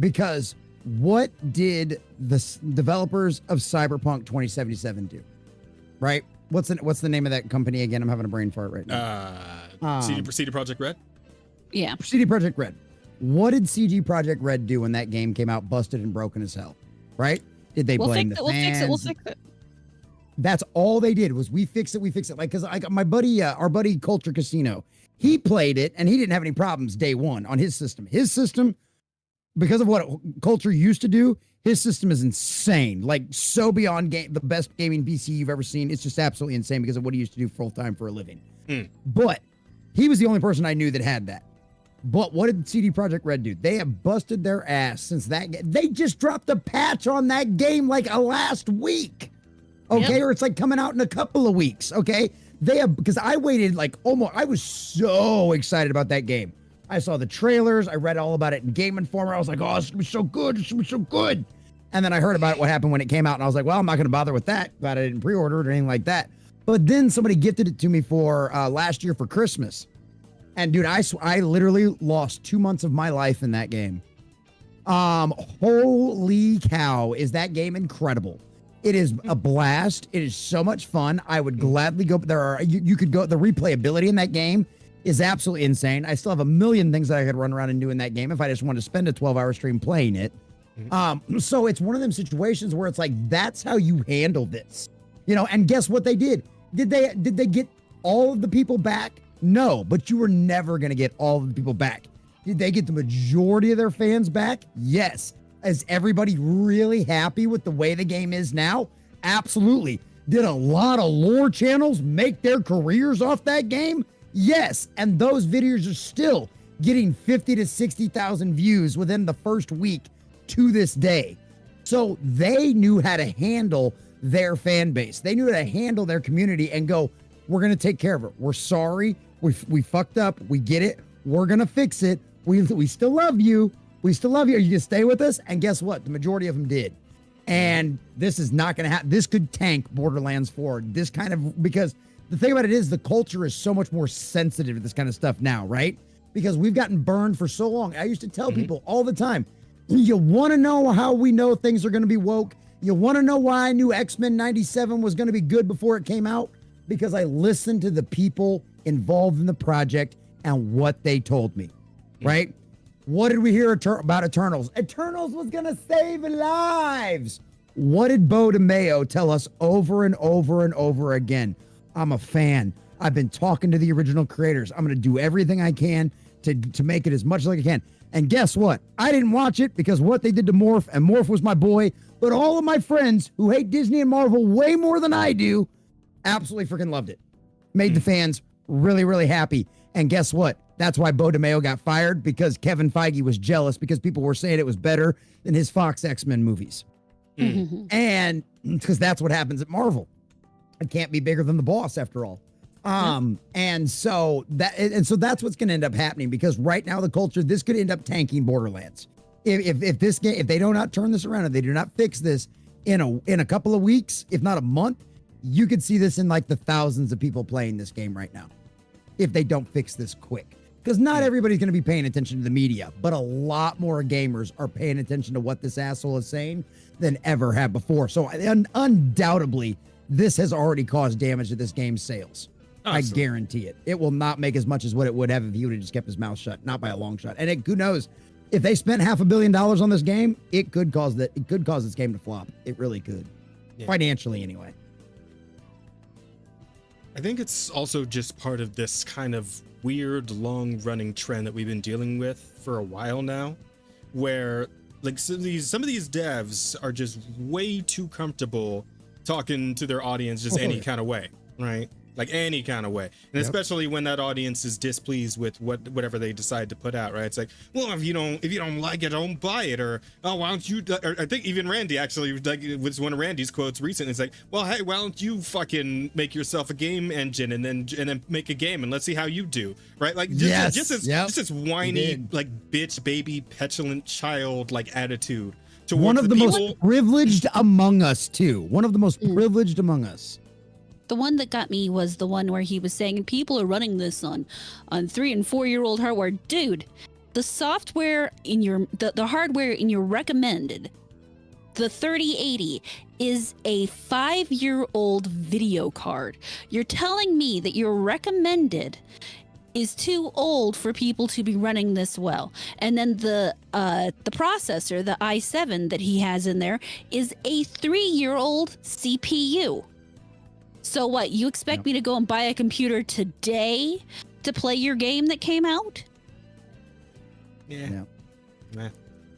Because what did the developers of Cyberpunk 2077 do? Right? What's the name of that company again? I'm having a brain fart right now. CD Projekt Red? Yeah. CD Projekt Red. What did CD Projekt Red do when that game came out busted and broken as hell? Right? Did they blame the fans? We'll fix it. That's all they did was we fix it. Like, because I got my buddy, our buddy Culture Casino, he played it and he didn't have any problems day one on his system. His system, because of what Culture used to do, his system is insane. Like so beyond the best gaming PC you've ever seen. It's just absolutely insane because of what he used to do full time for a living. But he was the only person I knew that had that. But what did CD Projekt Red do? They have busted their ass since that. They just dropped a patch on that game like last week. Okay. Yep. Or it's like coming out in a couple of weeks. Okay. They have, because I waited like almost, I was so excited about that game. I saw the trailers. I read all about it in Game Informer. I was like, oh, it's going to be so good. It's going to be so good. And then I heard about what happened when it came out. And I was like, well, I'm not going to bother with that. But I didn't pre-order it or anything like that. But then somebody gifted it to me for last year for Christmas. And dude, I literally lost 2 months of my life in that game. Holy cow. Is that game incredible? It is a blast. It is so much fun. I would gladly go. You could go. The replayability in that game is absolutely insane. I still have a million things that I could run around and do in that game if I just wanted to spend a 12-hour stream playing it. So it's one of them situations where it's like, that's how you handle this, and guess what they did? Did they get all of the people back? No, but you were never going to get all of the people back. Did they get the majority of their fans back? Yes. Is everybody really happy with the way the game is now? Absolutely. Did a lot of lore channels make their careers off that game? Yes. And those videos are still getting 50 to 60,000 views within the first week to this day. So they knew how to handle their fan base. They knew how to handle their community and go, we're going to take care of it. We're sorry. We fucked up. We get it. We're going to fix it. We still love you. We still love you. You just stay with us. And guess what? The majority of them did. And this is not going to happen. This could tank Borderlands 4. This kind of, because the thing about it is the culture is so much more sensitive to this kind of stuff now, right? Because we've gotten burned for so long. I used to tell people all the time, you want to know how we know things are going to be woke? You want to know why I knew X-Men 97 was going to be good before it came out? Because I listened to the people involved in the project and what they told me, right? What did we hear about Eternals? Eternals was going to save lives. What did Bo DeMayo tell us over and over and over again? I'm a fan. I've been talking to the original creators. I'm going to do everything I can to make it as much as I can. And guess what? I didn't watch it because what they did to Morph, and Morph was my boy, but all of my friends who hate Disney and Marvel way more than I do absolutely freaking loved it. Made the fans really, really happy. And guess what? That's why Bo DeMayo got fired, because Kevin Feige was jealous because people were saying it was better than his Fox X-Men movies. And because that's what happens at Marvel. It can't be bigger than the boss after all. And so that's what's going to end up happening, because right now the culture, this could end up tanking Borderlands. If this game, if they do not turn this around, if they do not fix this in a couple of weeks, if not a month, you could see this in like the thousands of people playing this game right now. If they don't fix this quick, because not everybody's going to be paying attention to the media, but a lot more gamers are paying attention to what this asshole is saying than ever have before. So undoubtedly, this has already caused damage to this game's sales. Absolutely. I guarantee it. It will not make as much as what it would have if he would have just kept his mouth shut, not by a long shot. And who knows? If they spent $500 million on this game, it could cause this game to flop. It really could. Yeah. Financially, anyway. I think it's also just part of this kind of weird, long-running trend that we've been dealing with for a while now, where like some of these devs are just way too comfortable talking to their audience just any kind of way, right? Like any kind of way. And especially when that audience is displeased with whatever they decide to put out, right? It's like, well, if you don't like it, don't buy it. Or, oh, why don't you, or I think even Randy actually, like, was one of Randy's quotes recently. It's like, well, hey, why don't you fucking make yourself a game engine and then make a game and let's see how you do, right? Like just this whiny, like bitch, baby, petulant child like attitude towards one of the people. most privileged among us too. One of the most privileged among us. The one that got me was the one where he was saying people are running this on 3 and 4 year old hardware. Dude, the software in your the hardware in your recommended, the 3080 is a 5-year-old video card. You're telling me that your recommended is too old for people to be running this well. And then the processor, the i7 that he has in there, is a 3-year-old CPU. So what, you expect me to go and buy a computer today to play your game that came out? Yeah. Nah.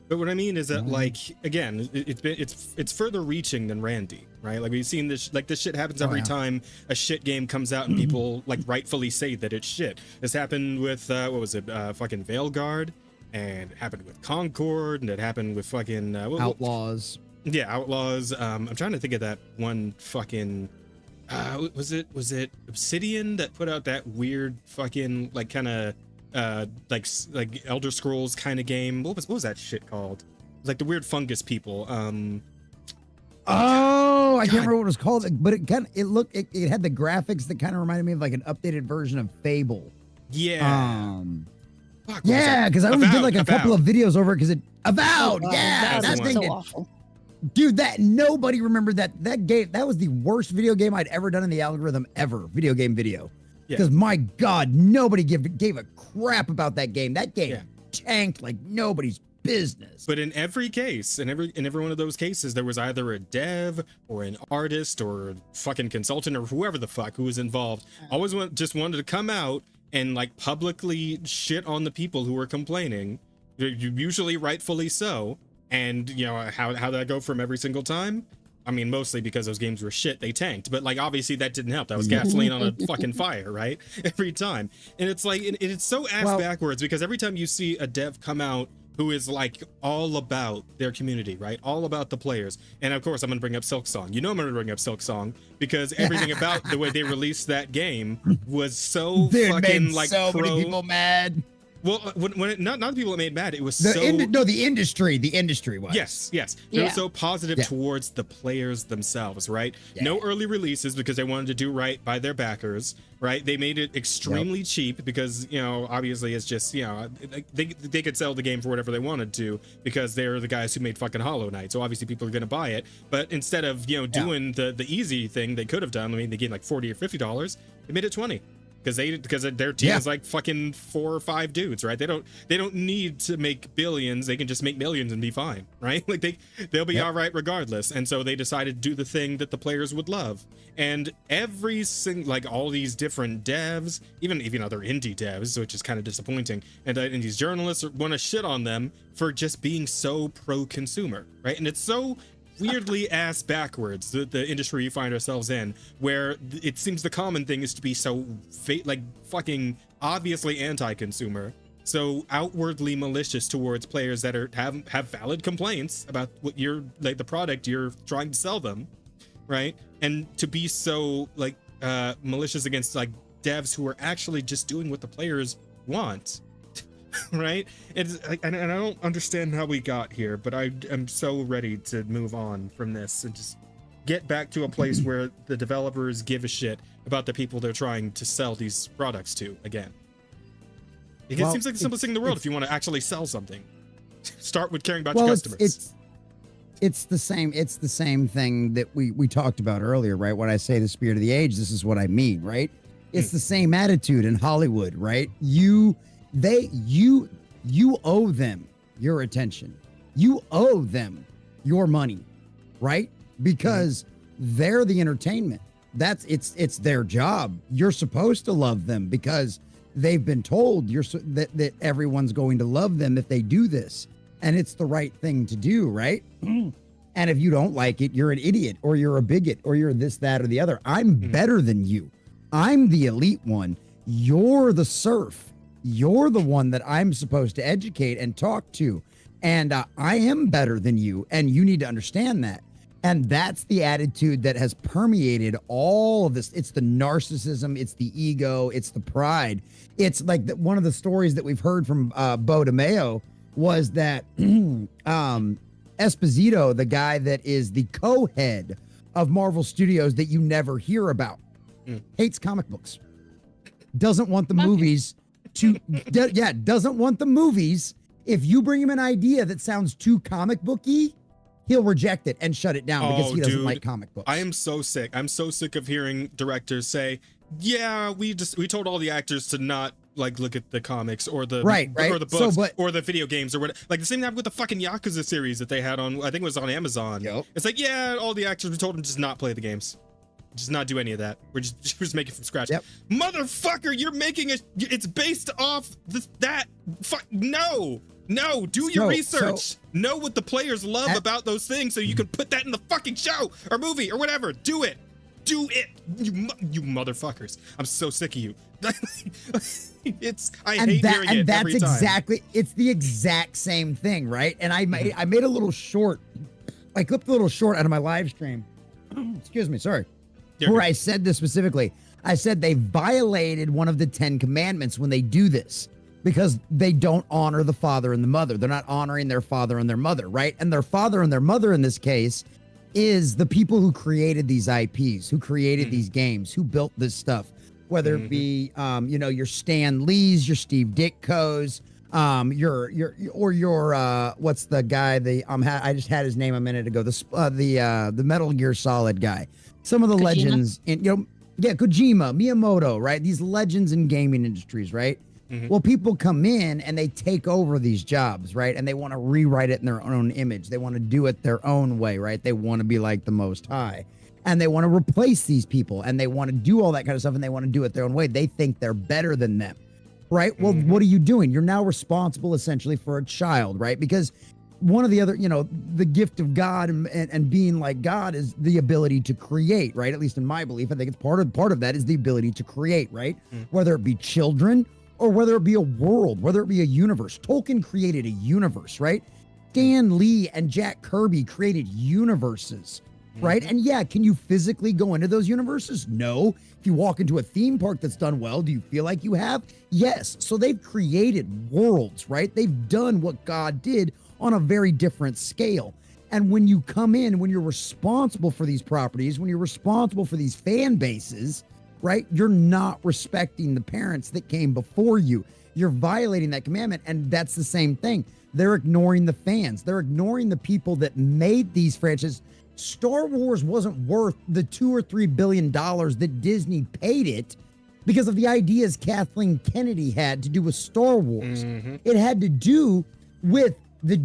But what I mean is that, like, again, it's further reaching than Randy, right? Like, we've seen this, like, this shit happens every time a shit game comes out and people, like, rightfully say that it's shit. This happened with, what was it, fucking Veilguard, and it happened with Concord, and it happened with fucking... Outlaws. Yeah, Outlaws. I'm trying to think of that one fucking... was it Obsidian that put out that weird fucking like kind of like Elder Scrolls kind of game? What was that shit called? It was like the weird fungus people. I can't remember what it was called, but it had the graphics that kind of reminded me of like an updated version of Fable. Yeah. Yeah, because I only did like a couple of videos over it because it Avowed. Yeah, that's that so thing. awful. Dude, that nobody remembered that game. That was the worst video game I'd ever done in the algorithm ever. Video game video. Because my God, nobody gave a crap about that game. That game tanked like nobody's business. But in every case, in every one of those cases, there was either a dev or an artist or a fucking consultant or whoever the fuck who was involved. Always just wanted to come out and like publicly shit on the people who were complaining, usually rightfully so. And you know how did that go from every single time? I mean, mostly because those games were shit, they tanked. But like, obviously that didn't help. That was gasoline on a fucking fire, right? Every time. And it's like, it's so ass backwards because every time you see a dev come out who is like all about their community, right? All about the players. And of course, I'm going to bring up Silksong. You know I'm going to bring up Silksong because everything about the way they released that game was so fucking like so many people mad. Well, when it, not the people that made mad, it was the industry was. Yes. They were so positive towards the players themselves, right? Yeah. No early releases because they wanted to do right by their backers, right? They made it extremely cheap because, you know, obviously it's just, you know, they could sell the game for whatever they wanted to because they're the guys who made fucking Hollow Knight. So obviously people are going to buy it. But instead of, you know, doing the easy thing they could have done, I mean, they gave like $40 or $50, they made it $20. Because their team is like fucking 4 or 5 dudes, right? They don't need to make billions. They can just make millions and be fine, right? Like they'll be all right regardless. And so they decided to do the thing that the players would love. And every single, like all these different devs, even other indie devs, which is kind of disappointing, and these journalists want to shit on them for just being so pro-consumer, right? And it's so weirdly ass backwards the industry we find ourselves in, where it seems the common thing is to be so like fucking obviously anti-consumer, so outwardly malicious towards players that have valid complaints about what you're like the product you're trying to sell them, right? And to be so like malicious against like devs who are actually just doing what the players want. right? It's like, and I don't understand how we got here, but I am so ready to move on from this and just get back to a place where the developers give a shit about the people they're trying to sell these products to again. It seems like the simplest thing in the world if you want to actually sell something. Start with caring about your customers. It's the same thing that we talked about earlier, right? When I say the spirit of the age, this is what I mean, right? It's the same attitude in Hollywood, right? You owe them your attention. You owe them your money, right? Because they're the entertainment. It's their job. You're supposed to love them because they've been told that everyone's going to love them if they do this. And it's the right thing to do, right? And if you don't like it, you're an idiot or you're a bigot or you're this, that, or the other. I'm better than you. I'm the elite one. You're the serf. You're the one that I'm supposed to educate and talk to. And I am better than you. And you need to understand that. And that's the attitude that has permeated all of this. It's the narcissism. It's the ego. It's the pride. It's like one of the stories that we've heard from Bo DeMeo was that Esposito, the guy that is the co-head of Marvel Studios that you never hear about, hates comic books, doesn't want the movies doesn't want the movies. If you bring him an idea that sounds too comic booky, he'll reject it and shut it down because he doesn't like comic books. I am so sick. I'm so sick of hearing directors say, yeah, we told all the actors to not like look at the comics or the or the books or the video games or what. Like the same happened with the fucking Yakuza series that they had on, I think it was on Amazon. Yep. It's like, yeah, all the actors, we told them just not play the games. Just not do any of that. We're just making from scratch. Yep. Motherfucker, you're making it's based off no, do your research. Know what the players love about those things so you can put that in the fucking show or movie or whatever. Do it. You motherfuckers. I'm so sick of you. I hate hearing it every time. Exactly, it's the exact same thing, right? And I made a little short. I clipped a little short out of my live stream. Excuse me, sorry. Where I said this specifically. I said they violated one of the 10 commandments when they do this because they don't honor the father and the mother. They're not honoring their father and their mother, right? And their father and their mother in this case is the people who created these IPs, who created these games, who built this stuff, whether it be, your Stan Lees, your Steve Ditko's, your what's the guy? I just had his name a minute ago. The Metal Gear Solid guy. Some of the legends in, Kojima, Miyamoto, right? These legends in gaming industries, right? Well, people come in and they take over these jobs, right? And they want to rewrite it in their own image. They want to do it their own way, right? They want to be like the Most High. And they want to replace these people and they want to do all that kind of stuff and they want to do it their own way. They think they're better than them, right? Well, what are you doing? You're now responsible essentially for a child, right? Because one of the other, the gift of God and being like God is the ability to create, right? At least in my belief, I think it's part of that is the ability to create, right? Whether it be children or whether it be a world, whether it be a universe. Tolkien created a universe, right? Stan Lee and Jack Kirby created universes, right? And yeah, can you physically go into those universes? No. If you walk into a theme park that's done well, do you feel like you have? Yes. So they've created worlds, right? They've done what God did on a very different scale. And when you come in, when you're responsible for these properties, when you're responsible for these fan bases, right? You're not respecting the parents that came before you. You're violating that commandment. And that's the same thing. They're ignoring the fans. They're ignoring the people that made these franchises. Star Wars wasn't worth the $2 or $3 billion that Disney paid it because of the ideas Kathleen Kennedy had to do with Star Wars. It had to do with the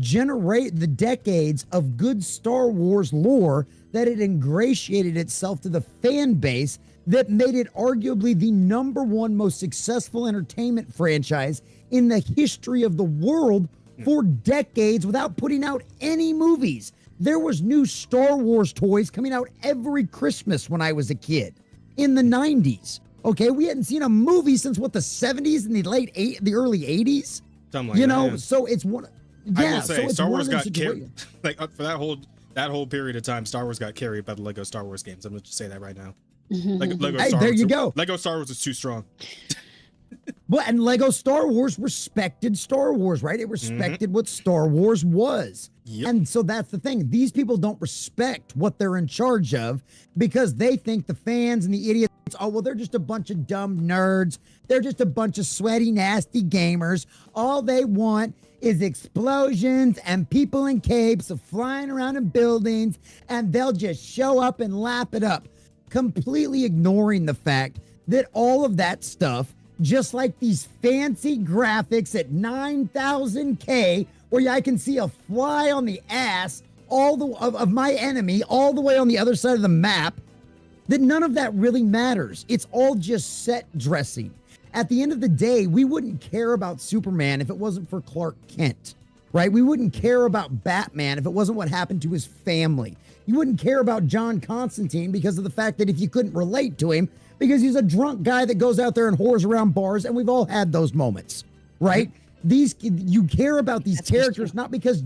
decades of good Star Wars lore that it ingratiated itself to the fan base that made it arguably the #1 most successful entertainment franchise in the history of the world for decades without putting out any movies. There was new Star Wars toys coming out every Christmas when I was a kid in the 90s. Okay, we hadn't seen a movie since the 70s and the early 80s. Something like that, yeah. So it's one. Yeah, I will say, so Star Wars got carried. Like for that whole period of time, Star Wars got carried by the Lego Star Wars games. I'm going to just say that right now. Lego Hey, there you go. Lego Star Wars is too strong. But and Lego Star Wars respected Star Wars, right? It respected what Star Wars was. Yep. And so that's the thing. These people don't respect what they're in charge of because they think the fans and the idiots, oh, well, they're just a bunch of dumb nerds. They're just a bunch of sweaty, nasty gamers. All they want is explosions and people in capes flying around in buildings, and they'll just show up and lap it up, completely ignoring the fact that all of that stuff, just like these fancy graphics at 9,000K, where I can see a fly on the ass of my enemy all the way on the other side of the map, that none of that really matters. It's all just set dressing. At the end of the day, we wouldn't care about Superman if it wasn't for Clark Kent, right? We wouldn't care about Batman if it wasn't what happened to his family. You wouldn't care about John Constantine because of the fact that if you couldn't relate to him, because he's a drunk guy that goes out there and whores around bars, and we've all had those moments, right? You care about these characters not because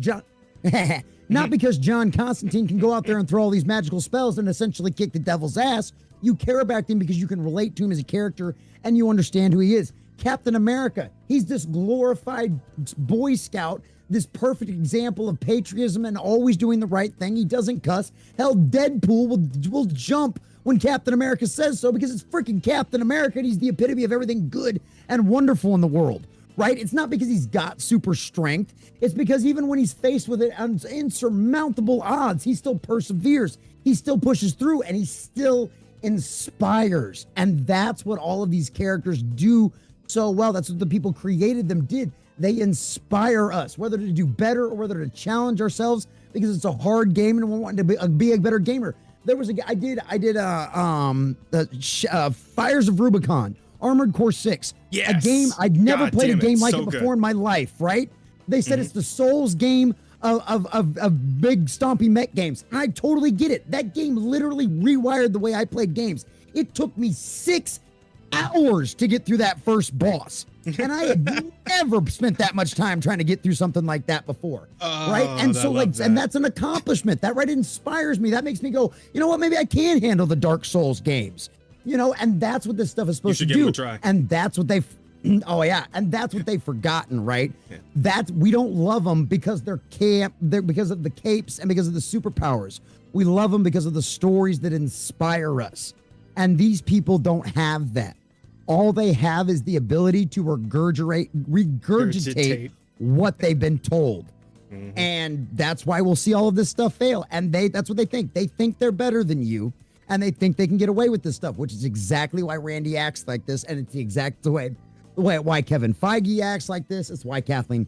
because John Constantine can go out there and throw all these magical spells and essentially kick the devil's ass. You care about him because you can relate to him as a character and you understand who he is. Captain America, he's this glorified Boy Scout, this perfect example of patriotism and always doing the right thing. He doesn't cuss. Hell, Deadpool will jump when Captain America says so because it's freaking Captain America and he's the epitome of everything good and wonderful in the world, right? It's not because he's got super strength. It's because even when he's faced with insurmountable odds, he still perseveres. He still pushes through and he still inspires. And that's what all of these characters do so well. That's what the people created them did. They inspire us, whether to do better or whether to challenge ourselves because it's a hard game and we want to be a better gamer. There was I did Fires of Rubicon, Armored Core 6. Yes. A game I'd never played a game like so it before good in my life, right? They said it's the Souls game of big stompy mech games. And I totally get it. That game literally rewired the way I played games. It took me 6 hours to get through that first boss. And I had never spent that much time trying to get through something like that before. Right? And so and that's an accomplishment. That right inspires me. That makes me go, you know what? Maybe I can handle the Dark Souls games. You know, and that's what this stuff is supposed to do. Give them a try. And that's what they've and that's what they've forgotten, right? Yeah. That we don't love them because they're because of the capes and because of the superpowers. We love them because of the stories that inspire us. And these people don't have that. All they have is the ability to regurgitate what they've been told. Mm-hmm. And that's why we'll see all of this stuff fail. And that's what they think. They think they're better than you. And they think they can get away with this stuff, which is exactly why Randy acts like this. And it's the exact way why Kevin Feige acts like this. It's why Kathleen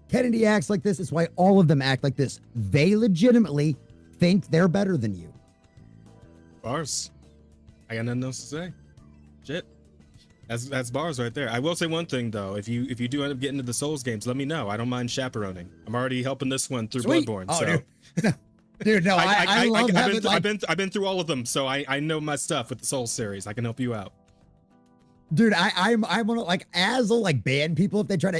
Kennedy acts like this. It's why all of them act like this. They legitimately think they're better than you. Bars. I got nothing else to say. Shit. That's bars right there. I will say one thing though. If you do end up getting into the Souls games, let me know. I don't mind chaperoning. I'm already helping this one through Sweet. Bloodborne. Oh, so dude, no, I love having I've been through all of them, so I know my stuff with the Souls series. I can help you out. Dude, I'm gonna like Azul like ban people if they try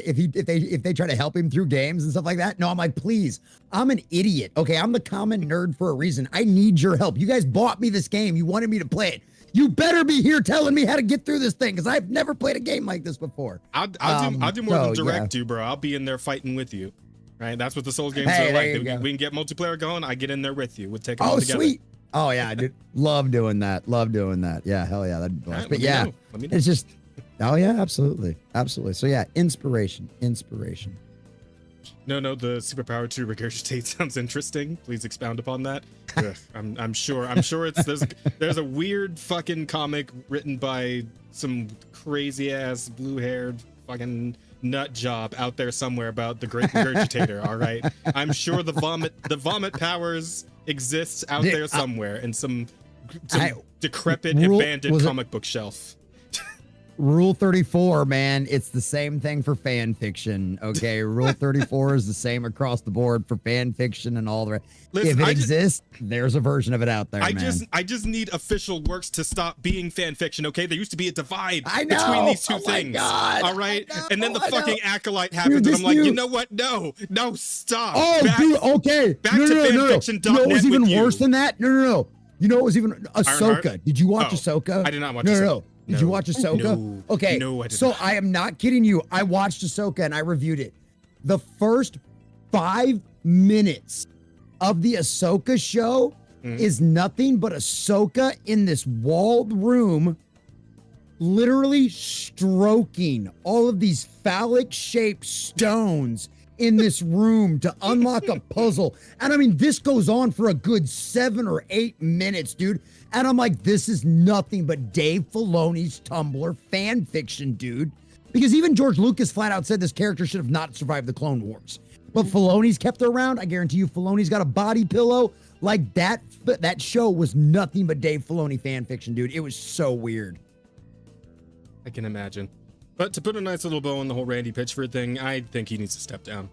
to help him through games and stuff like that. No, I'm like, please, I'm an idiot. Okay, I'm the common nerd for a reason. I need your help. You guys bought me this game. You wanted me to play it. You better be here telling me how to get through this thing because I've never played a game like this before. I'll do more than direct you, bro. I'll be in there fighting with you. Right, that's what the Souls games are like. We can get multiplayer going. I get in there with you. We'll take it all together. Sweet. Oh yeah, dude. Love doing that. Yeah, hell yeah. That'd be awesome. But yeah, it's just, oh yeah, absolutely. So yeah, inspiration. No, the superpower to regurgitate sounds interesting. Please expound upon that. I'm sure it's there's a weird fucking comic written by some crazy ass blue-haired fucking nut job out there somewhere about the great regurgitator. All right, I'm sure the vomit powers exists out there somewhere in some decrepit abandoned comic book shelf. Rule 34, man, it's the same thing for fan fiction. Okay, Rule 34 is the same across the board for fan fiction and all the rest. If it exists, there's a version of it out there. I just need official works to stop being fan fiction. Okay, there used to be a divide between these two things. God. All right, and then the fucking acolyte happens, and I'm like, you know what? No, stop. Oh, dude, okay. Back to fanfiction.net. You know what was even worse than that? No. You know what was even Ahsoka? Heart? Did you watch Ahsoka? I did not watch Ahsoka. No. Did you watch Ahsoka? No. Okay. No, I did so not. I am not kidding you. I watched Ahsoka and I reviewed it. The first 5 minutes of the Ahsoka show is nothing but Ahsoka in this walled room, literally stroking all of these phallic shaped stones in this room to unlock a puzzle. And I mean, this goes on for a good 7 or 8 minutes, dude. And I'm like, this is nothing but Dave Filoni's Tumblr fan fiction, dude. Because even George Lucas flat out said this character should have not survived the Clone Wars. But Filoni's kept her around. I guarantee you Filoni's got a body pillow. Like that show was nothing but Dave Filoni fan fiction, dude. It was so weird. I can imagine. But to put a nice little bow on the whole Randy Pitchford thing, I think he needs to step down.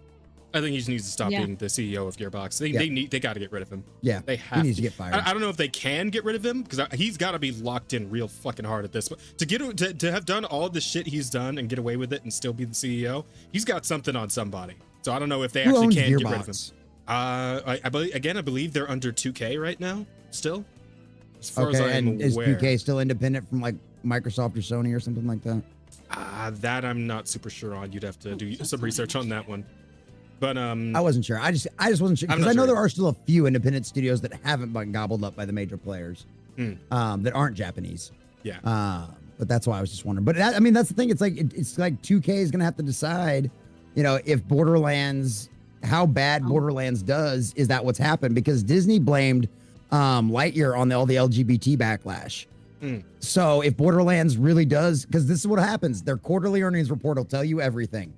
I think he just needs to stop being the CEO of Gearbox. They got to get rid of him. Yeah, they have. He needs to get fired. I don't know if they can get rid of him because he's got to be locked in real fucking hard at this. But to have done all the shit he's done and get away with it and still be the CEO, he's got something on somebody. So I don't know if they actually can get rid of him. I believe they're under 2K right now. Still, as far as I'm aware. Is 2K still independent from like Microsoft or Sony or something like that? That I'm not super sure on. You'd have to do some research on that one. But I wasn't sure. I just wasn't sure because I know there are still a few independent studios that haven't been gobbled up by the major players that aren't Japanese. Yeah. But that's why I was just wondering. But that's the thing. It's like 2K is gonna have to decide, if Borderlands, how bad Borderlands does. Is that what's happened? Because Disney blamed Lightyear on all the LGBT backlash. So if Borderlands really does, because this is what happens, their quarterly earnings report will tell you everything.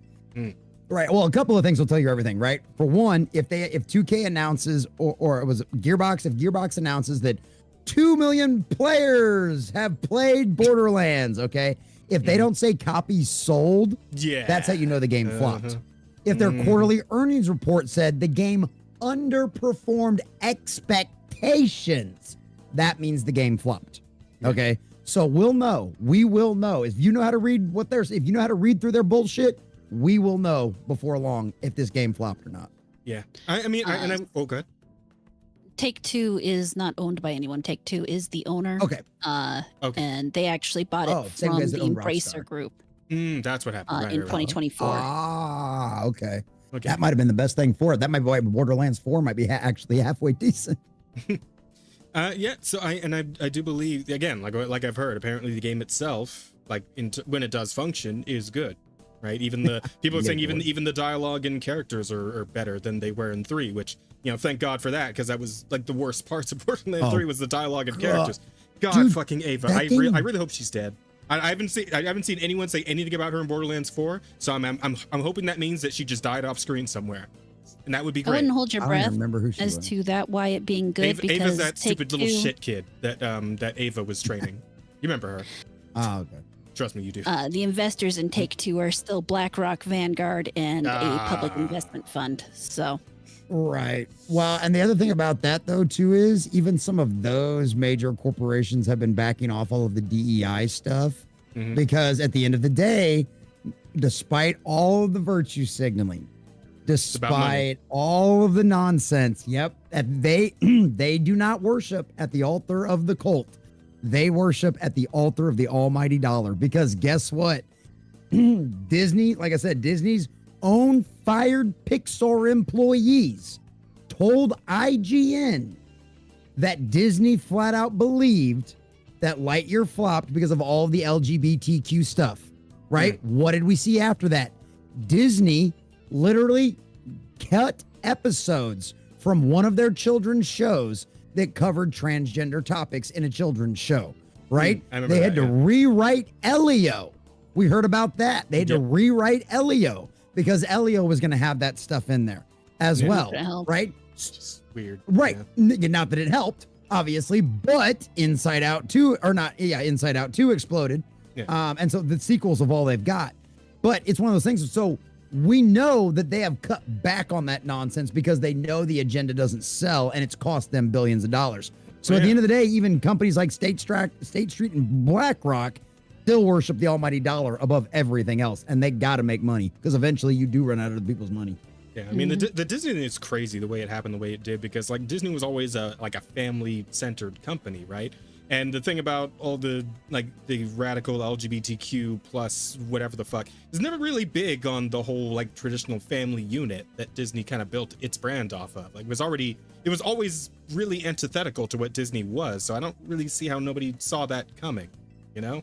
Right. Well, a couple of things will tell you everything, right? For one, if 2K announces, or it was Gearbox, if Gearbox announces that 2 million players have played Borderlands, okay? If they don't say copies sold, that's how you know the game flopped. If their quarterly earnings report said the game underperformed expectations, that means the game flopped. Okay? So we'll know. We will know. If you know how to read if you know how to read through their bullshit, we will know before long if this game flopped or not. Yeah. Good. Take-Two is not owned by anyone. Take-Two is the owner. Okay. And they actually bought it from the Embracer Group. That's what happened. In 2024. Okay. That might have been the best thing for it. That might be why Borderlands 4 might be actually halfway decent. So I do believe, again, like I've heard, apparently the game itself, when it does function, is good. Right, even the people are saying even the dialogue and characters are better than they were in 3, which thank God for that, because that was like the worst parts of Borderlands 3 was the dialogue and characters. God, dude, fucking Ava, I really hope she's dead. I haven't seen anyone say anything about her in Borderlands 4, so I'm hoping that means that she just died off screen somewhere, and that would be great. I wouldn't hold your breath as to that. Why it being good? Because Ava's that stupid little shit kid that Ava was training. You remember her? Oh, okay. Trust me, you do. The investors in Take-Two are still BlackRock, Vanguard, and a public investment fund. So, right. Well, and the other thing about that, though, too, is even some of those major corporations have been backing off all of the DEI stuff because at the end of the day, despite all of the virtue signaling, despite all of the nonsense, they do not worship at the altar of the cult. They worship at the altar of the almighty dollar, because guess what? Disney, like I said, Disney's own fired Pixar employees told IGN that Disney flat out believed that Lightyear flopped because of all of the LGBTQ stuff, right? What did we see after that? Disney literally cut episodes from one of their children's shows that covered transgender topics in a children's show, right? They had to rewrite Elio. We heard about that. They had to rewrite Elio because Elio was going to have that stuff in there as well, right? It's just weird. Right. Not that it helped, obviously, but Inside Out 2, Inside Out 2 exploded. And so the sequels of all they've got. But it's one of those things. So we know that they have cut back on that nonsense because they know the agenda doesn't sell and it's cost them billions of dollars. So at the end of the day, even companies like State Street and BlackRock still worship the almighty dollar above everything else. And they got to make money because eventually you do run out of people's money. Yeah, I mean, the Disney thing is crazy the way it happened the way it did, because Disney was always a family-centered company, right? And the thing about all the the radical LGBTQ plus whatever the fuck is never really big on the whole like traditional family unit that Disney kind of built its brand off of. Like it was always really antithetical to what Disney was. So I don't really see how nobody saw that coming, you know?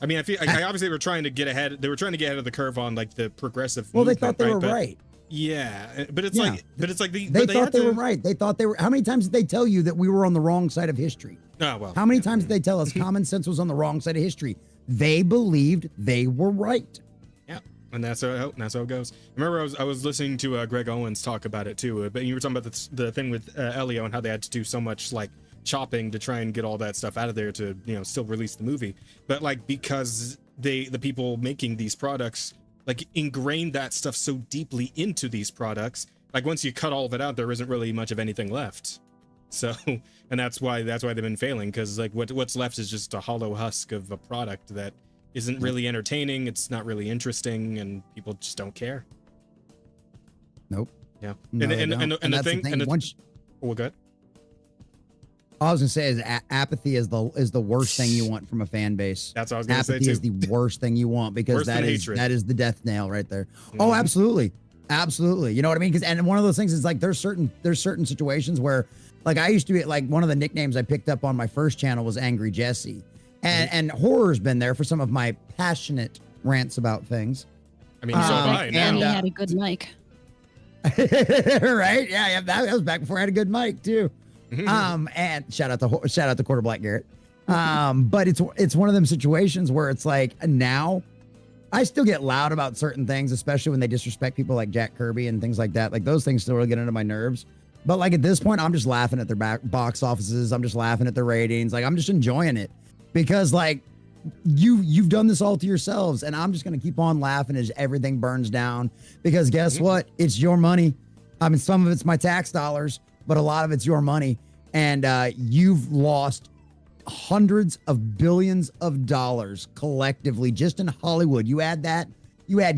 I mean, I feel I obviously were trying to get ahead. They were trying to get ahead of the curve on like the progressive. Well, they movement, thought they were right. Yeah, but it's Yeah. like They thought they were right. They thought they were. How many times did they tell you that we were on the wrong side of history? Oh, well. How many times did they tell us common sense was on the wrong side of history? They believed they were right. Yeah, and that's how it goes. I remember I was listening to Greg Owens talk about it too, but you were talking about the thing with Elio and how they had to do so much like chopping to try and get all that stuff out of there to still release the movie. But like because the people making these products like ingrained that stuff so deeply into these products, like once you cut all of it out, there isn't really much of anything left. So, and that's why they've been failing, because like what's left is just a hollow husk of a product that isn't really entertaining. It's not really interesting, and people just don't care. Nope. Yeah. No, and the thing. Oh, good. All I was gonna say is apathy is the worst thing you want from a fan base. That's what I was gonna say too. Apathy is the worst thing you want, because that is the death nail right there. Mm-hmm. Oh, absolutely, absolutely. You know what I mean? Because and one of those things is like there's certain situations where like I used to be like one of the nicknames I picked up on my first channel was Angry Jesse, and horror's been there for some of my passionate rants about things. I mean, so have I. And he had a good mic. Right? Yeah, that was back before I had a good mic too. And shout out to Quarter Black Garrett. But it's one of them situations where it's like now I still get loud about certain things, especially when they disrespect people like Jack Kirby and things like that. Like those things still really get into my nerves. But like at this point, I'm just laughing at their box offices. I'm just laughing at their ratings. Like I'm just enjoying it because like you've done this all to yourselves, and I'm just gonna keep on laughing as everything burns down, because guess what? It's your money. I mean, some of it's my tax dollars, but a lot of it's your money. And you've lost hundreds of billions of dollars collectively just in Hollywood. You add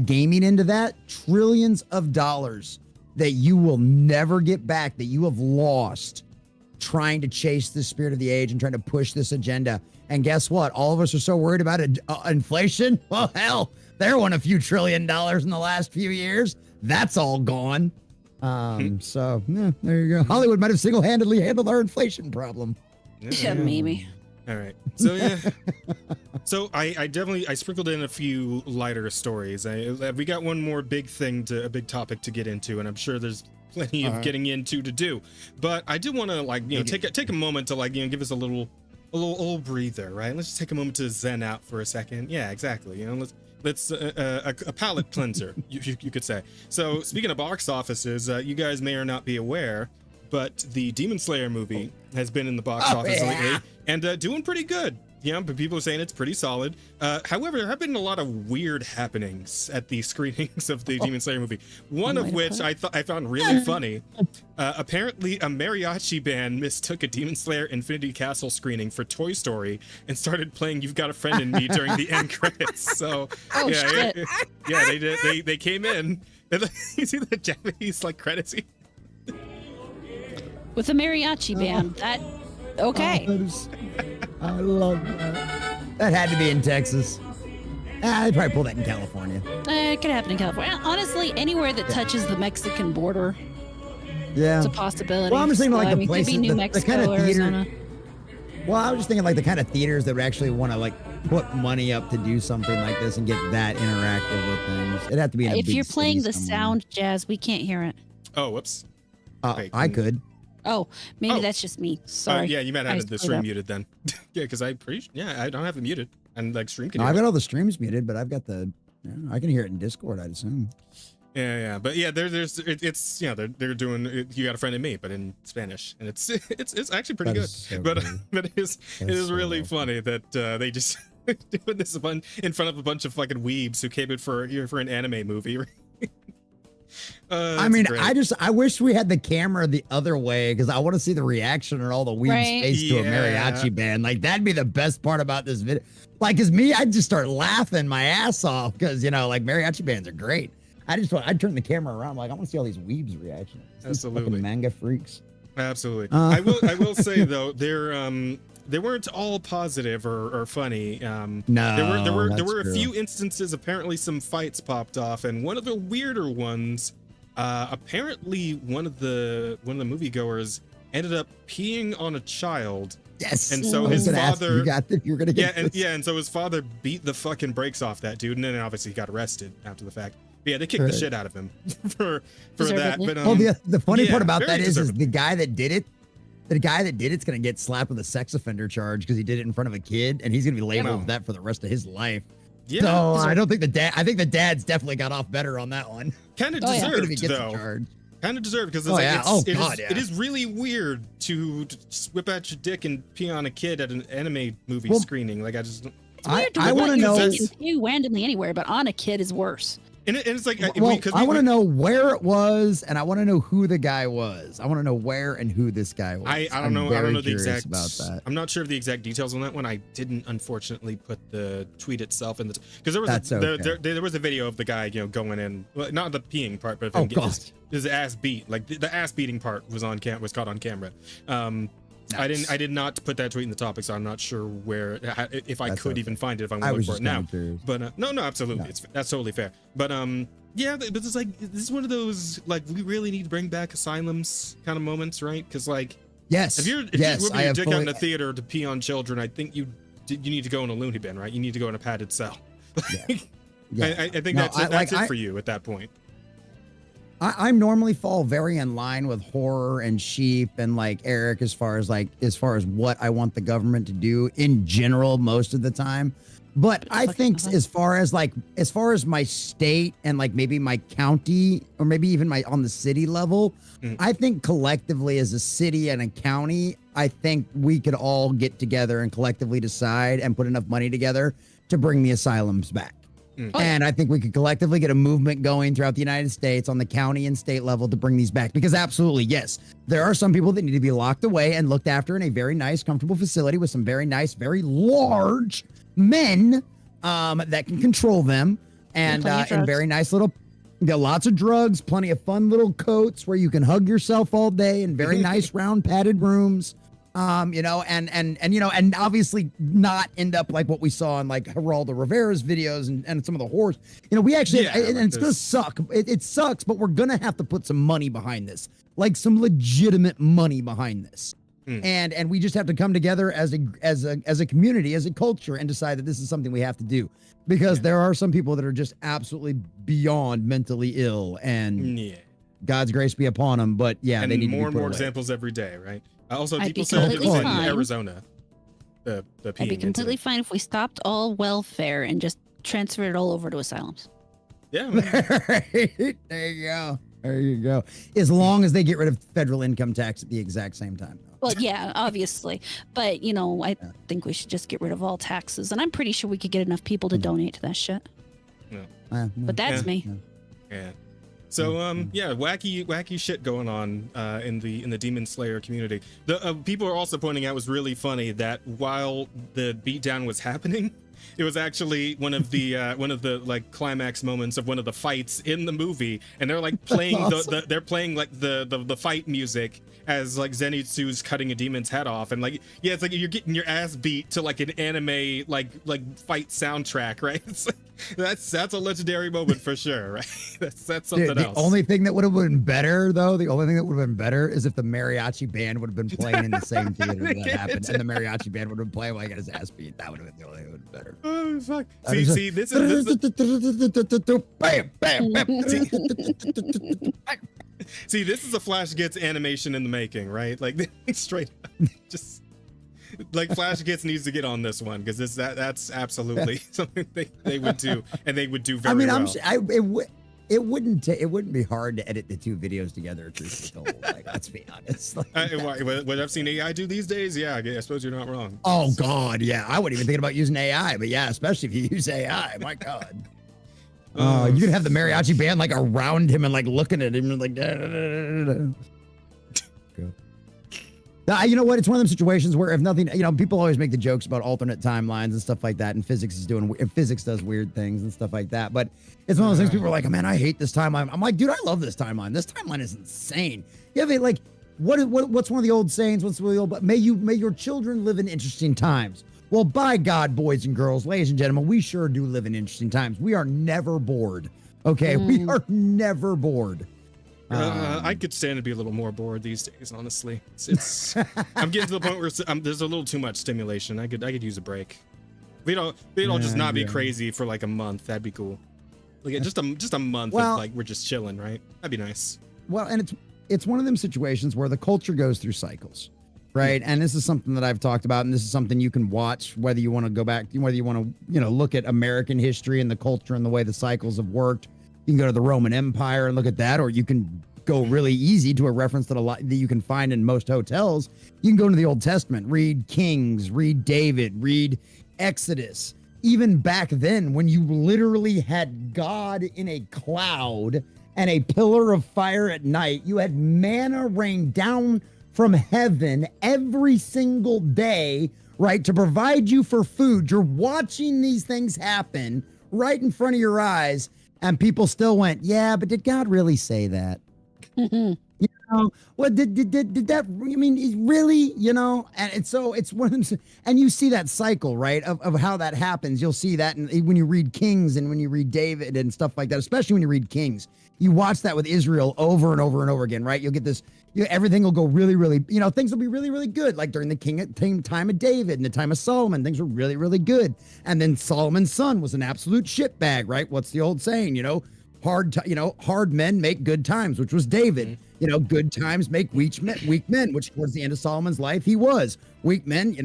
gaming into that, trillions of dollars that you will never get back, that you have lost trying to chase the spirit of the age and trying to push this agenda. And guess what? All of us are so worried about inflation. Well, hell, there won a few $1 trillion in the last few years. That's all gone. So yeah, there you go. Hollywood might have single-handedly handled our inflation problem. Yeah, maybe. All right. So yeah. So I definitely sprinkled in a few lighter stories. We got one more big topic to get into, and I'm sure there's plenty of getting into to do. But I do want to take a moment to give us a little breather, right? Let's just take a moment to zen out for a second. Yeah, exactly. Let's a palate cleanser, you could say. So speaking of box offices, you guys may or not be aware, but the Demon Slayer movie has been in the box office lately and doing pretty good. Yeah, but people are saying it's pretty solid. However, there have been a lot of weird happenings at the screenings of the Demon Slayer movie. One of which I found really funny. Apparently, a mariachi band mistook a Demon Slayer Infinity Castle screening for Toy Story and started playing "You've Got a Friend in Me" during the end credits. So, shit. Yeah, they did. They came in. You see the Japanese credits with a mariachi band. That okay. I love that. That had to be in Texas. They probably pulled that in California. It could happen in California. Honestly, anywhere that touches the Mexican border, yeah, it's a possibility. Well, I'm just thinking the places, could be New Mexico, the kind of theater. Arizona. Well, I was just thinking the kind of theaters that would actually want to put money up to do something like this and get that interactive with things. It'd have to be in a If big you're playing the somewhere. sound, Jazz, we can't hear it. Oh, whoops. I could. Oh, maybe that's just me. Sorry. Yeah, you might have the stream muted then. Yeah, because I don't have it muted, and stream can. I've got all the streams muted, but I've got I can hear it in Discord, I'd assume. Yeah, but yeah, they're doing "You Got a Friend in Me," but in Spanish, and it's actually pretty good. So but good. it is really funny that they just doing this in front of a bunch of fucking weebs who came in for an anime movie. I mean, great. I wish we had the camera the other way, because I want to see the reaction on all the weebs' face to a mariachi band. That'd be the best part about this video. As me, I'd just start laughing my ass off, because mariachi bands are great. I'd turn the camera around, I want to see all these weebs' reactions. Absolutely. Fucking manga freaks. Absolutely. I will say though, they weren't all positive or funny. No, there were a true. few instances. Apparently, some fights popped off, and one of the weirder ones. Apparently, one of the moviegoers ended up peeing on a child. Yes. And so I was his gonna ask father, if you're gonna get and so his father beat the fucking brakes off that dude, and then obviously he got arrested after the fact. But yeah, they kicked the shit out of him for that. But the funny part about very that is deserved. the guy that did it. The guy that did it's gonna get slapped with a sex offender charge because he did it in front of a kid, and he's gonna be labeled with that for the rest of his life. Yeah, so I don't think the dad. I think the dad's definitely got off better on that one. Kind of deserved though. Kind of deserved because it is really weird to whip out your dick and pee on a kid at an anime movie screening. Like I want to know. You can pee randomly anywhere, but on a kid is worse. And it's like, I want to know where it was, and I want to know who the guy was. I want to know where and who this guy was. I don't know the exact about that. I'm not sure of the exact details on that one. I didn't unfortunately put the tweet itself in the because there was a video of the guy going in, well, not the peeing part, but of him his ass beat. Like the ass beating part was caught on camera. Nice. I did not put that tweet in the topic, so I'm not sure if I could even find it if I'm looking for it now. But no, absolutely, that's totally fair. But yeah, but it's like this is one of those like we really need to bring back asylums kind of moments, right? Because like if you're whipping your dick out in a theater to pee on children, I think you need to go in a loony bin, right? You need to go in a padded cell. I think that's it for you at that point. I normally fall very in line with horror and sheep and like Eric as far as what I want the government to do in general most of the time. But I think as far as my state and like maybe my county or maybe even on the city level, I think collectively as a city and a county, I think we could all get together and collectively decide and put enough money together to bring the asylums back. And I think we could collectively get a movement going throughout the United States on the county and state level to bring these back. Because absolutely, yes, there are some people that need to be locked away and looked after in a very nice, comfortable facility with some very nice, very large men that can control them. And very nice little, lots of drugs, plenty of fun little coats where you can hug yourself all day in very nice round padded rooms. And obviously not end up like what we saw in like Geraldo Rivera's videos and some of the horrors. We actually, and it's going to suck. It sucks, but we're going to have to put some money behind this, like some legitimate money behind this. And we just have to come together as a community, as a culture, and decide that this is something we have to do because there are some people that are just absolutely beyond mentally ill and God's grace be upon them. But and they need more and more away. Examples every day, right? Also, I'd people said it was in fine. Arizona. The I'd be completely fine if we stopped all welfare and just transferred it all over to asylums. Yeah. There you go. There you go. As long as they get rid of federal income tax at the exact same time. Well, yeah, obviously. But, I think we should just get rid of all taxes. And I'm pretty sure we could get enough people to donate to that shit. No. But that's me. Yeah. So wacky shit going on in the Demon Slayer community. The people are also pointing out it was really funny that while the beatdown was happening, it was actually one of the like climax moments of one of the fights in the movie, and they're like playing the fight music as like Zenitsu's cutting a demon's head off, and like it's like you're getting your ass beat to like an anime like fight soundtrack, right? It's like, that's a legendary moment for sure, right? That's something else. The only thing that would have been better is if the mariachi band would have been playing in the same theater that happened, and the mariachi band would have been playing while I got his ass beat. That would have been the only thing that would have been better. Oh fuck! See, this is See, this is a Flash Gets animation in the making, right? Like straight up, just like Flash Gets needs to get on this one because that's absolutely something they would do, and they would do very well. It wouldn't be hard to edit the two videos together. Truth be told, like, let's be honest. What I've seen AI do these days, I suppose you're not wrong. Oh God, yeah, I wasn't even thinking about using AI, but yeah, especially if you use AI, my God. You could have the mariachi band like around him and like looking at him and like. You know what? It's one of them situations where if nothing, people always make the jokes about alternate timelines and stuff like that, and physics does weird things and stuff like that. But it's one of those things people are like, oh, man, I hate this timeline. I'm like, dude, I love this timeline. This timeline is insane. You have what's one of the old sayings? What's one of the old? May your children live in interesting times. Well, by God, boys and girls, ladies and gentlemen, we sure do live in interesting times. We are never bored. Okay, we are never bored. I could stand to be a little more bored these days, honestly. It's I'm getting to the point where there's a little too much stimulation. I could use a break. They'd all just not be crazy for like a month. That'd be cool. Like just a month of like we're just chilling, right? That'd be nice. Well, and it's one of them situations where the culture goes through cycles, right? And this is something that I've talked about, and this is something you can watch, whether you want to go back, whether you want to, look at American history and the culture and the way the cycles have worked. You can go to the Roman Empire and look at that, or you can go really easy to a reference that you can find in most hotels. You can go into the Old Testament, read Kings, read David, read Exodus. Even back then, when you literally had God in a cloud and a pillar of fire at night, you had manna rain down from heaven every single day, right, to provide you for food. You're watching these things happen right in front of your eyes. And people still went, yeah, but did God really say that? What did that, I mean, really, and so it's one of them, and you see that cycle, right, of how that happens. You'll see that when you read Kings and when you read David and stuff like that, especially when you read Kings. You watch that with Israel over and over and over again, right? You'll get this, everything will go really, really, things will be really, really good. Like during the time of David and the time of Solomon, things were really, really good. And then Solomon's son was an absolute shitbag, right? What's the old saying, hard men make good times, which was David. Good times make weak men, which towards the end of Solomon's life, he was. Weak men,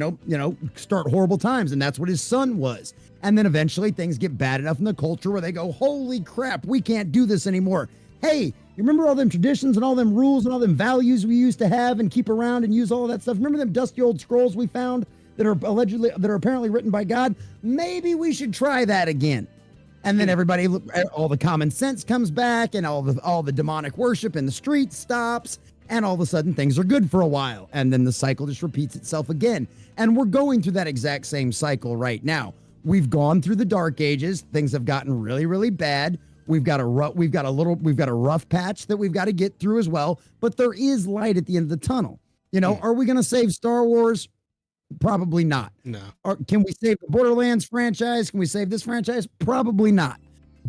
start horrible times. And that's what his son was. And then eventually things get bad enough in the culture where they go, holy crap, we can't do this anymore. Hey, you remember all them traditions and all them rules and all them values we used to have and keep around and use all of that stuff? Remember them dusty old scrolls we found that are apparently written by God? Maybe we should try that again. And then all the common sense comes back and all the demonic worship in the streets stops. And all of a sudden things are good for a while. And then the cycle just repeats itself again. And we're going through that exact same cycle right now. We've gone through the dark ages. Things have gotten really, really bad. We've got a rough patch that we've got to get through as well. But there is light at the end of the tunnel. Are we going to save Star Wars? Probably not. No. Or can we save the Borderlands franchise? Can we save this franchise? Probably not.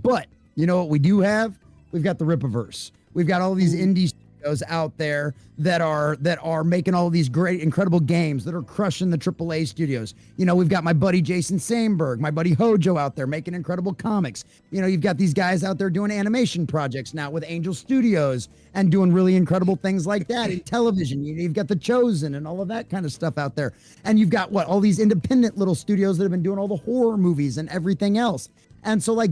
But you know what we do have? We've got the Rippaverse. We've got all these indie studios out there that are making all these great, incredible games that are crushing the AAA studios. We've got my buddy Jason Sandberg, my buddy Hojo out there making incredible comics. You've got these guys out there doing animation projects now with Angel Studios and doing really incredible things like that in television. You've got The Chosen and all of that kind of stuff out there. And you've got all these independent little studios that have been doing all the horror movies and everything else. And so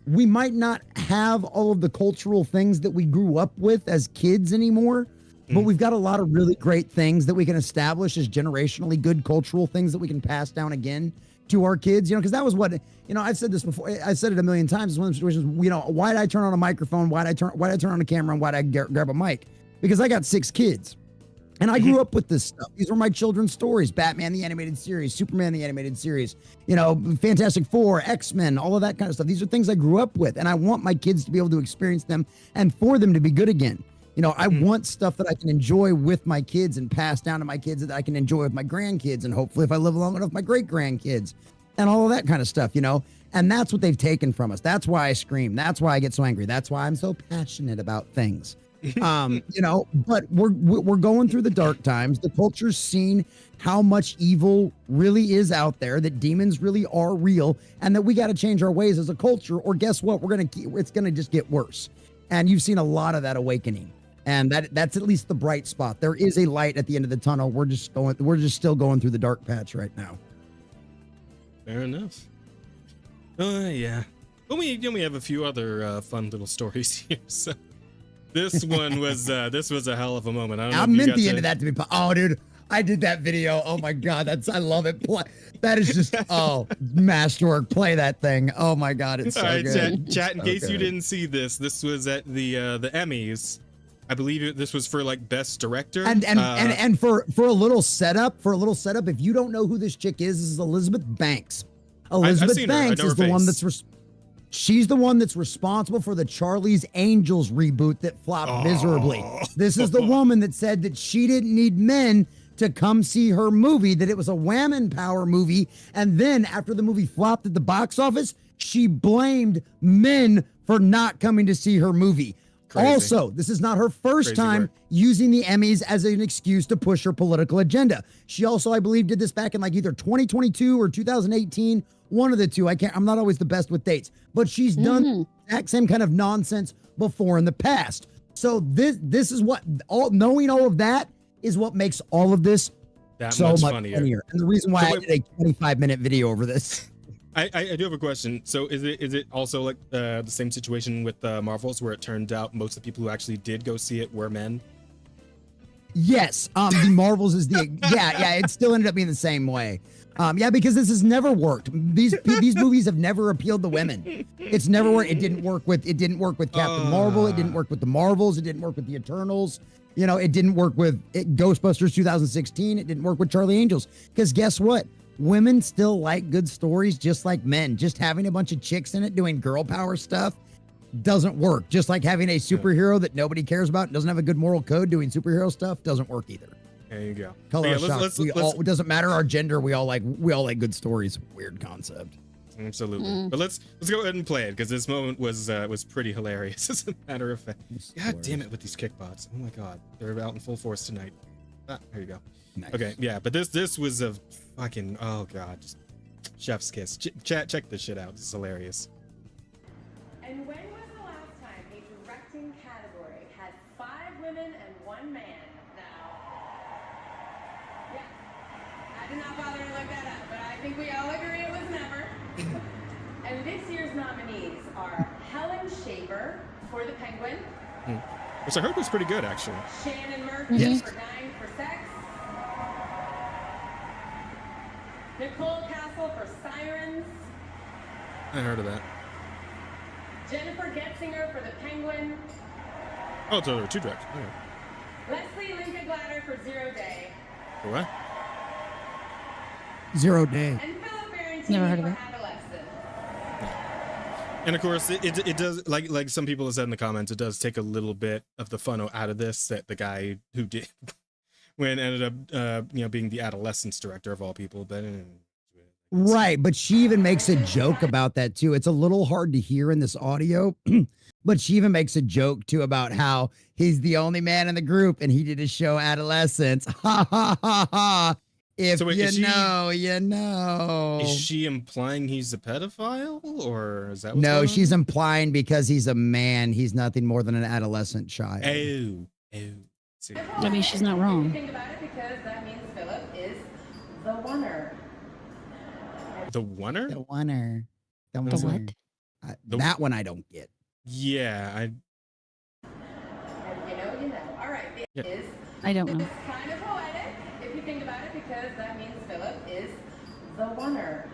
we might not have all of the cultural things that we grew up with as kids anymore, but we've got a lot of really great things that we can establish as generationally good cultural things that we can pass down again to our kids, because that was what, I've said this before. I said it a million times. It's one of the situations, why did I turn on a microphone? Why did I turn on a camera? And why did I grab a mic? Because I got 6 kids. And I grew up with this stuff. These were my children's stories. Batman, the animated series, Superman, the animated series, Fantastic Four, X-Men, all of that kind of stuff. These are things I grew up with. And I want my kids to be able to experience them and for them to be good again. I want stuff that I can enjoy with my kids and pass down to my kids that I can enjoy with my grandkids. And hopefully if I live long enough, my great grandkids and all of that kind of stuff, And that's what they've taken from us. That's why I scream. That's why I get so angry. That's why I'm so passionate about things. But we're going through the dark times. The culture's seen how much evil really is out there, that demons really are real, and that we got to change our ways as a culture, or guess what? It's going to just get worse. And you've seen a lot of that awakening. And that's at least the bright spot. There is a light at the end of the tunnel. We're just still going through the dark patch right now. Fair enough. Yeah. But we have a few other fun little stories here. So this one was a hell of a moment. I meant the end of that to be. Oh, dude, I did that video. Oh my God, I love it. That is just masterwork. Play that thing. Oh my God, it's so good. Chat. In case you didn't see this was at the Emmys. I believe this was for like best director. And for a little setup, if you don't know who this chick is, this is Elizabeth Banks. Elizabeth Banks is the one that's She's the one that's responsible for the Charlie's Angels reboot that flopped miserably. This is the woman that said that she didn't need men to come see her movie, that it was a woman power movie. And then after the movie flopped at the box office, she blamed men for not coming to see her movie. Crazy. Also, this is not her first Crazy time work. using the Emmys as an excuse to push her political agenda. She also, I believe, did this back in like either 2022 or 2018. One of the two. I'm not always the best with dates, but she's done the exact same kind of nonsense before in the past. So this is what knowing all of that is what makes all of this That so much much funnier. funnier. And the reason why So I did a 25-minute video over this. I do have a question. So is it also like the same situation with Marvels, where it turned out most of the people who actually did go see it were men? Yes. The Marvels is the yeah. It still ended up being the same way. Because this has never worked. These movies have never appealed to women. It's never worked. It didn't work with Captain Marvel. It didn't work with the Marvels. It didn't work with the Eternals. You know, it didn't work with Ghostbusters 2016. It didn't work with Charlie Angels. Because guess what? Women still like good stories just like men. Just having a bunch of chicks in it doing girl power stuff doesn't work. Just like having a superhero that nobody cares about and doesn't have a good moral code doing superhero stuff doesn't work either. There you go. Color Yeah, shock. It doesn't matter our gender. We all like good stories. Weird concept. Absolutely. But let's go ahead and play it, because this moment was pretty hilarious, as a matter of fact. God damn it with these kickbots. Oh my god. They're out in full force tonight. There you go. Nice. Okay, yeah, but this was a fucking, oh god, just chef's kiss. Chat, check this shit out. This is hilarious. And when was the last time a directing category had 5 women and 1 man? Now, yeah, I did not bother to look that up, but I think we all agree it was never. And this year's nominees are Helen Shaver for The Penguin, Which I heard was pretty good, actually. Shannon Murphy Yes. for Dying for Sex, Nicole Castle for Sirens, I heard of that. Jennifer Getzinger for The Penguin, Oh, so there were 2 directors. Okay. Leslie Linka Glatter for Zero Day, For what? 0 Day. and Philip Barrington Never heard of for it. Adolescent. And of course, it does, like some people have said in the comments, it does take a little bit of the fun out of this, that the guy who did when ended up being the adolescence director of all people. But Right, but she even makes a joke about that too. It's a little hard to hear in this audio, but she even makes a joke too about how he's the only man in the group and he did his show Adolescence. Ha ha ha ha. If So wait, you is she- know, you know. is she implying he's a pedophile, or is that what's No, going she's on? implying because he's a man, he's nothing more than an adolescent child. Oh. See. I mean, she's not If you wrong. think about it, because that means Philip is the oneer. The oneer? The oneer. The oneer. what? That one I don't get. Yeah, And you know. All right, this Yeah. is I don't know. kind of poetic, if you think about it, because that means Philip is the oneer.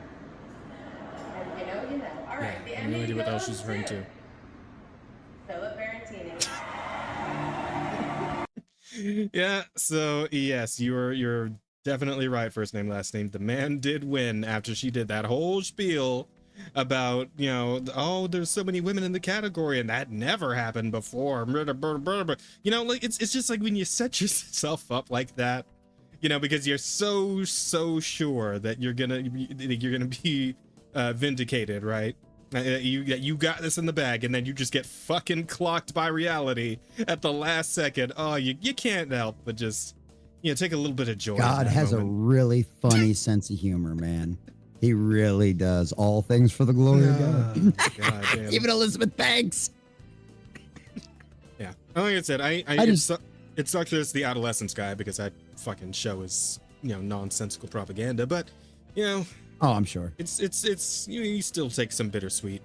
And you know. All right, yeah, I the have no Emmy idea what the hell goes she's referring to. Philip Barantini. Yeah, so yes, you're definitely right. First name, last name. The man did win after she did that whole spiel about, oh, there's so many women in the category and that never happened before. Like it's just like when you set yourself up like that, because you're so sure that you're gonna be vindicated, right? You got this in the bag, and then you just get fucking clocked by reality at the last second. Oh, you can't help but just take a little bit of joy. God has a really funny sense of humor, man. He really does. All things for the glory of God. God damn. Even Elizabeth Banks. Yeah, like I said, it sucks that it's the adolescence guy, because that fucking show is nonsensical propaganda. But Oh, I'm sure. it's you still take some bittersweet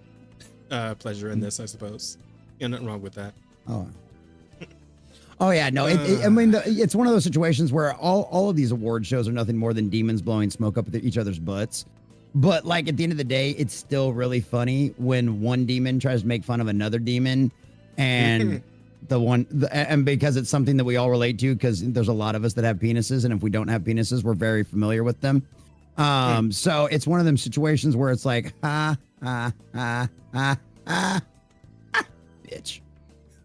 pleasure in this, I suppose. Nothing wrong with that. Oh yeah, no. I mean, it's one of those situations where all of these award shows are nothing more than demons blowing smoke up each other's butts. But like at the end of the day, it's still really funny when one demon tries to make fun of another demon, and and because it's something that we all relate to, because there's a lot of us that have penises, and if we don't have penises, we're very familiar with them. So it's one of them situations where it's like, bitch.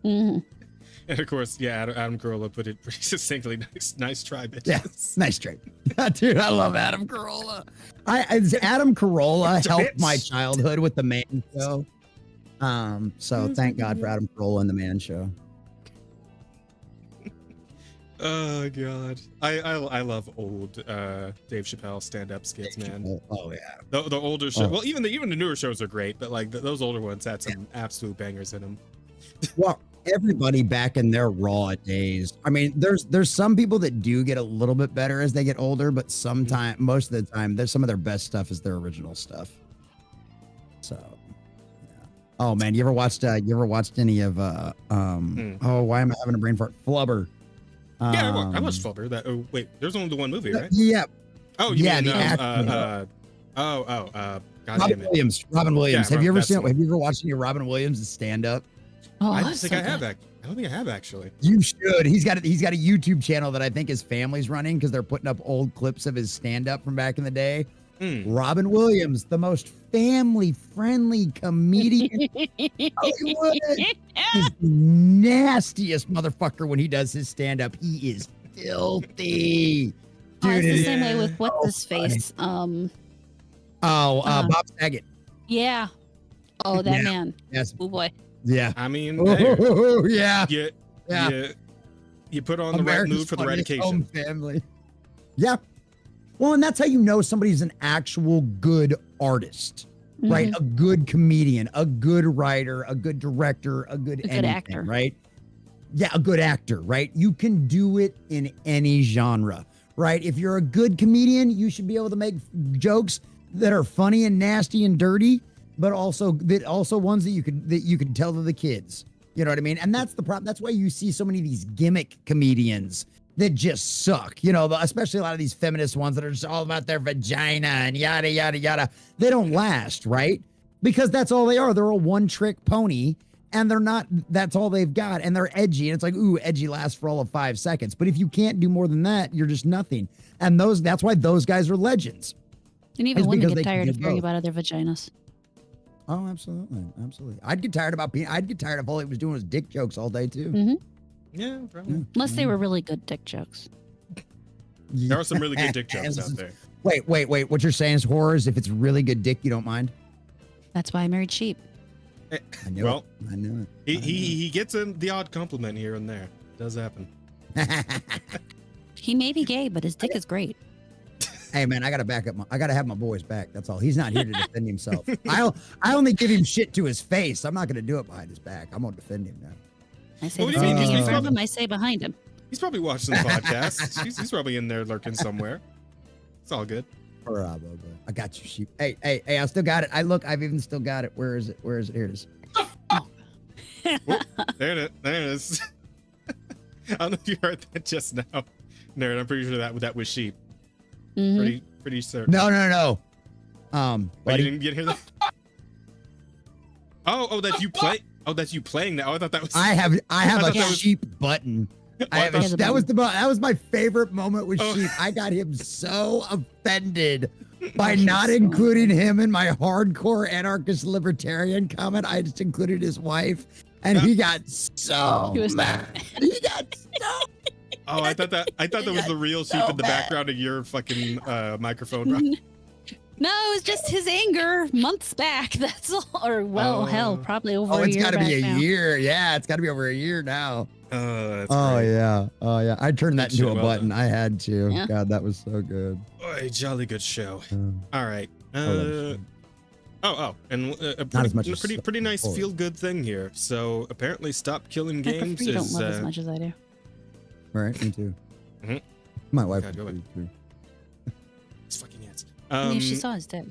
Mhm. And of course, yeah, Adam Carolla put it pretty succinctly. Nice try, bitches. Yeah, nice try. Dude, I love Adam Carolla. Adam Carolla helped my childhood with the Man Show. So thank God for Adam Carolla and the Man Show. Oh God, I love old Dave Chappelle stand-up skits, man. Oh yeah, the older show. Well, even the newer shows are great, but like those older ones had some absolute bangers in them. Well, everybody back in their raw days. I mean, there's some people that do get a little bit better as they get older, but sometimes, most of the time, there's some of their best stuff is their original stuff. So, yeah. Oh man, you ever watched any of oh, why am I having a brain fart? Flubber. Yeah, I watched Flubber. That wait, there's only the one movie, right? Yeah. Oh, you mean God damn it. Williams. Robin Williams. Yeah, Have you ever watched any of Robin Williams' stand-up? Oh, I don't that's think so I have. good. I don't think I have actually. You should. He's got a YouTube channel that I think his family's running because they're putting up old clips of his stand-up from back in the day. Robin Williams, the most family-friendly comedian in Hollywood. He's the nastiest motherfucker when he does his stand-up. He is filthy. Oh, Dude, it's the it same way is with what's his so face. Bob Saget. Yeah. Oh, that Yeah. man. Yes. Oh boy. Yeah. I mean, hey, Oh, yeah. you put on America's the right mood for the right funniest home occasion. family. Yeah. Well, and that's how you know somebody's an actual good artist, right? A good comedian, a good writer, a good director, a good actor, right? Yeah, a good actor, right? You can do it in any genre, right? If you're a good comedian, you should be able to make jokes that are funny and nasty and dirty, but also ones that you could tell to the kids. You know what I mean? And that's the problem. That's why you see so many of these gimmick comedians that just suck. You know, especially a lot of these feminist ones that are just all about their vagina and yada, yada, yada. They don't last, right? Because that's all they are. They're a one-trick pony, and that's all they've got. And they're edgy. And it's like, ooh, edgy lasts for all of 5 seconds. But if you can't do more than that, you're just nothing. And that's why those guys are legends. And even It's women because get they can tired do of hearing both. about other vaginas. Oh, absolutely. Absolutely. I'd get tired if all he was doing was dick jokes all day, too. Mm-hmm. Yeah, probably. Unless they were really good dick jokes. There are some really good dick jokes out there. Wait. What you're saying is horrors. If it's really good dick, you don't mind? That's why I married sheep. I knew it. I knew it. He gets the odd compliment here and there. It does happen. He may be gay, but his dick is great. Hey man, I gotta have my boy's back. That's all. He's not here to defend himself. I only give him shit to his face. I'm not gonna do it behind his back. I'm gonna defend him now. I say Well, the what do you same mean? thing in He's front of probably- him. I say behind him. He's probably watching the podcast. He's probably in there lurking somewhere. It's all good. Bravo, bro. I got you, sheep. Hey, I still got it. I've even still got it. Where is it? Here it is. Whoop, there it is. I don't know if you heard that just now, Nerd. I'm pretty sure that was sheep. Mhm. Pretty certain. No. Oh, you Buddy. didn't hear that? Oh, that you play. Oh, that's you playing that. Oh, I thought that was. I have thought a that was- sheep button. I thought- That was my favorite moment with Oh. sheep. I got him so offended by not including him in my hardcore anarchist libertarian comment. I just included his wife, and he got so He was mad. He got so. Oh, I thought that was the real sheep so in the mad. background of your fucking microphone. Rob. No, it was just his anger months back. That's all. Or hell, probably over Oh, a it's year got to back be a now. year. Yeah, it's got to be over a year now. That's Oh great. yeah. I turned that Good into a shit, well button. done. I had to. Yeah. God, that was so good. Boy, jolly good show. All right. that's And a Not as much as pretty nice before. feel good thing here. So apparently, Stop Killing I Games prefer you don't is. love as much as I do. Right, me too. Mhm. My wife. God, go would ahead. too. It's fucking yes. I mean, if she saw his dick.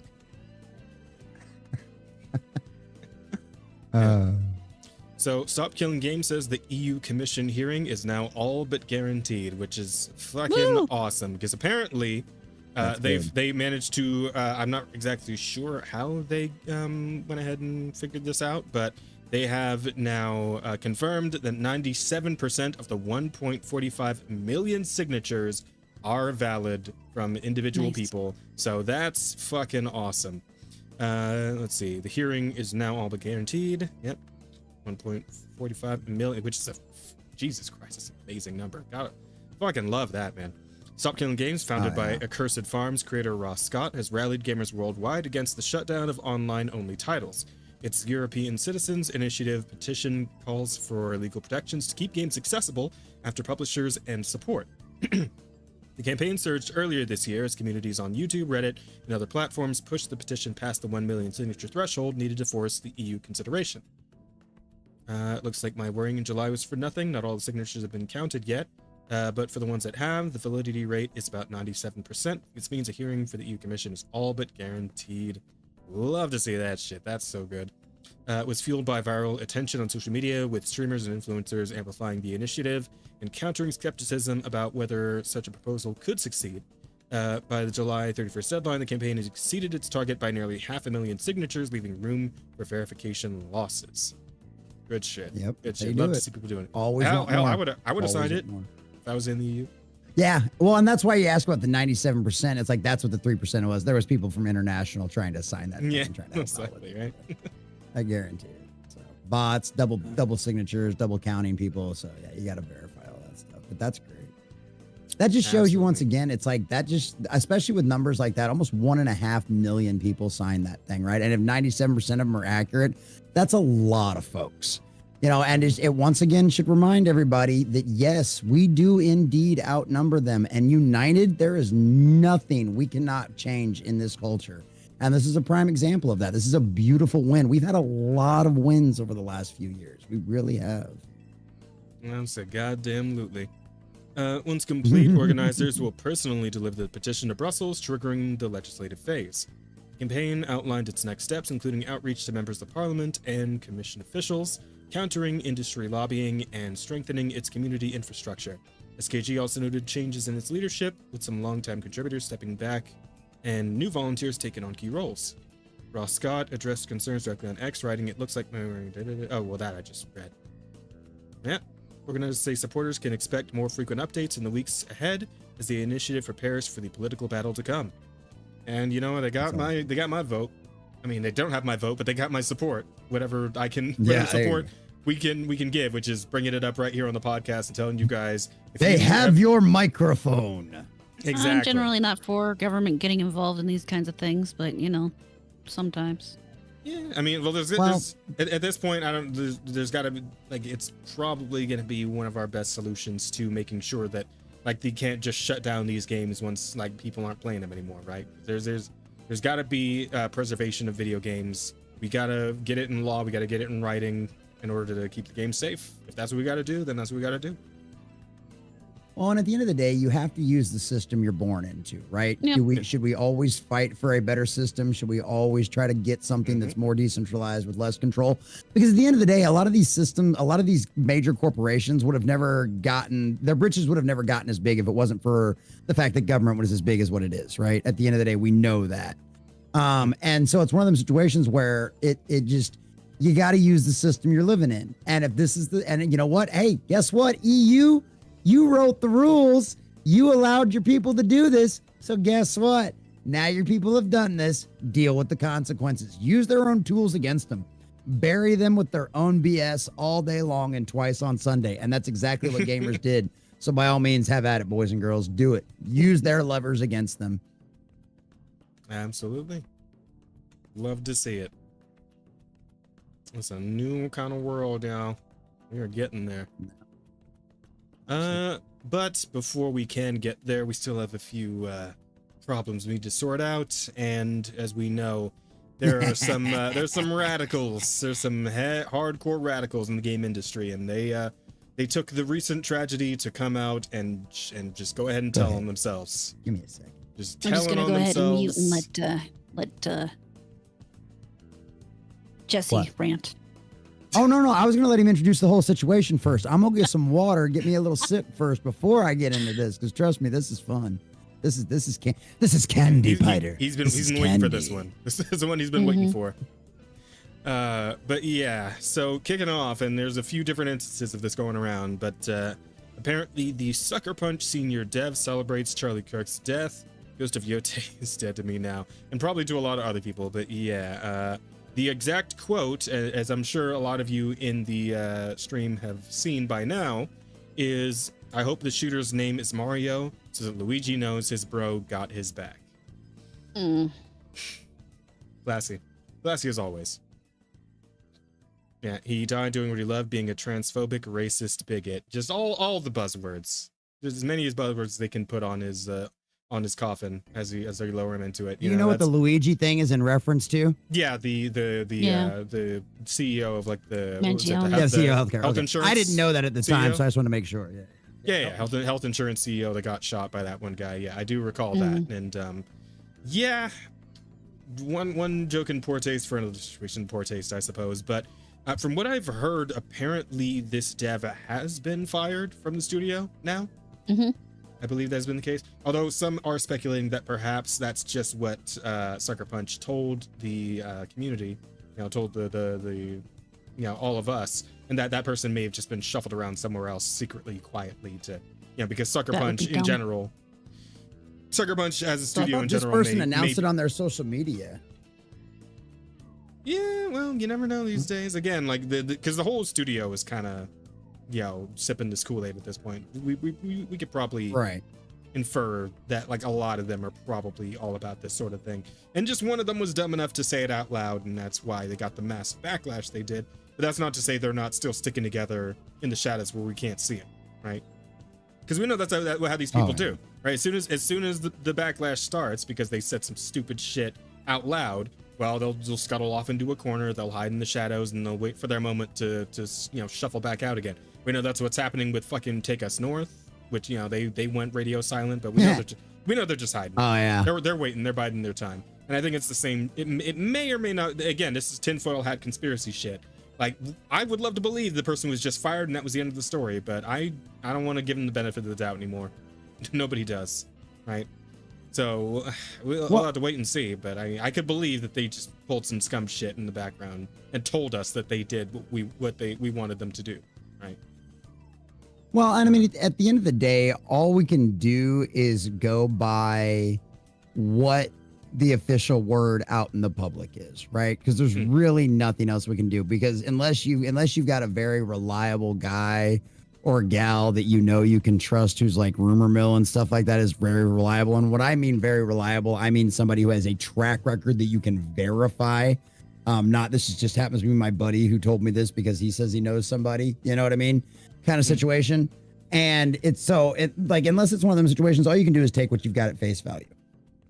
So Stop Killing Games says the EU Commission hearing is now all but guaranteed, which is fucking Woo! awesome. Because apparently, That's good. they managed to. I'm not exactly sure how they went ahead and figured this out, but they have now confirmed that 97% of the 1.45 million signatures are valid from individual Nice. people. So that's fucking awesome. Let's see. The hearing is now all but guaranteed. Yep. 1.45 million, which is Jesus Christ, it's an amazing number. Gotta fucking love that, man. Stop Killing Games, founded by Accursed Farms creator Ross Scott, has rallied gamers worldwide against the shutdown of online-only titles. Its European Citizens Initiative petition calls for legal protections to keep games accessible after publishers and support. The campaign surged earlier this year as communities on YouTube, Reddit, and other platforms pushed the petition past the 1 million signature threshold needed to force the EU consideration. It looks like my worrying in July was for nothing. Not all the signatures have been counted yet, but for the ones that have, the validity rate is about 97%. This means a hearing for the EU Commission is all but guaranteed. Love to see that shit. That's so good. It was fueled by viral attention on social media, with streamers and influencers amplifying the initiative and countering skepticism about whether such a proposal could succeed. By the July 31st deadline, the campaign has exceeded its target by nearly 500,000 signatures, leaving room for verification losses. Good shit. Yep. Good They shit. do Love to it. see people doing it. Always Hell, want more. I would have Always signed it want more. if I was in the EU. Yeah, well, and that's why you ask about the 97%. It's like that's what the 3% was. There was people from international trying to sign that. Yeah, thing, trying to help out with exactly, it. right? I guarantee it. So bots, double signatures, double counting people. So yeah, you got to verify all that stuff. But that's great. That just shows you once Absolutely. again, it's like that just, especially with numbers like that, almost 1.5 million people signed that thing, right? And if 97% of them are accurate, that's a lot of folks. You know, and it once again should remind everybody that yes, we do indeed outnumber them, and united, there is nothing we cannot change in this culture. And this is a prime example of that. This is a beautiful win. We've had a lot of wins over the last few years. We really have. That's a goddamn lootly. Once complete, organizers will personally deliver the petition to Brussels, triggering the legislative phase. The campaign outlined its next steps, including outreach to members of parliament and commission officials, countering industry lobbying, and strengthening its community infrastructure. SKG also noted changes in its leadership, with some longtime contributors stepping back and new volunteers taking on key roles. Ross Scott addressed concerns directly on X, writing, "It looks like my..." Oh, well, that I just read. Yeah. Organizers say supporters can expect more frequent updates in the weeks ahead as the initiative prepares for the political battle to come. And you know what? They got my vote. I mean, they don't have my vote, but they got my support. Whatever I can, whatever support we can give, which is bringing it up right here on the podcast and telling you guys. If They you have your microphone. Exactly. I'm generally not for government getting involved in these kinds of things, but you know, sometimes. Yeah, I mean, well, there's at this point, there's got to be, like, it's probably going to be one of our best solutions to making sure that, like, they can't just shut down these games once, like, people aren't playing them anymore, right? There's got to be preservation of video games. We got to get it in law. We got to get it in writing in order to keep the game safe. If that's what we got to do, then that's what we got to do. Well, and at the end of the day, you have to use the system you're born into, right? Yep. Should we always fight for a better system? Should we always try to get something that's more decentralized with less control? Because at the end of the day, a lot of these systems, a lot of these major corporations would have never gotten, their britches would have never gotten as big if it wasn't for the fact that government was as big as what it is, right? At the end of the day, we know that. And so it's one of them situations where it just, you got to use the system you're living in. And if this is and you know what? Hey, guess what? EU, you wrote the rules. You allowed your people to do this. So guess what? Now your people have done this. Deal with the consequences. Use their own tools against them. Bury them with their own BS all day long and twice on Sunday. And that's exactly what gamers did. So by all means, have at it, boys and girls. Do it. Use their levers against them. Absolutely. Love to see it. It's a new kind of world now. We are getting there. But before we can get there, we still have a few problems we need to sort out. And as we know, there are there's some radicals. There's some hardcore radicals in the game industry, and they took the recent tragedy to come out and just go ahead and tell on themselves. Give me a second. Just I'm just telling gonna on go ahead and mute themselves. and let Jesse What? rant. Oh, no. I was going to let him introduce the whole situation first. I'm going to get some water, get me a little sip first before I get into this. Because trust me, this is fun. This is candy, Piter. He's been waiting for this one. This is the one he's been waiting for. But yeah, so kicking off, and there's a few different instances of this going around, but Apparently, the Sucker Punch senior dev celebrates Charlie Kirk's death. Ghost of Yote is dead to me now, and probably to a lot of other people, but yeah. The exact quote, as I'm sure a lot of you in the stream have seen by now, is, "I hope the shooter's name is Mario, so that Luigi knows his bro got his back." Classy. Classy as always. Yeah, he died doing what he loved, being a transphobic, racist bigot. Just all the buzzwords. Just as many as buzzwords as they can put on his coffin as they lower him into it. You know what the Luigi thing is in reference to? Yeah, the CEO of like the CEO of healthcare. Health insurance. I didn't know that at the time, CEO? so I just want to make sure. Yeah. Health insurance CEO that got shot by that one guy. Yeah, I do recall that. And yeah, one joke in poor taste for another situation, poor taste, I suppose. But from what I've heard, apparently this dev has been fired from the studio now. I believe that's been the case. Although some are speculating that perhaps that's just what Sucker Punch told the community, told the all of us, and that person may have just been shuffled around somewhere else secretly, quietly to, because Sucker Punch in general, Sucker Punch as a studio in general, this person announced it on their social media. Yeah, well, you never know these days. Again, like because the whole studio is kind of, sipping this Kool-Aid at this point. We could probably infer that like a lot of them are probably all about this sort of thing. And just one of them was dumb enough to say it out loud, and that's why they got the mass backlash they did. But that's not to say they're not still sticking together in the shadows where we can't see them, right? Because we know that's how these people do, right? As soon as the backlash starts, because they said some stupid shit out loud, well, they'll scuttle off into a corner, they'll hide in the shadows, and they'll wait for their moment to shuffle back out again. We know that's what's happening with fucking Take Us North, which they went radio silent, but we know they're just hiding. Oh yeah, they're waiting, they're biding their time. And I think it's the same. It may or may not. Again, this is tinfoil hat conspiracy shit. Like, I would love to believe the person was just fired and that was the end of the story, but I don't want to give them the benefit of the doubt anymore. Nobody does, right? So we'll have to wait and see, but I could believe that they just pulled some scum shit in the background and told us that they did what we wanted them to do, right? Well, and I mean, at the end of the day, all we can do is go by what the official word out in the public is, right? Because there's really nothing else we can do, because unless you've got a very reliable guy or gal that you can trust, who's like rumor mill and stuff like that, is very reliable. And what I mean very reliable, I mean somebody who has a track record that you can verify. Not this just happens to be my buddy who told me this because he says he knows somebody, you know what I mean? Kind of situation. And it's unless it's one of them situations, all you can do is take what you've got at face value.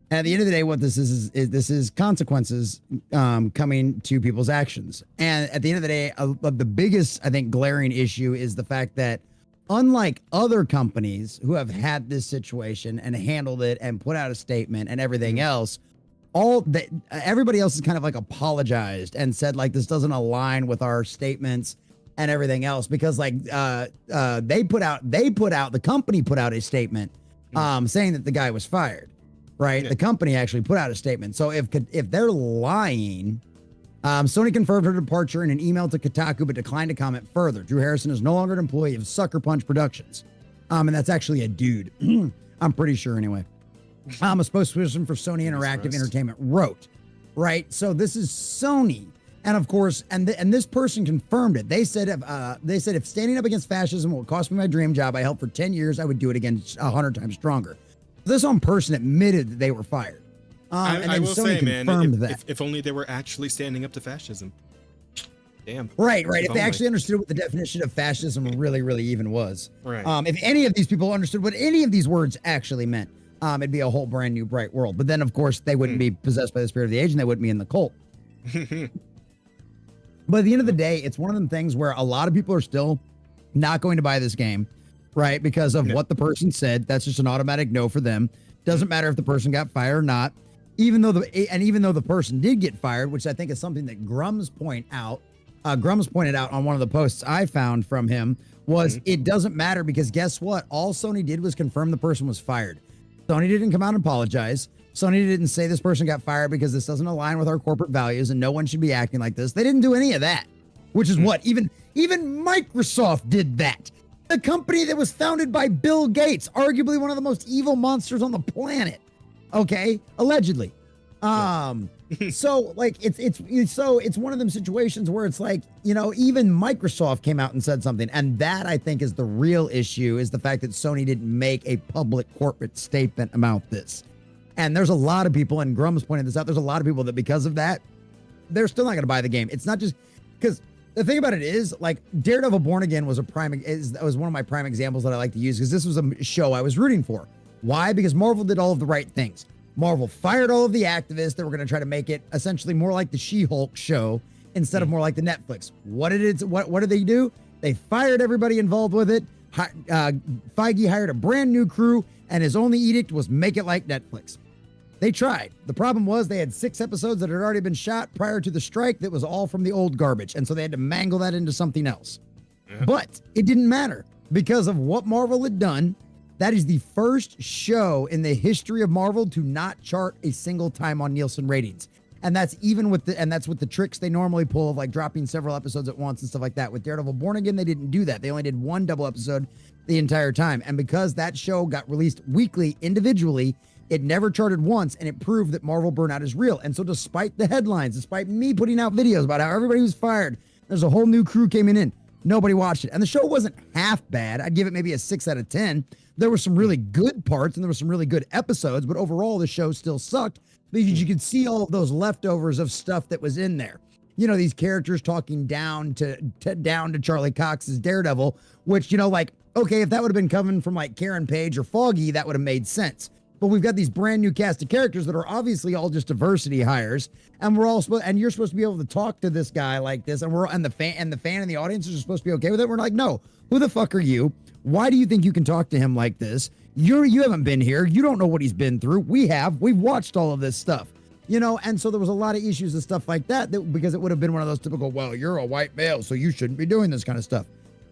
And at the end of the day, what this is this is consequences coming to people's actions. And at the end of the day, the biggest, I think, glaring issue is the fact that unlike other companies who have had this situation and handled it and put out a statement and everything else, everybody else has kind of like apologized and said like this doesn't align with our statements and everything else, because like the company put out a statement saying that the guy was fired. Right. Yeah. The company actually put out a statement. So if they're lying, Sony confirmed her departure in an email to Kotaku, but declined to comment further. Drew Harrison is no longer an employee of Sucker Punch Productions. And that's actually a dude. I'm pretty sure anyway. A spokesperson for Sony Interactive Entertainment wrote, right? So this is Sony. And of course, and this person confirmed it. They said if standing up against fascism will cost me my dream job I held for 10 years, I would do it again 100 times stronger. This own person admitted that they were fired. I will say, man, if only they were actually standing up to fascism. Damn. Right. If they actually understood what the definition of fascism really, really even was. Right. If any of these people understood what any of these words actually meant, it'd be a whole brand new bright world. But then, of course, they wouldn't be possessed by the spirit of the age, and they wouldn't be in the cult. But at the end of the day, it's one of them things where a lot of people are still not going to buy this game. Right, because of what the person said. That's just an automatic no for them. Doesn't matter if the person got fired or not. Even though the person did get fired, which I think is something that Grums pointed out on one of the posts I found from him, was it doesn't matter, because guess what? All Sony did was confirm the person was fired. Sony didn't come out and apologize. Sony didn't say this person got fired because this doesn't align with our corporate values and no one should be acting like this. They didn't do any of that, which is what even Microsoft did that. The company that was founded by Bill Gates, arguably one of the most evil monsters on the planet. Okay, allegedly. So like it's one of them situations where it's like, you know, even Microsoft came out and said something, and that I think is the real issue, is the fact that Sony didn't make a public corporate statement about this. And there's a lot of people, and Grum's pointed this out, there's a lot of people that because of that, they're still not going to buy the game. It's not just because the thing about it is, like, Daredevil Born Again was was one of my prime examples that I like to use, because this was a show I was rooting for. Why? Because Marvel did all of the right things. Marvel fired all of the activists that were going to try to make it essentially more like the She-Hulk show instead of more like the Netflix. What did they do? They fired everybody involved with it. Feige hired a brand new crew, and his only edict was make it like Netflix. They tried. The problem was they had 6 episodes that had already been shot prior to the strike that was all from the old garbage, and so they had to mangle that into something else. Yeah. But it didn't matter because of what Marvel had done. That is the first show in the history of Marvel to not chart a single time on Nielsen ratings. And that's even with the tricks they normally pull of like dropping several episodes at once and stuff like that. With Daredevil Born Again, they didn't do that. They only did 1 double episode the entire time. And because that show got released weekly individually, it never charted once, and it proved that Marvel burnout is real. And so despite the headlines, despite me putting out videos about how everybody was fired, there's a whole new crew came in, nobody watched it. And the show wasn't half bad. I'd give it maybe a 6 out of 10. There were some really good parts and there were some really good episodes, but overall the show still sucked because you could see all of those leftovers of stuff that was in there. You know, these characters talking down to Charlie Cox's Daredevil, which, you know, like, okay, if that would have been coming from like Karen Page or Foggy, that would have made sense. But we've got these brand new cast of characters that are obviously all just diversity hires, and you're supposed to be able to talk to this guy like this, and the fan and the audience are supposed to be okay with it. We're like, no, who the fuck are you? Why do you think you can talk to him like this? You haven't been here. You don't know what he's been through. We've watched all of this stuff, you know. And so there was a lot of issues and stuff like that because it would have been one of those typical, well, you're a white male, so you shouldn't be doing this kind of stuff.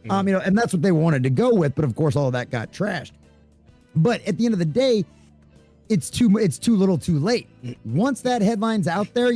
You know, and that's what they wanted to go with. But of course, all of that got trashed. But at the end of the day, it's too little too late. Once that headline's out there,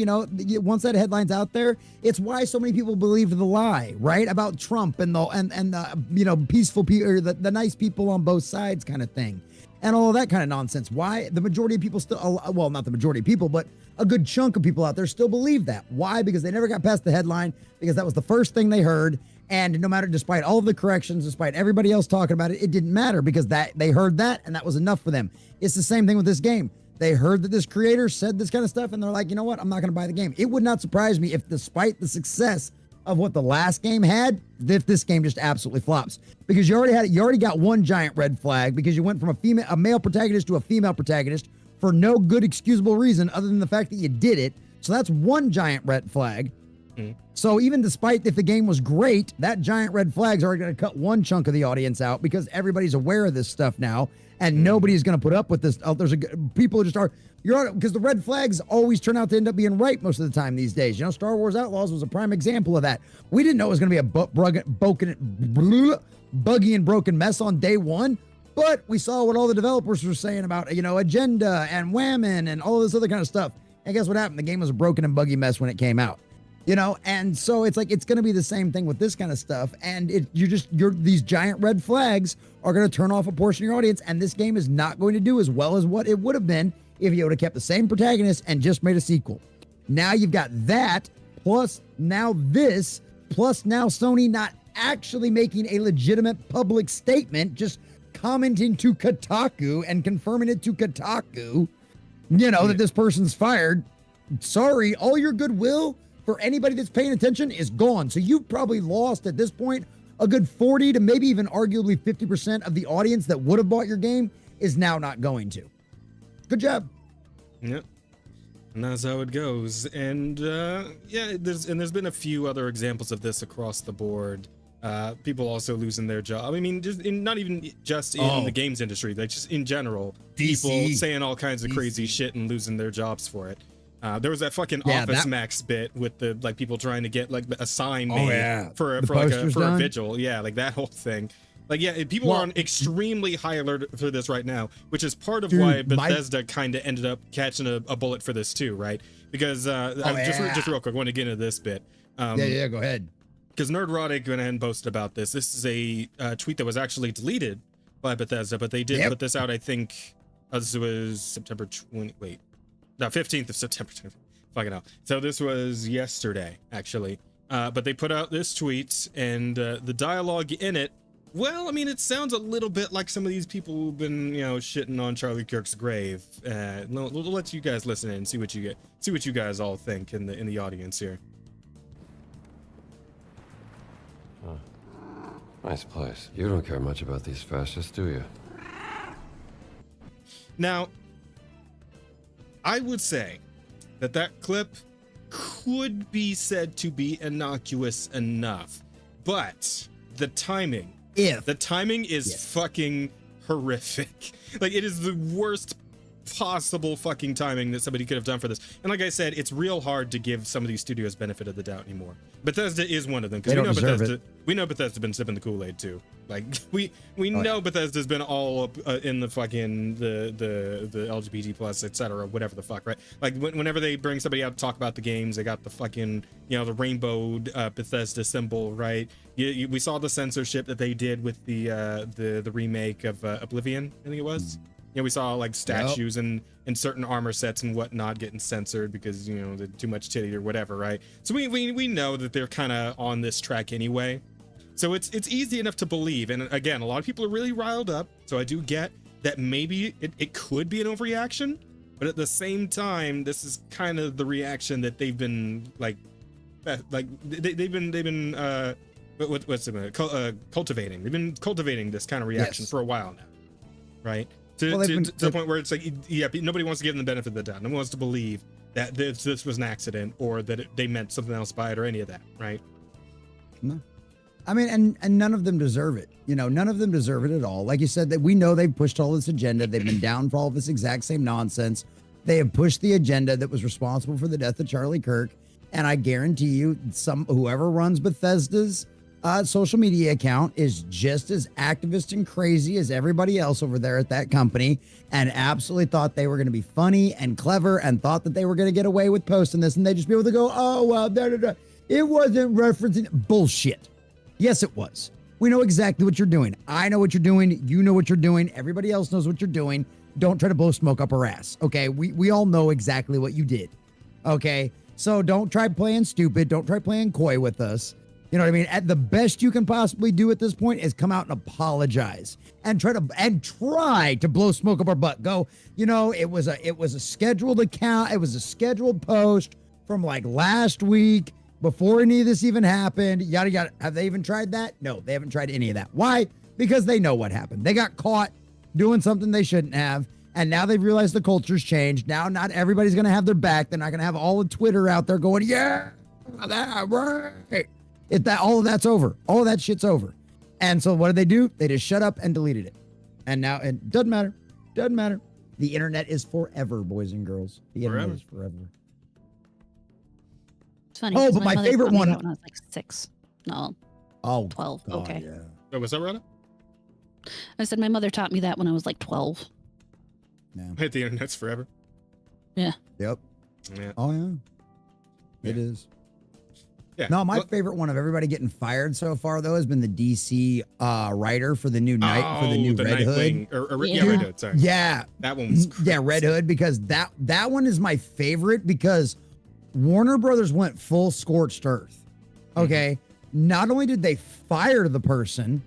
it's why so many people believed the lie, right? About Trump and the you know, peaceful people, or the nice people on both sides kind of thing. And all of that kind of nonsense. Why? The majority of people still, well, not the majority of people, but a good chunk of people out there still believe that. Why? Because they never got past the headline, because that was the first thing they heard. And no matter, despite all of the corrections, despite everybody else talking about it, it didn't matter because they heard that and that was enough for them. It's the same thing with this game. They heard that this creator said this kind of stuff and they're like, you know what? I'm not going to buy the game. It would not surprise me if, despite the success of what the last game had, if this game just absolutely flops, because you already got one giant red flag because you went from a male protagonist to a female protagonist for no good excusable reason other than the fact that you did it. So that's one giant red flag. So even despite if the game was great, that giant red flag's already going to cut one chunk of the audience out because everybody's aware of this stuff now, and nobody's going to put up with this. People just are. Because the red flags always turn out to end up being right most of the time these days. You know, Star Wars Outlaws was a prime example of that. We didn't know it was going to be a buggy and broken mess on day one, but we saw what all the developers were saying about, you know, Agenda and Whammon and all this other kind of stuff. And guess what happened? The game was a broken and buggy mess when it came out. You know, and so it's like, it's going to be the same thing with this kind of stuff. And these giant red flags are going to turn off a portion of your audience. And this game is not going to do as well as what it would have been if you would have kept the same protagonist and just made a sequel. Now you've got that, plus now this, plus now Sony not actually making a legitimate public statement, just commenting to Kotaku and confirming it to Kotaku, you know, that this person's fired. Sorry, all your goodwill for anybody that's paying attention is gone. So you've probably lost at this point a good 40 to maybe even arguably 50% of the audience that would have bought your game is now not going to. Good job. Yep. And that's how it goes. And yeah, there's been a few other examples of this across the board. People also losing their job. I mean, not even just in the games industry, like just in general, people saying all kinds of crazy shit and losing their jobs for it. There was that fucking Office Max bit with the like people trying to get like a sign made for a vigil. Yeah, like that whole thing. Like, yeah, people are on extremely high alert for this right now, which is part of why Bethesda kind of ended up catching a bullet for this too, right? Because just real quick, I want to get into this bit. Yeah, go ahead. because Nuraroni went ahead and posted about this. This is a tweet that was actually deleted by Bethesda, but they did put this out, I think, this was September 20, wait, no, 15th of September, fucking hell. So this was yesterday, actually. But they put out this tweet, and the dialogue in it, well, I mean, it sounds a little bit like some of these people who've been, you know, shitting on Charlie Kirk's grave. We'll let you guys listen in and see what you guys all think in the audience here. Huh. Nice place. You don't care much about these fascists, do you? Now, I would say that clip could be said to be innocuous enough, but the timing is fucking horrific. Like, it is the worst possible fucking timing that somebody could have done for this. And like I said, it's real hard to give some of these studios benefit of the doubt anymore. Bethesda is one of them, because we know Bethesda's been sipping the Kool-Aid too. Like, we know Bethesda's been all up in the fucking the LGBT plus, etc., whatever the fuck, right? Like, whenever they bring somebody out to talk about the games, they got the fucking, you know, the rainbow Bethesda symbol, right? We saw the censorship that they did with the remake of Oblivion, I think it was. You know, we saw like statues and certain armor sets and whatnot getting censored because, you know, they're too much titty or whatever, right? So we know that they're kind of on this track anyway. So it's easy enough to believe. And again, a lot of people are really riled up. So I do get that maybe it could be an overreaction, but at the same time, this is kind of the reaction that they've been they've been cultivating. They've been cultivating this kind of reaction for a while now, right? To the point where it's like, yeah, nobody wants to give them the benefit of the doubt. No one wants to believe that this was an accident or that they meant something else by it or any of that, right? No. I mean, and none of them deserve it. You know, none of them deserve it at all. Like you said, that we know they've pushed all this agenda. They've been down for all this exact same nonsense. They have pushed the agenda that was responsible for the death of Charlie Kirk. And I guarantee you, whoever runs Bethesda's social media account is just as activist and crazy as everybody else over there at that company, and absolutely thought they were going to be funny and clever and thought that they were going to get away with posting this, and they'd just be able to go, oh, well, it wasn't referencing bullshit. Yes, it was. We know exactly what you're doing. I know what you're doing. You know what you're doing. Everybody else knows what you're doing. Don't try to blow smoke up our ass. Okay. We all know exactly what you did. Okay. So don't try playing stupid. Don't try playing coy with us. You know what I mean? At the best you can possibly do at this point is come out and apologize and try to blow smoke up our butt. Go, you know, it was a scheduled account. It was a scheduled post from like last week before any of this even happened. Yada, yada. Have they even tried that? No, they haven't tried any of that. Why? Because they know what happened. They got caught doing something they shouldn't have. And now they've realized the culture's changed. Now, not everybody's going to have their back. They're not going to have all of Twitter out there going, yeah, that right. All of that's over. All of that shit's over. And so what do? They just shut up and deleted it. And now it doesn't matter. Doesn't matter. The internet is forever, boys and girls. The internet is forever. It's funny. Oh, but my favorite one. When I was like 6. No. Oh, 12. God, okay. Yeah. Oh, was that right? I said my mother taught me that when I was like 12. Yeah. The internet's forever. Yeah. Yep. Yeah. Oh, yeah. It is. Yeah. No, my favorite one of everybody getting fired so far, though, has been the DC writer for the new Red Hood. Yeah, Red Hood, sorry. Yeah. That one was crazy. Yeah, Red Hood, because that one is my favorite because Warner Brothers went full scorched earth. Okay. Mm-hmm. Not only did they fire the person,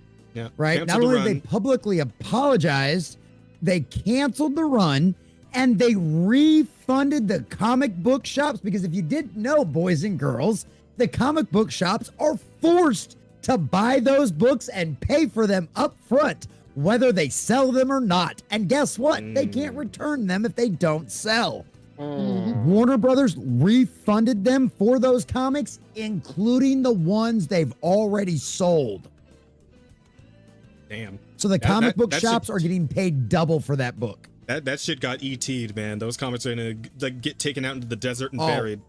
right? Not only did they publicly apologized, they canceled the run, and they refunded the comic book shops, because if you didn't know, boys and girls, the comic book shops are forced to buy those books and pay for them up front, whether they sell them or not. And guess what? They can't return them if they don't sell. Warner Brothers refunded them for those comics, including the ones they've already sold. Damn. So the comic book shops are getting paid double for that book. That shit got ET'd, man. Those comics are gonna get taken out into the desert and buried.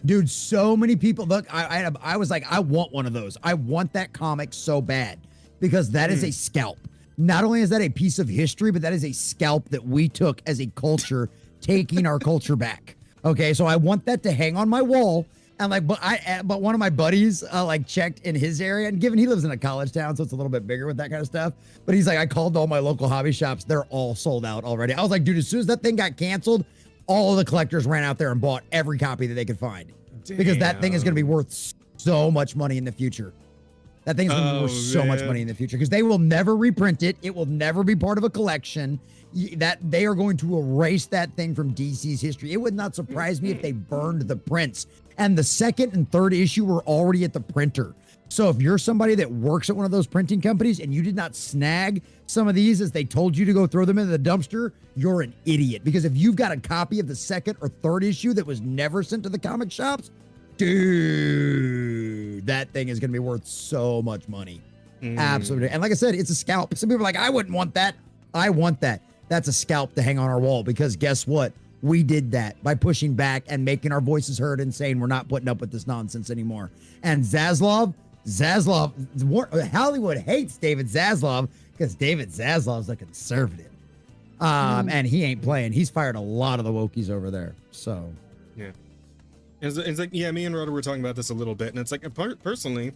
Dude, so many people. Look, I was like, I want one of those. I want that comic so bad, because that is a scalp. Not only is that a piece of history, but that is a scalp that we took as a culture, taking our culture back. Okay, so I want that to hang on my wall And like, but one of my buddies like checked in his area, and given he lives in a college town, so it's a little bit bigger with that kind of stuff. But he's like, I called all my local hobby shops; they're all sold out already. I was like, dude, as soon as that thing got canceled, all the collectors ran out there and bought every copy that they could find. Damn. Because that thing is going to be worth so much money in the future. That thing is going to be worth so much money in the future because they will never reprint it. It will never be part of a collection. That they are going to erase that thing from DC's history. It would not surprise me if they burned the prints. And the second and third issue were already at the printer. So if you're somebody that works at one of those printing companies and you did not snag some of these as they told you to go throw them into the dumpster, you're an idiot. Because if you've got a copy of the second or third issue that was never sent to the comic shops, dude, that thing is going to be worth so much money. Absolutely. And like I said, it's a scalp. Some people are like, I wouldn't want that. I want that. That's a scalp to hang on our wall because guess what? We did that by pushing back and making our voices heard and saying we're not putting up with this nonsense anymore. And Zaslav, Hollywood hates David Zaslav because David Zaslav's a conservative. And he ain't playing. He's fired a lot of the wokies over there. So, yeah. It's like, yeah, me and Rhoda were talking about this a little bit, and it's like, personally,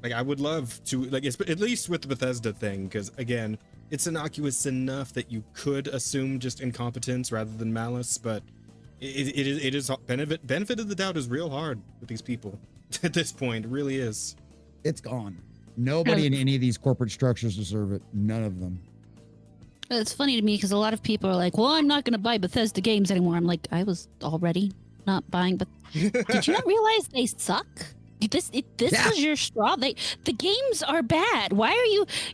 like, I would love to, like, at least with the Bethesda thing, because, again, it's innocuous enough that you could assume just incompetence rather than malice, but it is benefit of the doubt is real hard with these people at this point. It really is. It's gone. Nobody in any of these corporate structures deserve it. None of them. It's funny to me because a lot of people are like, well, I'm not going to buy Bethesda games anymore. I'm like, I was already not buying, but did you not realize they suck? This was your straw. The games are bad. Why are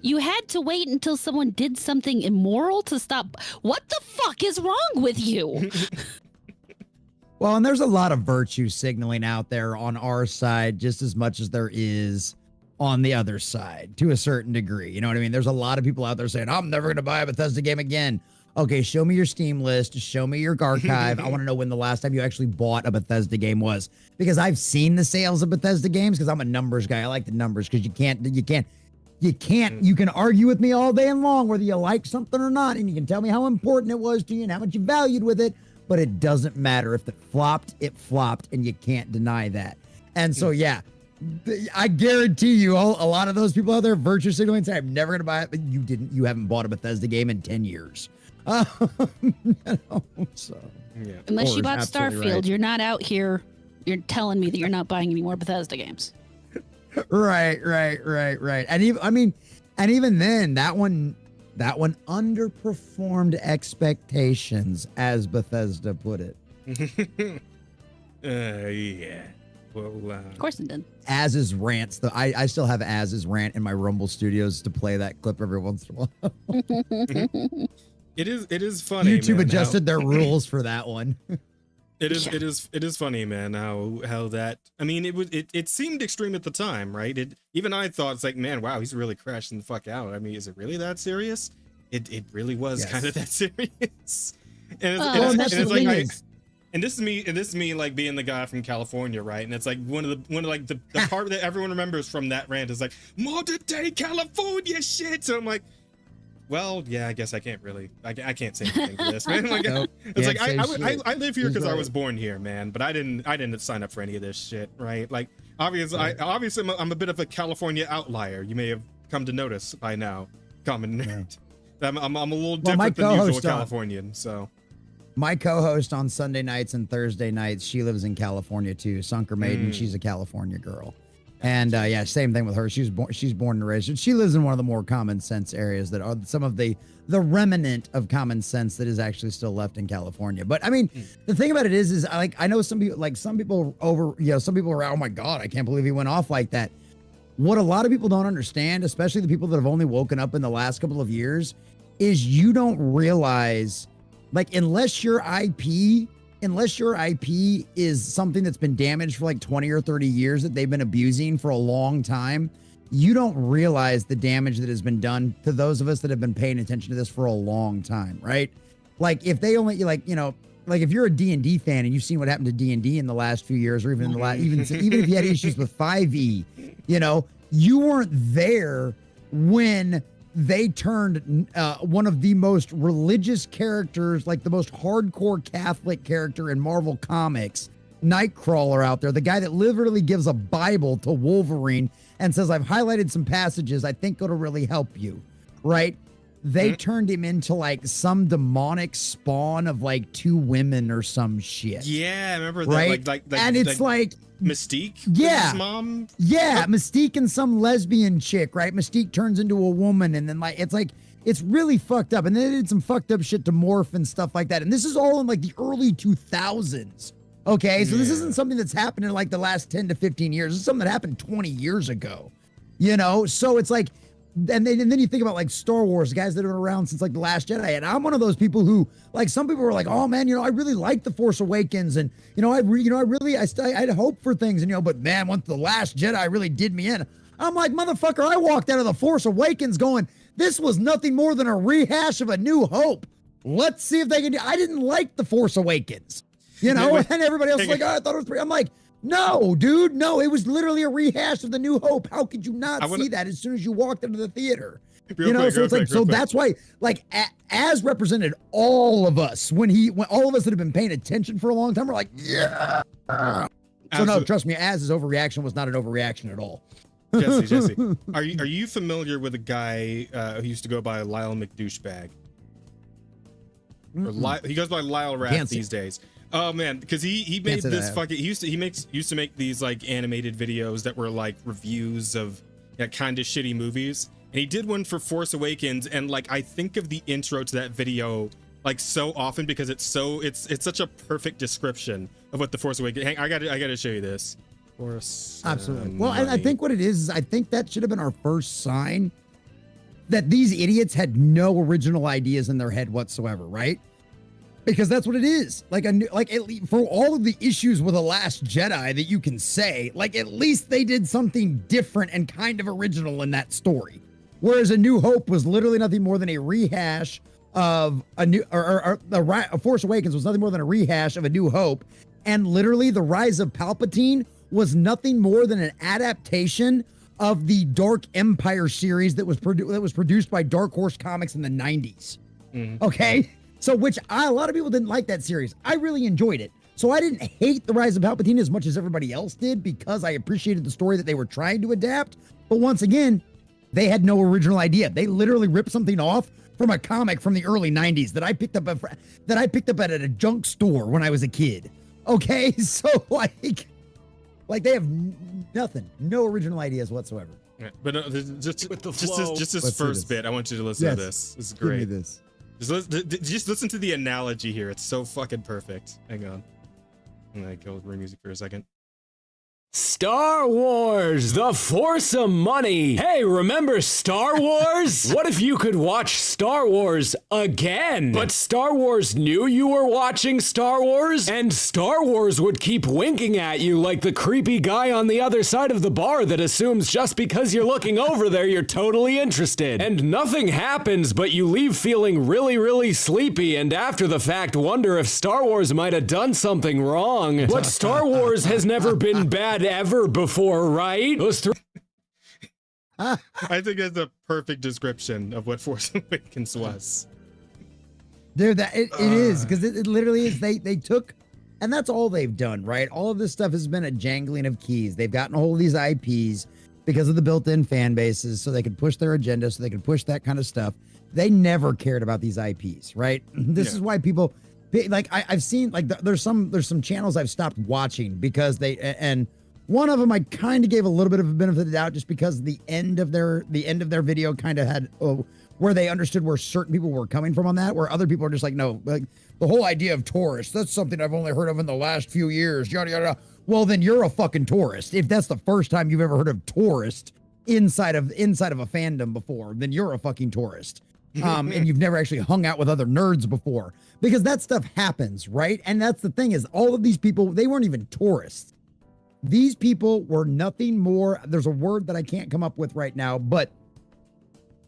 you had to wait until someone did something immoral to stop? What the fuck is wrong with you? Well, and there's a lot of virtue signaling out there on our side just as much as there is on the other side to a certain degree. You know what I mean? There's a lot of people out there saying, I'm never going to buy a Bethesda game again. Okay, show me your Steam list. Show me your archive. I want to know when the last time you actually bought a Bethesda game was. Because I've seen the sales of Bethesda games because I'm a numbers guy. I like the numbers because you can argue with me all day long whether you like something or not. And you can tell me how important it was to you and how much you valued with it. But it doesn't matter. If it flopped, and you can't deny that. And so, yeah, I guarantee you a lot of those people out there virtue signaling say, I'm never going to buy it. But you haven't bought a Bethesda game in 10 years. So yeah. Unless you bought Starfield, right. You're not out here. You're telling me that you're not buying any more Bethesda games. Right. And even then, that one underperformed expectations, as Bethesda put it. Yeah. Well, of course it did. Az's rants. I still have Az's rant in my Rumble Studios to play that clip every once in a while. It is funny. YouTube adjusted their rules for that one. It is funny, man. How that. I mean, it seemed extreme at the time, right? Even I thought it's like, man, wow, he's really crashing the fuck out. I mean, is it really that serious? It really was kind of that serious. And this is me like being the guy from California, right? And it's like one of the part that everyone remembers from that rant is like modern day California shit. So I'm like, well, yeah, I guess I can't say anything to this, man. Like, it's like I live here because I was born here, man. But I didn't sign up for any of this shit, right? Like, obviously, I'm a bit of a California outlier. You may have come to notice by now, TheCommonNerd. I'm a little different than usual Californian, so. My co-host on Sunday nights and Thursday nights, she lives in California too. Sunker Maiden, she's a California girl. And yeah, same thing with her. She's born and raised. She lives in one of the more common sense areas that are some of the remnant of common sense that is actually still left in California. But I mean, the thing about it is I know some people are, oh my God, I can't believe he went off like that. What a lot of people don't understand, especially the people that have only woken up in the last couple of years, is you don't realize, like, unless your IP is something that's been damaged for like 20 or 30 years that they've been abusing for a long time, you don't realize the damage that has been done to those of us that have been paying attention to this for a long time, right? Like, if they only, like, you know, like if you're a D&D fan and you've seen what happened to D&D in the last few years, or even in the last, even if you had issues with 5e, you know, you weren't there when they turned one of the most religious characters, like the most hardcore Catholic character in Marvel Comics, Nightcrawler out there, the guy that literally gives a Bible to Wolverine and says, I've highlighted some passages I think it'll really help you, right? They turned him into like some demonic spawn of like 2 women or some shit. Yeah, I remember that. Right? Like and it's like Mystique. Yeah. His mom. Yeah, Mystique and some lesbian chick, right? Mystique turns into a woman, and then it's really fucked up. And then they did some fucked up shit to Morph and stuff like that. And this is all in like the early 2000s. Okay, so this isn't something that's happened in like the last 10 to 15 years. This is something that happened 20 years ago. You know, so it's like, and then you think about like Star Wars, guys that have been around since like The Last Jedi. And I'm one of those people who, like, some people were like, oh man, you know, I really like The Force Awakens. And, you know, I had hope for things. And, you know, but man, once The Last Jedi really did me in, I'm like, motherfucker, I walked out of The Force Awakens going, this was nothing more than a rehash of A New Hope. Let's see if they can do. I didn't like The Force Awakens, you know, and everybody else was like, oh, I thought it was pretty. I'm like, no, dude, no, it was literally a rehash of The New Hope. How could you not see that as soon as you walked into the theater? That's why, like, as represented, all of us, when all of us that have been paying attention for a long time, we're like, yeah. So no, trust me, as his overreaction was not an overreaction at all. Jesse, are you familiar with a guy who used to go by Lyle McDouchebag? He goes by Lyle Rath these days. Oh man, because he made this fucking he used to make these like animated videos that were like reviews of kind of shitty movies, and he did one for Force Awakens, and like I think of the intro to that video like so often because it's such a perfect description of what the Force Awakens. I gotta show you this. Force. Absolutely. Well, and I think what it is I think that should have been our first sign that these idiots had no original ideas in their head whatsoever, right? Because that's what it is. For all of the issues with The Last Jedi that you can say, like, at least they did something different and kind of original in that story. Whereas A New Hope was literally nothing more than a rehash of Force Awakens was nothing more than a rehash of A New Hope. And literally The Rise of Palpatine was nothing more than an adaptation of the Dark Empire series that was produced by Dark Horse Comics in the 90s. Okay? So, a lot of people didn't like that series. I really enjoyed it. So I didn't hate The Rise of Palpatine as much as everybody else did because I appreciated the story that they were trying to adapt. But once again, they had no original idea. They literally ripped something off from a comic from the early 90s that I picked up at a junk store when I was a kid. Okay? So like they have nothing, no original ideas whatsoever. Yeah, but just this first bit, I want you to listen to this. This is great. Give me this. Just listen to the analogy here. It's so fucking perfect. Hang on. I'm gonna go with music for a second. Star Wars, the force of money. Hey, remember Star Wars? What if you could watch Star Wars again? But Star Wars knew you were watching Star Wars, and Star Wars would keep winking at you like the creepy guy on the other side of the bar that assumes just because you're looking over there, you're totally interested. And nothing happens, but you leave feeling really, really sleepy, and after the fact wonder if Star Wars might have done something wrong. But Star Wars has never been bad ever before, right? I think that's a perfect description of what Force Awakens was. Dude, it is, because it literally is. They took, and that's all they've done, right? All of this stuff has been a jangling of keys. They've gotten a hold of these IPs because of the built-in fan bases, so they could push their agenda, so they could push that kind of stuff. They never cared about these IPs, right? This is why people, like, I've seen, like, there's some channels I've stopped watching because and one of them I kind of gave a little bit of a benefit of the doubt just because the end of their video kind of had where they understood where certain people were coming from on that, where other people are just like, no, like the whole idea of tourists, that's something I've only heard of in the last few years, yada yada. Well, then you're a fucking tourist. If that's the first time you've ever heard of tourist inside of a fandom before, then you're a fucking tourist. And you've never actually hung out with other nerds before, because that stuff happens, right? And that's the thing, is all of these people, they weren't even tourists. These people were nothing more. There's a word that I can't come up with right now, but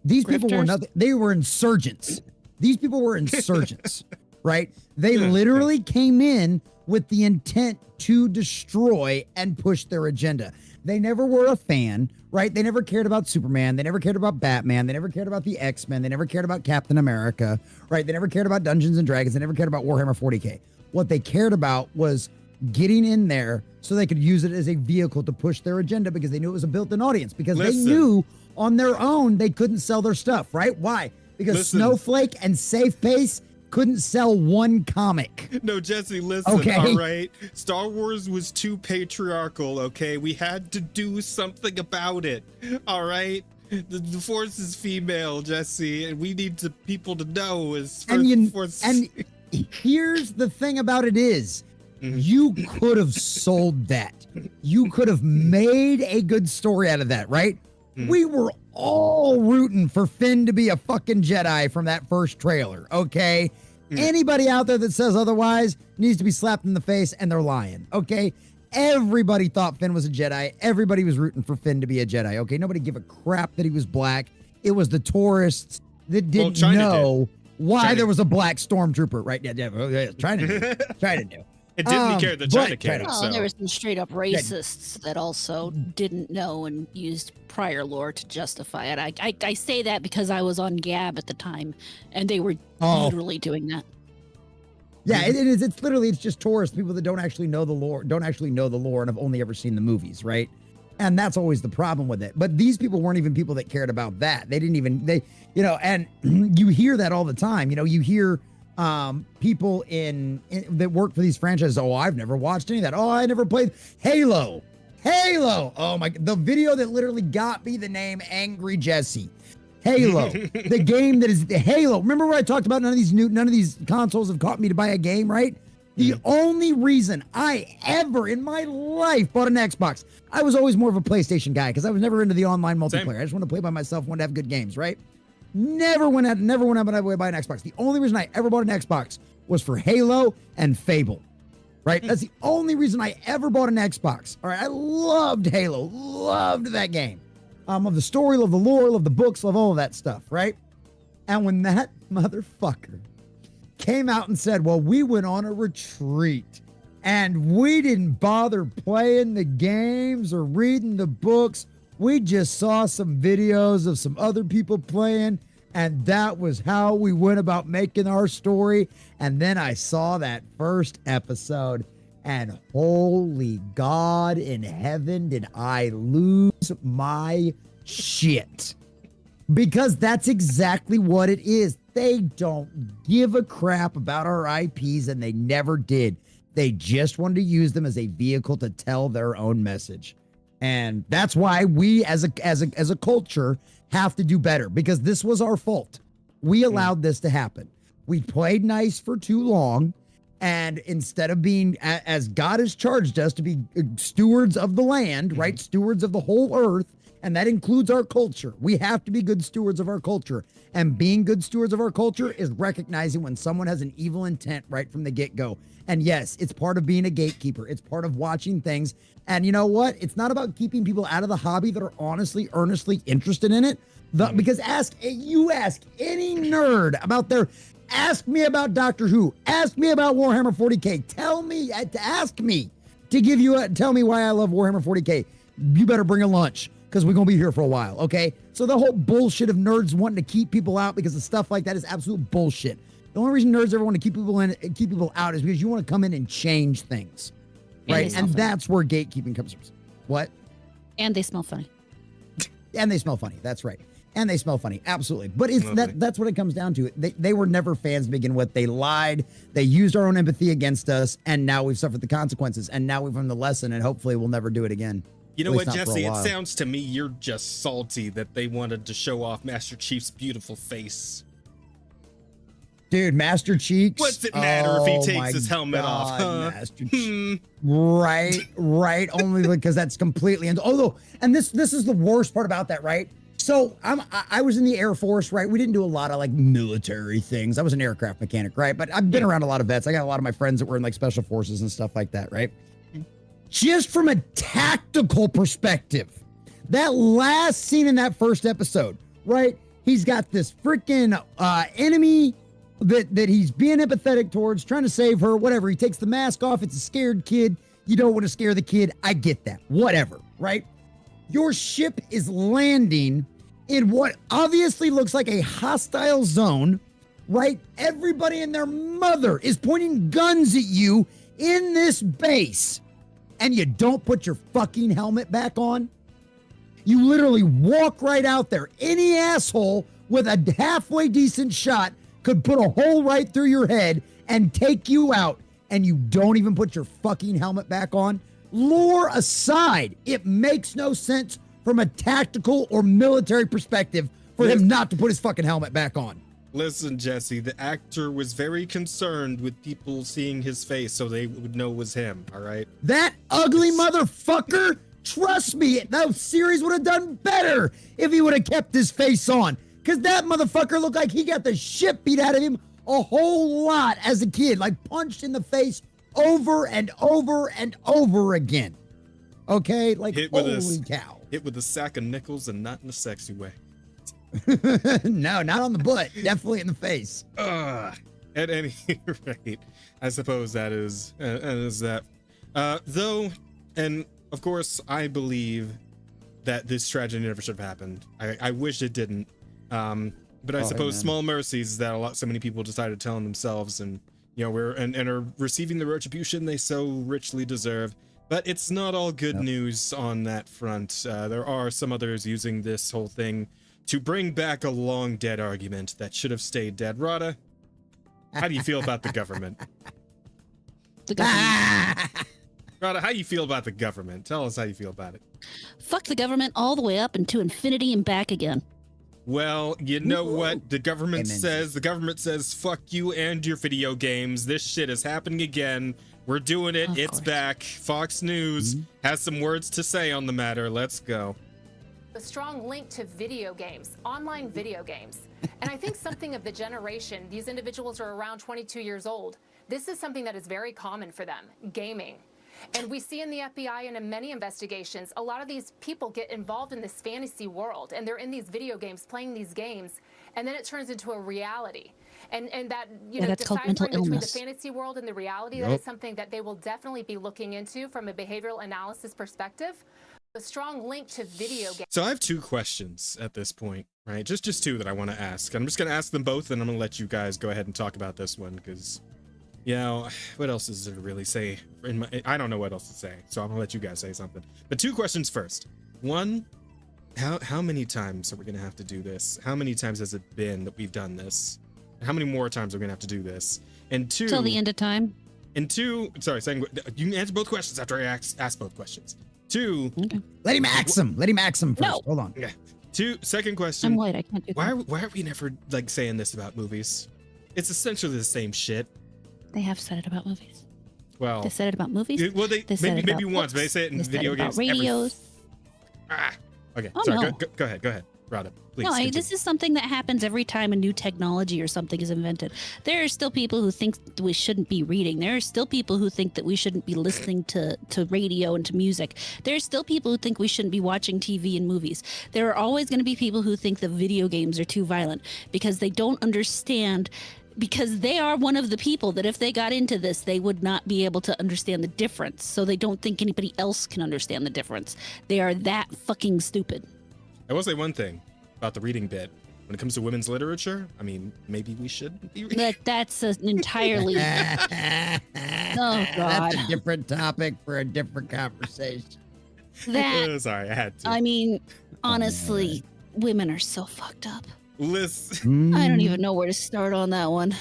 these people were nothing. They were insurgents. These people were insurgents, right? They literally came in with the intent to destroy and push their agenda. They never were a fan, right? They never cared about Superman. They never cared about Batman. They never cared about the X-Men. They never cared about Captain America, right? They never cared about Dungeons and Dragons. They never cared about Warhammer 40K. What they cared about was getting in there so they could use it as a vehicle to push their agenda because they knew it was a built-in audience, because they knew on their own they couldn't sell their stuff, right? Why? Because Snowflake and Safe Pace couldn't sell one comic. No, Jesse, listen, Okay. all right? Star Wars was too patriarchal, okay? We had to do something about it, all right? The Force is female, Jesse, and we need people to know is Force. And here's the thing about it is, you could have sold that. You could have made a good story out of that, right? We were all rooting for Finn to be a fucking Jedi from that first trailer, okay? Anybody out there that says otherwise needs to be slapped in the face, and they're lying, okay? Everybody thought Finn was a Jedi. Everybody was rooting for Finn to be a Jedi, okay? Nobody gave a crap that he was black. It was the tourists that didn't know why there was a black stormtrooper, right? Yeah, China knew. China knew. It didn't care that China cared. Well, there were some straight up racists that also didn't know and used prior lore to justify it. I say that because I was on Gab at the time, and they were literally doing that. Yeah, it's literally, it's just tourists, people that don't actually know the lore, and have only ever seen the movies, right? And that's always the problem with it. But these people weren't even people that cared about that. They didn't even, and you hear that all the time. You hear people that work for these franchises. Oh, I've never watched any of that. Oh, I never played Halo. Oh my, the video that literally got me the name Angry Jesse. Halo, the game that is Halo. Remember where I talked about none of these consoles have caught me to buy a game, right? The only reason I ever in my life bought an Xbox, I was always more of a PlayStation guy because I was never into the online multiplayer. Same. I just want to play by myself, want to have good games, right? Never went out to buy an Xbox. The only reason I ever bought an Xbox was for Halo and Fable, right? That's the only reason I ever bought an Xbox. All right, I loved Halo, loved that game. Love the story, love the lore, love the books, love all of that stuff, right? And when that motherfucker came out and said, well, we went on a retreat and we didn't bother playing the games or reading the books. We just saw some videos of some other people playing, and that was how we went about making our story. And then I saw that first episode, and holy God in heaven, did I lose my shit. Because that's exactly what it is. They don't give a crap about our IPs, and they never did. They just wanted to use them as a vehicle to tell their own message. And that's why we as a culture have to do better, because this was our fault. We allowed this to happen. We played nice for too long. And instead of being, as God has charged us to be stewards of the land, right? Stewards of the whole earth. And that includes our culture. We have to be good stewards of our culture. And being good stewards of our culture is recognizing when someone has an evil intent right from the get-go. And yes, it's part of being a gatekeeper. It's part of watching things. And you know what? It's not about keeping people out of the hobby that are honestly, earnestly interested in it. Because ask any nerd about ask me about Doctor Who. Ask me about Warhammer 40K. Tell me why I love Warhammer 40K. You better bring a lunch, because we're going to be here for a while, okay? So the whole bullshit of nerds wanting to keep people out because of stuff like that is absolute bullshit. The only reason nerds ever want to keep people out is because you want to come in and change things, right? And that's where gatekeeping comes from. What? And they smell funny. And they smell funny. That's right. And they smell funny. Absolutely. But that's what it comes down to. They were never fans to begin with. They lied. They used our own empathy against us. And now we've suffered the consequences. And now we've learned the lesson. And hopefully we'll never do it again. You know what, Jesse? It sounds to me you're just salty that they wanted to show off Master Chief's beautiful face. Dude, Master Cheeks. What's it matter if he takes his helmet off, huh? Master Right. Only because that's completely. And this is the worst part about that, right? So I was in the Air Force, right? We didn't do a lot of like military things. I was an aircraft mechanic, right? But I've been around a lot of vets. I got a lot of my friends that were in like special forces and stuff like that, right? Just from a tactical perspective, that last scene in that first episode, right? He's got this freaking enemy that he's being empathetic towards, trying to save her, whatever. He takes the mask off. It's a scared kid. You don't want to scare the kid. I get that. Whatever, right? Your ship is landing in what obviously looks like a hostile zone, right? Everybody and their mother is pointing guns at you in this base and you don't put your fucking helmet back on? You literally walk right out there. Any asshole with a halfway decent shot could put a hole right through your head and take you out, and you don't even put your fucking helmet back on? Lore aside, it makes no sense from a tactical or military perspective for him not to put his fucking helmet back on. Listen, Jesse, the actor was very concerned with people seeing his face so they would know it was him, all right? That ugly motherfucker, trust me, that series would have done better if he would have kept his face on. Because that motherfucker looked like he got the shit beat out of him a whole lot as a kid, like punched in the face over and over and over again. Okay? Like, holy cow. Hit with a sack of nickels and not in a sexy way. No, not on the butt. Definitely in the face. At any rate, I suppose that is that. Though, and of course, I believe that this tragedy never should have happened. I wish it didn't. But I suppose small mercies that so many people decided to tell on themselves, and and are receiving the retribution they so richly deserve. But it's not all good news on that front. There are some others using this whole thing to bring back a long dead argument that should have stayed dead. Rada, how do you feel about the government? The government. Rada, how do you feel about the government? Tell us how you feel about it. Fuck the government all the way up into infinity and back again. Well, you know what the government says? The government says, fuck you and your video games. This shit is happening again. We're doing it. It's back. Fox News has some words to say on the matter. Let's go. A strong link to video games, online video games. And I think something of the generation, these individuals are around 22 years old. This is something that is very common for them, gaming. And we see in the FBI and in many investigations, a lot of these people get involved in this fantasy world, and they're in these video games, playing these games, and then it turns into a reality. And that, that's called mental deciphering between the illness. fantasy world and the reality, that is something that they will definitely be looking into from a behavioral analysis perspective. A strong link to video games. So I have two questions at this point, right? Just two that I want to ask. I'm just going to ask them both, and I'm going to let you guys go ahead and talk about this one, because, what else is there to really say? I don't know what else to say, so I'm going to let you guys say something. But two questions first. One, how many times are we going to have to do this? How many times has it been that we've done this? How many more times are we going to have to do this? And two... Till the end of time. And two... Sorry, second, you can answer both questions after I ask both questions. Two... Okay. Let him ax him. Let him ax him first. No. Hold on. Yeah. Second question... I'm white. I can't do that. Why are we never, saying this about movies? It's essentially the same shit. They have said it about movies. Well... They said it about movies. Well, they said it maybe about once, but they say it in video games. Radios. Okay, Oh, sorry, no. go ahead. Rada, please. No, continue. this is something that happens every time a new technology or something is invented. There are still people who think that we shouldn't be reading. There are still people who think that we shouldn't be listening to radio and to music. There are still people who think we shouldn't be watching TV and movies. There are always going to be people who think that video games are too violent because they don't understand, because they are one of the people that if they got into this, they would not be able to understand the difference. So they don't think anybody else can understand the difference. They are that fucking stupid. I will say one thing about the reading bit. When it comes to women's literature, I mean, maybe we should be reading. That's an entirely... Oh, God. That's a different topic for a different conversation. Sorry, I had to. I mean, honestly, women are so fucked up. Listen. I don't even know where to start on that one.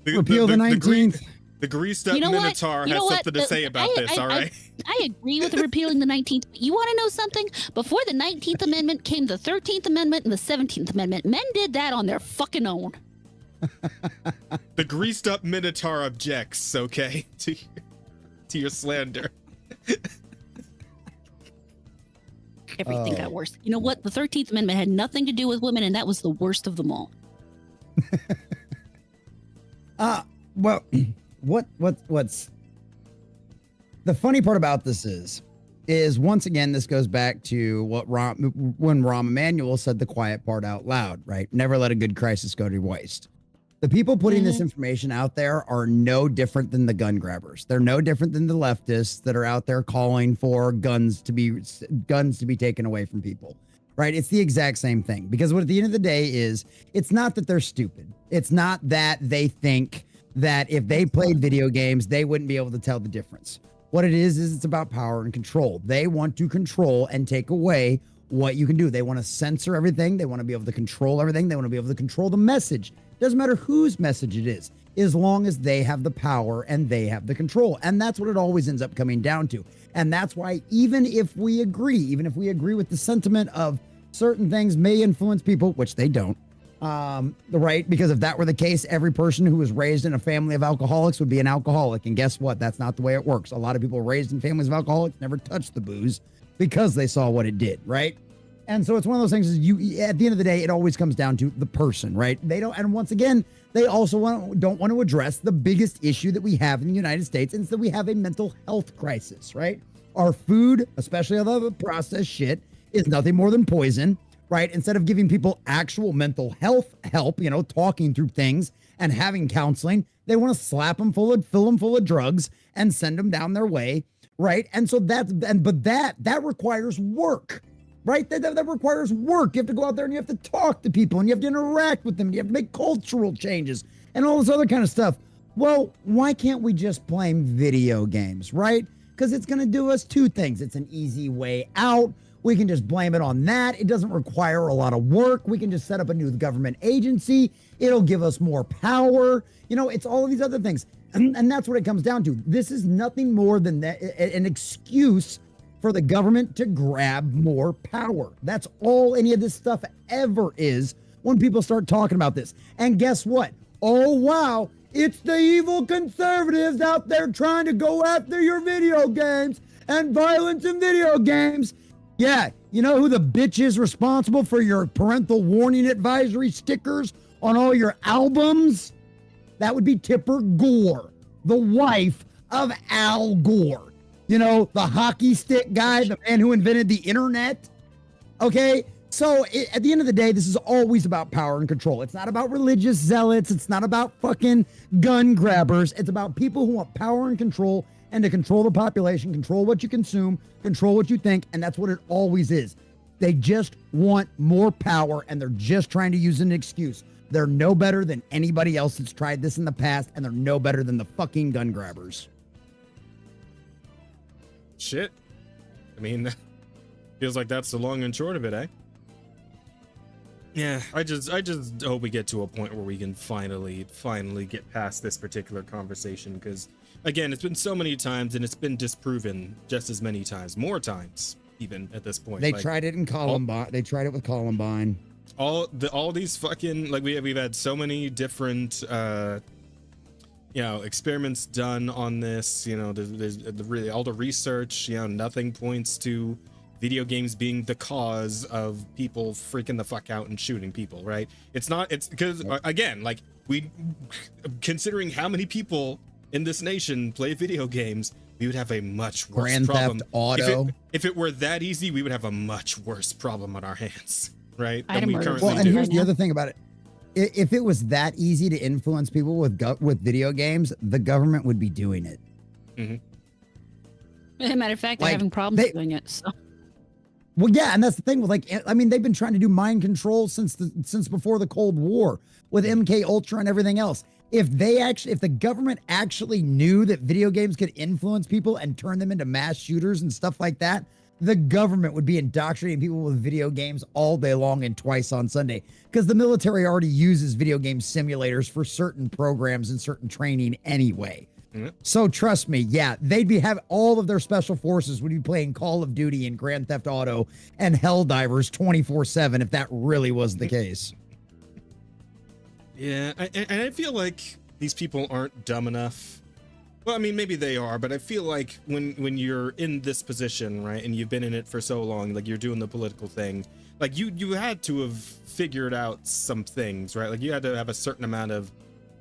Repeal the 19th. The greased up You know what? Minotaur You has know what? something to say about this, all right? I agree with repealing the 19th. You want to know something? Before the 19th Amendment came the 13th Amendment and the 17th Amendment. Men did that on their fucking own. The greased up Minotaur objects, okay, to your slander. Everything got worse. You know what? The 13th Amendment had nothing to do with women, and that was the worst of them all. Well, what's the funny part about this is once again, this goes back to what when Rahm Emanuel said the quiet part out loud, right? Never let a good crisis go to waste. The people putting this information out there are no different than the gun grabbers. They're no different than the leftists that are out there calling for guns to be taken away from people, right? It's the exact same thing, because what at the end of the day is, it's not that they're stupid. It's not that they think that if they played video games, they wouldn't be able to tell the difference. What it is it's about power and control. They want to control and take away what you can do. They want to censor everything. They want to be able to control everything. They want to be able to control the message. Doesn't matter whose message it is, as long as they have the power and they have the control. And that's what it always ends up coming down to. And that's why even if we agree with the sentiment of certain things may influence people, which they don't, right? Because if that were the case, every person who was raised in a family of alcoholics would be an alcoholic. And guess what? That's not the way it works. A lot of people raised in families of alcoholics never touched the booze because they saw what it did, right? And so it's one of those things is you, at the end of the day, it always comes down to the person, right? They don't, and once again, they also don't want to address the biggest issue that we have in the United States, and it's that we have a mental health crisis, right? Our food, especially all the processed shit, is nothing more than poison, right? Instead of giving people actual mental health help, talking through things and having counseling, they want to fill them full of drugs and send them down their way, right? And so that requires work. Right? That requires work. You have to go out there and you have to talk to people and you have to interact with them. And you have to make cultural changes and all this other kind of stuff. Well, why can't we just blame video games, right? Because it's going to do us two things. It's an easy way out. We can just blame it on that. It doesn't require a lot of work. We can just set up a new government agency. It'll give us more power. It's all of these other things. And that's what it comes down to. This is nothing more than an excuse for the government to grab more power. That's all any of this stuff ever is when people start talking about this. And guess what? Oh, wow. It's the evil conservatives out there trying to go after your video games and violence in video games. Yeah. You know who the bitch is responsible for your parental warning advisory stickers on all your albums? That would be Tipper Gore, the wife of Al Gore. The hockey stick guy, the man who invented the internet. Okay. So at the end of the day, this is always about power and control. It's not about religious zealots. It's not about fucking gun grabbers. It's about people who want power and control and to control the population, control what you consume, control what you think. And that's what it always is. They just want more power and they're just trying to use an excuse. They're no better than anybody else that's tried this in the past. And they're no better than the fucking gun grabbers. Shit. I mean, feels like that's the long and short of it, eh? Yeah, I just hope we get to a point where we can finally get past this particular conversation, because again, it's been so many times and it's been disproven just as many times, more times even at this point. They tried it in Columbine. They tried it with Columbine. All these fucking, like, we've had so many different experiments done on this. There's really all the research. Nothing points to video games being the cause of people freaking the fuck out and shooting people, right? It's because again, like, considering how many people in this nation play video games, we would have a much worse Grand problem. Theft Auto. If it were that easy, we would have a much worse problem on our hands, right? Than we currently well, and here's the other thing about it. If it was that easy to influence people with video games, the government would be doing it. Mm-hmm. As a matter of fact, they're having problems doing it. So. Well, yeah, and that's the thing with, like, I mean, they've been trying to do mind control since before the Cold War with MK Ultra and everything else. If the government actually knew that video games could influence people and turn them into mass shooters and stuff like that, the government would be indoctrinating people with video games all day long and twice on Sunday, because the military already uses video game simulators for certain programs and certain training anyway. Mm-hmm. So trust me, yeah, have all of their special forces would be playing Call of Duty and Grand Theft Auto and Helldivers 24/7 if that really was the case. Yeah, and I feel like these people aren't dumb enough. Well, I mean, maybe they are, but I feel like when you're in this position, right, and you've been in it for so long, like, you're doing the political thing, like, you had to have figured out some things, right? Like, you had to have a certain amount of,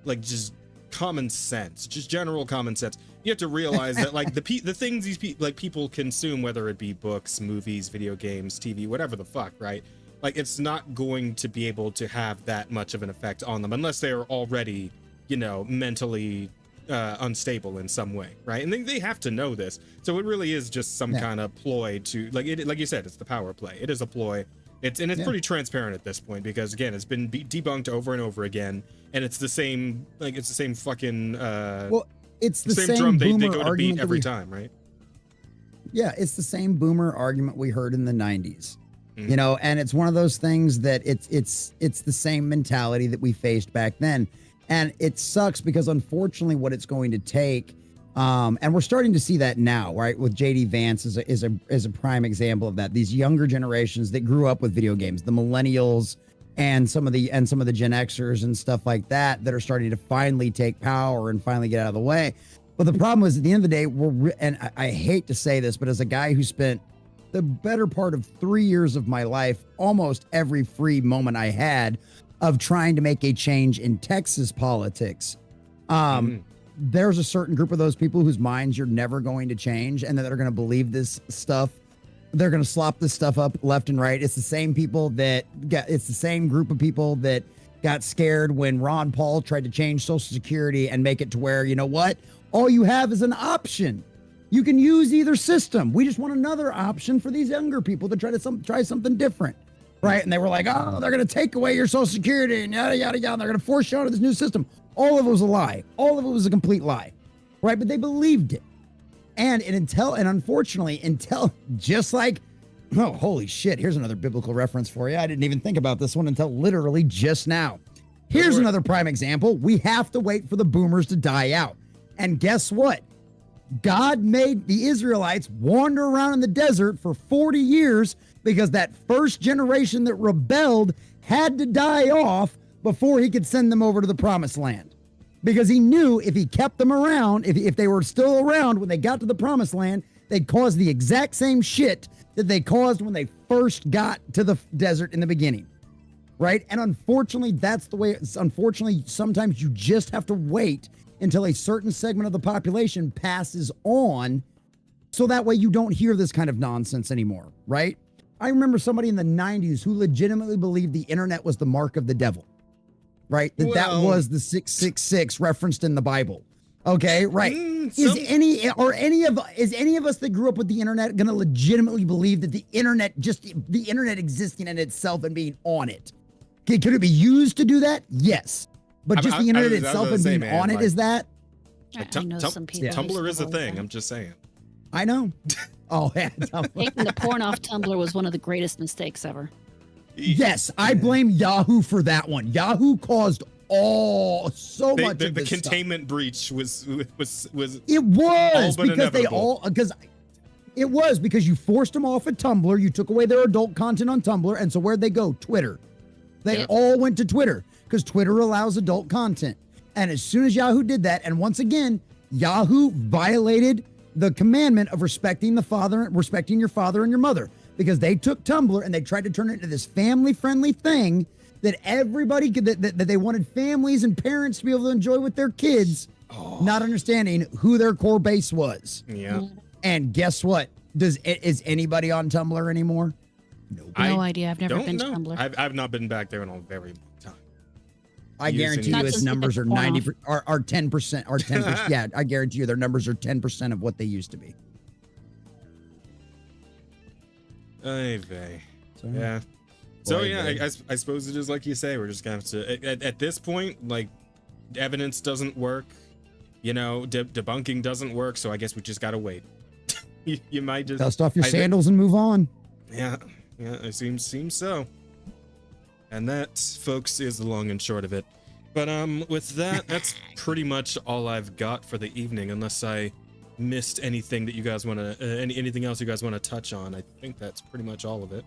like, just common sense, just general common sense. You have to realize that, like, the things these people consume, whether it be books, movies, video games, TV, whatever the fuck, right? Like, it's not going to be able to have that much of an effect on them unless they're already, mentally unstable in some way, right? And they have to know this. So it really is just some kind of ploy to, like you said, it's the power play. It is a ploy It's pretty transparent at this point because again, it's been debunked over and over again, and it's the same fucking well, it's the same drum they boomer go to beat argument every time, right? Yeah, it's the same boomer argument we heard in the 90s. You know, and it's one of those things that it's the same mentality that we faced back then. And it sucks because unfortunately what it's going to take, and we're starting to see that now, right? With JD Vance is a prime example of that. These younger generations that grew up with video games, the millennials and some of the Gen Xers and stuff like that are starting to finally take power and finally get out of the way. But the problem is at the end of the day, and I hate to say this, but as a guy who spent the better part of 3 years of my life, almost every free moment I had of trying to make a change in Texas politics. There's a certain group of those people whose minds you're never going to change and that are going to believe this stuff. They're going to slop this stuff up left and right. It's the same group of people that got scared when Ron Paul tried to change Social Security and make it to where, you know what? All you have is an option. You can use either system. We just want another option for these younger people to try something different, right? And they were like, oh, they're going to take away your Social Security and yada, yada, yada. They're going to force you onto this new system. All of it was a lie. All of it was a complete lie, right? But they believed it. And unfortunately, just like, oh, holy shit, here's another biblical reference for you. I didn't even think about this one until literally just now. Here's another prime example. We have to wait for the boomers to die out. And guess what? God made the Israelites wander around in the desert for 40 years because that first generation that rebelled had to die off before he could send them over to the promised land. Because he knew if he kept them around, if they were still around when they got to the promised land, they'd cause the exact same shit that they caused when they first got to the desert in the beginning. Right? And unfortunately, that's the way unfortunately, sometimes you just have to wait until a certain segment of the population passes on, so that way you don't hear this kind of nonsense anymore, right? I remember somebody in the 90s who legitimately believed the internet was the mark of the devil, right? That was the 666 referenced in the Bible. Okay, right. Is any of us that grew up with the internet going to legitimately believe that the internet existing in itself and being on it? Could it be used to do that? Yes. But just the internet itself and being on it, is that? I know some people. Tumblr is a thing. I'm just saying. I know. Oh, yeah. Taking the porn off Tumblr was one of the greatest mistakes ever. Yes, I blame Yahoo for that one. Yahoo caused so much of the this containment stuff. breach was It was because it was because you forced them off at Tumblr. You took away their adult content on Tumblr, and so where'd they go? Twitter. They all went to Twitter because Twitter allows adult content. And as soon as Yahoo did that, and once again, Yahoo violated the commandment of respecting your father and your mother, because they took Tumblr and they tried to turn it into this family-friendly thing that everybody could, that they wanted families and parents to be able to enjoy with their kids, not understanding who their core base was. Yeah. And guess what? Is anybody on Tumblr anymore? No idea. I've never been to Tumblr. I've not been back there in a very long time. I guarantee you its numbers are 90 or 10% or 10%. Yeah, I guarantee you their numbers are 10% of what they used to be. Yeah. So yeah, I suppose it is like you say. We're just gonna have to at this point, like, evidence doesn't work, you know, debunking doesn't work. So I guess we just gotta wait. you might just dust off your sandals and move on. Yeah, it seems so. And that, folks, is the long and short of it. But with that, that's pretty much all I've got for the evening, unless I missed anything that you guys want to anything else you guys want to touch on. I think that's pretty much all of it.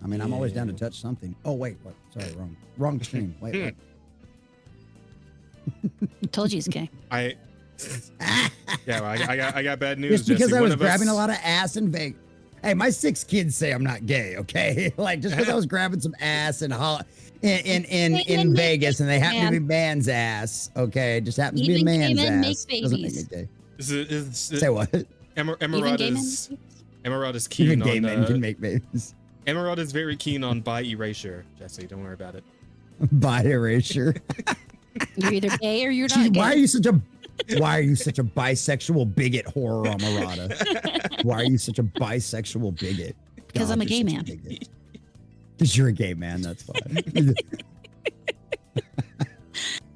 I mean, I'm always down to touch something. Oh wait, what? Sorry, wrong stream. Wait. Told you he's gay. I got bad news. It's because Jesse. I was grabbing a lot of ass in Vegas. Hey, my 6 kids say I'm not gay, okay? Like, just because I was grabbing some ass in Vegas, and they happen to be man's ass, okay? It just happens to be a man's ass. Doesn't make it gay. Say what? Emerald is keen on. Gay men can make babies. Emerald is very keen on bi erasure, Jesse. Don't worry about it. Bi erasure. You're either gay or you're not gay. Why are you such a bisexual bigot, horror Amarada? Why are you such a bisexual bigot? Because I'm a gay man. Because you're a gay man, that's fine.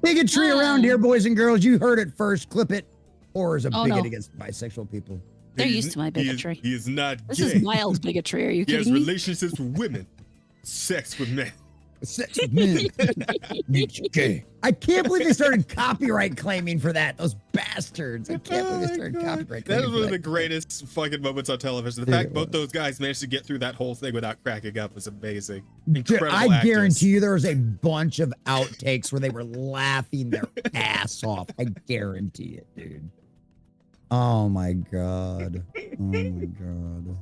Bigotry around here, boys and girls. You heard it first. Clip it. Or is a bigot against bisexual people. They're used to my bigotry. He is not This gay. is mild bigotry. Are you He has kidding me? relationships with women. Sex with men. Sex with men. Makes you gay. I can't believe they started copyright claiming for that. Those bastards. I can't believe they started copyright That claiming. was one of the greatest fucking moments on television. The fact both those guys managed to get through that whole thing without cracking up was amazing. Incredible I actors. guarantee you there was a bunch of outtakes where they were laughing their ass off. I guarantee it, dude. Oh my god. Oh my god.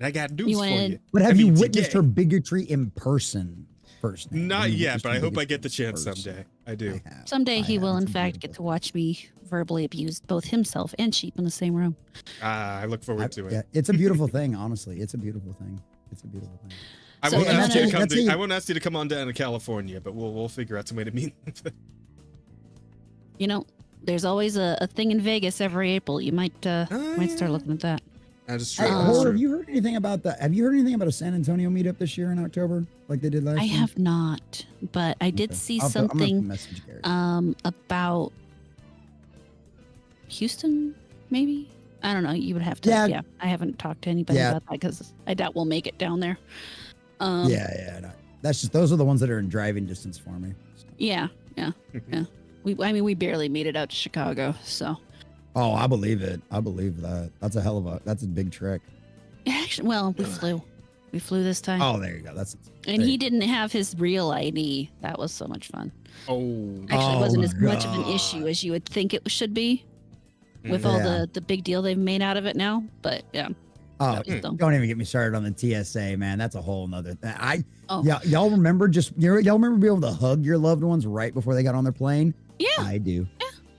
I got news for you. But have I you mean, witnessed today. her bigotry in person first? Not yet, but I hope I get the chance someday. I do. Someday he will, in fact, get to watch me verbally abuse both himself and Sheep in the same room. I look forward to it. Yeah, it's a beautiful thing, honestly. It's a beautiful thing. It's a beautiful thing. I So won't then ask you to come. that's it. I won't ask you to come on down to California, but we'll figure out some way to meet. You know, there's always a thing in Vegas every April. You might start looking at that. That is Hey, true. Cole, have you heard anything about that? Have you heard anything about a San Antonio meetup this year in October, like they did last I year? have not, but I did Okay. see I'm gonna something message Gary. about Houston, maybe. I don't know. You would have to. Yeah. Yeah, I haven't talked to anybody Yeah. about that because I doubt we'll make it down there. Yeah. No. That's just those are the ones that are in driving distance for me. So. Yeah. We barely made it out to Chicago, so. Oh, I believe it. I believe that. That's a big trick. Actually, well, we flew. We flew this time. Oh, there you go. That's And he didn't have his real ID. That was so much fun. Oh, Actually, it wasn't as much of an God. issue as you would think it should be with all Yeah. the big deal they've made out of it now. But yeah. Oh, that was dumb. don't even get me started on the TSA, man. That's a whole nother thing. Oh. Y'all remember y'all remember being able to hug your loved ones right before they got on their plane? Yeah. I do.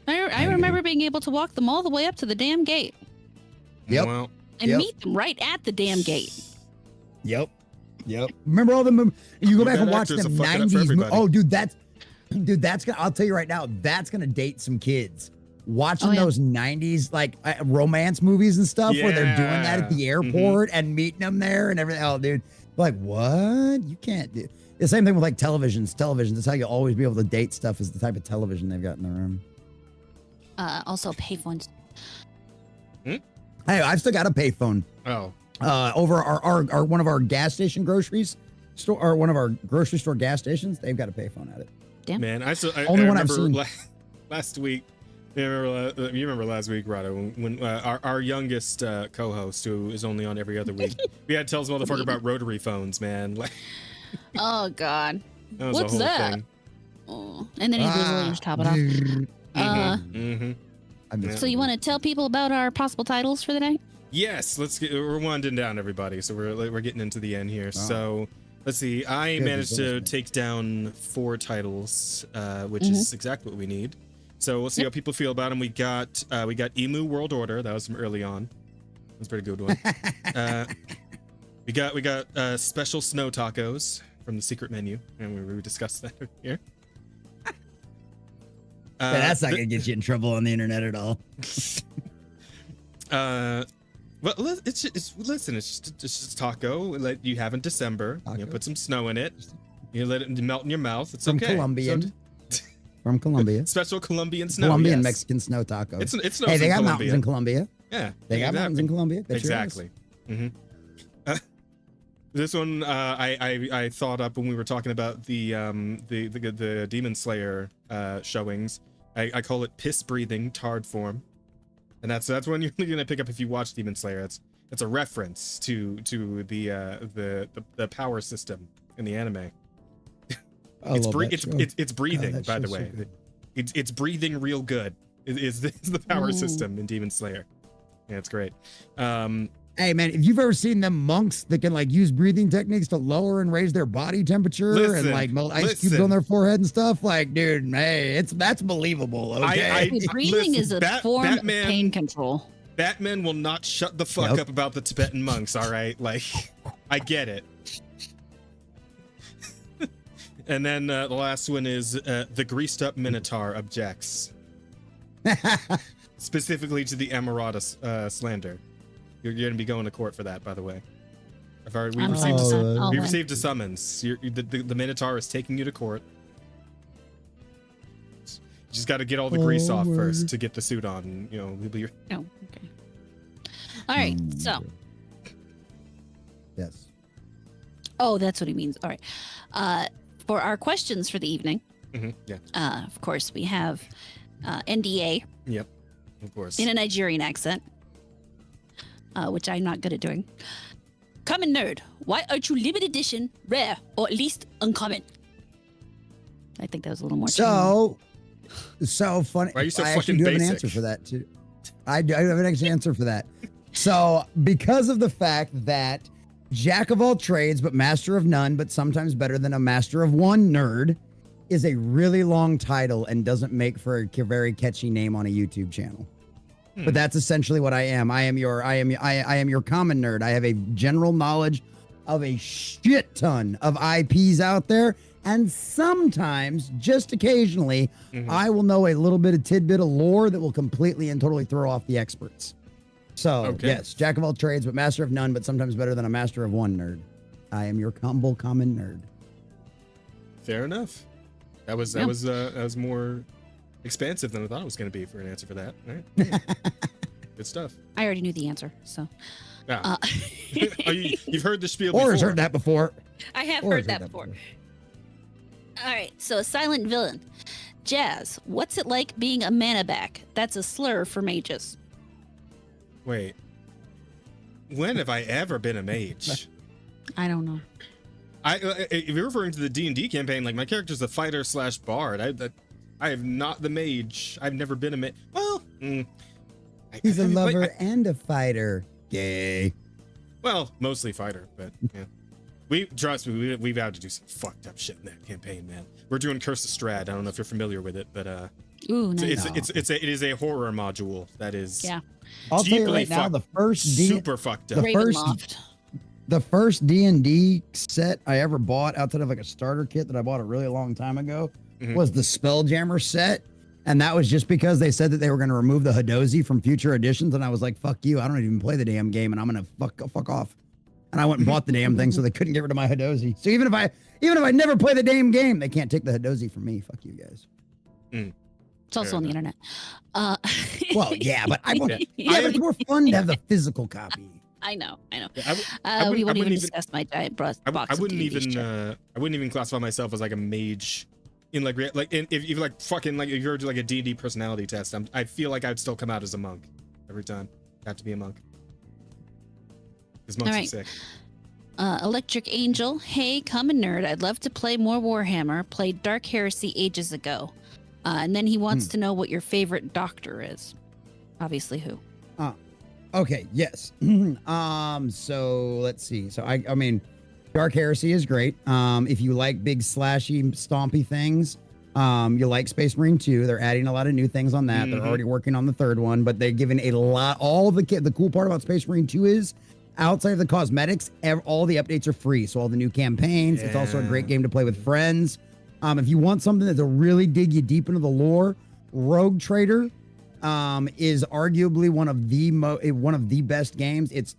I remember being able to walk them all the way up to the damn gate Yep. Well, and Yep. meet them right at the damn gate. Yep. Remember all the movies? You go back Bad and watch actors them are fucking up for 90s. everybody. Oh, dude, that's gonna. I'll tell you right now, that's gonna date some kids. Watching Oh, yeah. those 90s like romance movies and stuff where they're doing that at the Yeah. airport and meeting them there and everything. Oh, dude, like what? You can't do the same thing with like televisions. That's how you'll always be able to date stuff is the type of television they've got in the room. Also payphones. Hey, I've still got a payphone. oh, Over our one of our gas station groceries store or one of our grocery store gas stations, they've got a payphone at it. man, I Only one I've remember seen. last week. You remember last week, Rado, when our youngest co-host, who is only on every other week, we had to tell this motherfucker about rotary phones, man. Like, Oh God. that was What's a whole that? thing. Oh. And then he literally just top it off. Mm-hmm. I miss So you want to tell people about our possible titles for the day? Yes, we're winding down, everybody. So we're getting into the end here. So let's see. I Good, managed to good. take down 4 titles, which is exactly what we need. So we'll see how people feel about them. We got Emu World Order. That was from early on. That was a pretty good one. we got Special Snow Tacos from the secret menu, and we discussed that here. Yeah, that's not gonna get you in trouble on the internet at all. Well, it's just taco. Let you have in December. You know, Taco. put some snow in it. You let it melt in your mouth. It's From okay. Colombian. From Colombia. Special Colombian snow. Colombian yes. Mexican snow taco. It snows Hey, they in got Colombia. mountains in Colombia. Yeah, They got mountains in Colombia. Bet your ass. Exactly. This one I thought up when we were talking about the Demon Slayer showings. I call it piss breathing tard form, and that's one you're gonna pick up if you watch Demon Slayer. It's a reference to the power system in the anime. It's breathing, that by the show's way. so good. It's breathing real good. Is the power system in Demon Slayer? Yeah, it's great. Hey man, if you've ever seen them monks that can like use breathing techniques to lower and raise their body temperature Listen, and like melt ice cubes on their forehead and stuff, like dude, hey, that's believable. Okay. Dude, breathing is a form Batman, of pain control. Batman will not shut the fuck up about the Tibetan monks. All right, like I get it. And then the last one is the greased up Minotaur objects, specifically to the Amarada slander. You're going to be going to court for that, by the way. We've I'm received, fine with that. I'll we win. received a summons. The Minotaur is taking you to court. You just got to get all the grease off first to get the suit on. You know, we'll be. Oh, okay. All right. So, Yes. oh, that's what he means. All right. For our questions for the evening, Yeah. of course, we have NDA Yep. Of course. in a Nigerian accent, which I'm not good at doing. Common Nerd, why aren't you limited edition, rare, or at least uncommon? I think that was a little more. So funny. Why are you so I actually fucking do have an basic? answer for that too. I have an actual answer for that. So because of the fact that Jack of all trades, but master of none, but sometimes better than a master of one nerd, is a really long title and doesn't make for a very catchy name on a YouTube channel. But that's essentially what I am. I am your common nerd. I have a general knowledge of a shit ton of IPs out there. And sometimes, just occasionally, I will know a little bit of tidbit of lore that will completely and totally throw off the experts. So, yes, Jack of all trades, but master of none, but sometimes better than a master of one nerd. I am your humble common nerd. Fair enough. That was more expansive than I thought it was going to be for an answer for that. All right. Good stuff. I already knew the answer, so. Yeah. Oh, you've heard the spiel before. Or has heard that before. I have Or heard has that before. All right, so a silent villain. Jazz, what's it like being a mana back? That's a slur for mages. Wait. When have I ever been a mage? I don't know. If you're referring to the D&D campaign, like my character's a fighter / bard. I have not the mage. I've never been a mage. Well, He's a lover and a fighter. Gay. Well, mostly fighter, but yeah. Trust me, we've had to do some fucked up shit in that campaign, man. We're doing Curse of Strahd. I don't know if you're familiar with it, but Ooh, nice. it is a horror module that is I'll tell you right now, the first super fucked up. The first D&D set I ever bought outside of like a starter kit that I bought a really long time ago was the Spelljammer set. And that was just because they said that they were going to remove the Hadozi from future editions. And I was like, fuck you. I don't even play the damn game and I'm going to fuck off. And I went and bought the damn thing so they couldn't get rid of my Hadozi. So even if I never play the damn game, they can't take the Hadozi from me. Fuck you guys. It's also on the internet. Well, yeah, but but it's more fun to have the physical copy. I know. I We won't even wouldn't discuss my giant box. I wouldn't even classify myself as like a mage in if you like fucking like if you were to do like a D&D personality test. I feel like I'd still come out as a monk every time. I have to be a monk. Because monks are sick. Electric Angel, hey, common nerd. I'd love to play more Warhammer. Played Dark Heresy ages ago. And then he wants to know what your favorite doctor is. Obviously, who? Okay, yes. So let's see. So I mean, Dark Heresy is great. If you like big slashy, stompy things, you like Space Marine 2. They're adding a lot of new things on that. They're already working on the third one, but they're giving a lot. The cool part about Space Marine 2 is outside of the cosmetics, all the updates are free. So all the new campaigns. It's also a great game to play with friends. If you want something that'll really dig you deep into the lore, Rogue Trader is arguably one of the best games. It's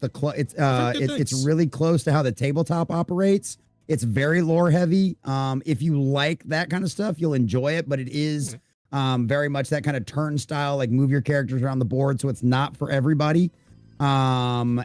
really close to how the tabletop operates. It's very lore heavy. If you like that kind of stuff, you'll enjoy it, but it is very much that kind of turnstile, like move your characters around the board. So it's not for everybody. So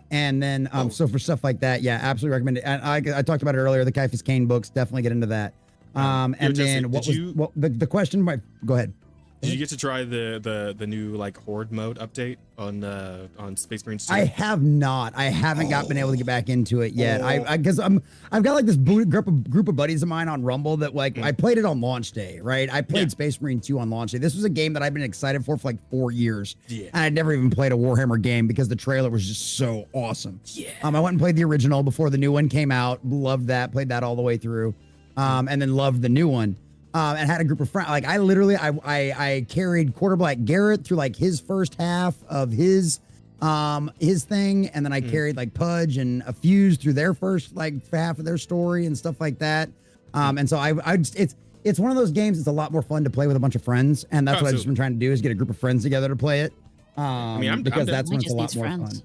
for stuff like that, yeah, absolutely recommend it. And I talked about it earlier, the Caiaphas Cain books, definitely get into that. The question might go ahead. Did you get to try the new like Horde mode update on Space Marine 2? I have not. I haven't been able to get back into it yet. Because I've got like this group of buddies of mine on Rumble that like I played it on launch day, right? I played Space Marine 2 on launch day. This was a game that I've been excited for like 4 years. Yeah. And I'd never even played a Warhammer game because the trailer was just so awesome. Yeah. I went and played the original before the new one came out. Loved that. Played that all the way through. And then loved the new one. And had a group of friends. Like I carried Quarter Black Garrett through like his first half of his thing, and then I carried like Pudge and a Fuse through their first like half of their story and stuff like that. And so it's one of those games. It's a lot more fun to play with a bunch of friends, and that's what I've just been trying to do is get a group of friends together to play it. I'm because down. that's when it's a lot more fun.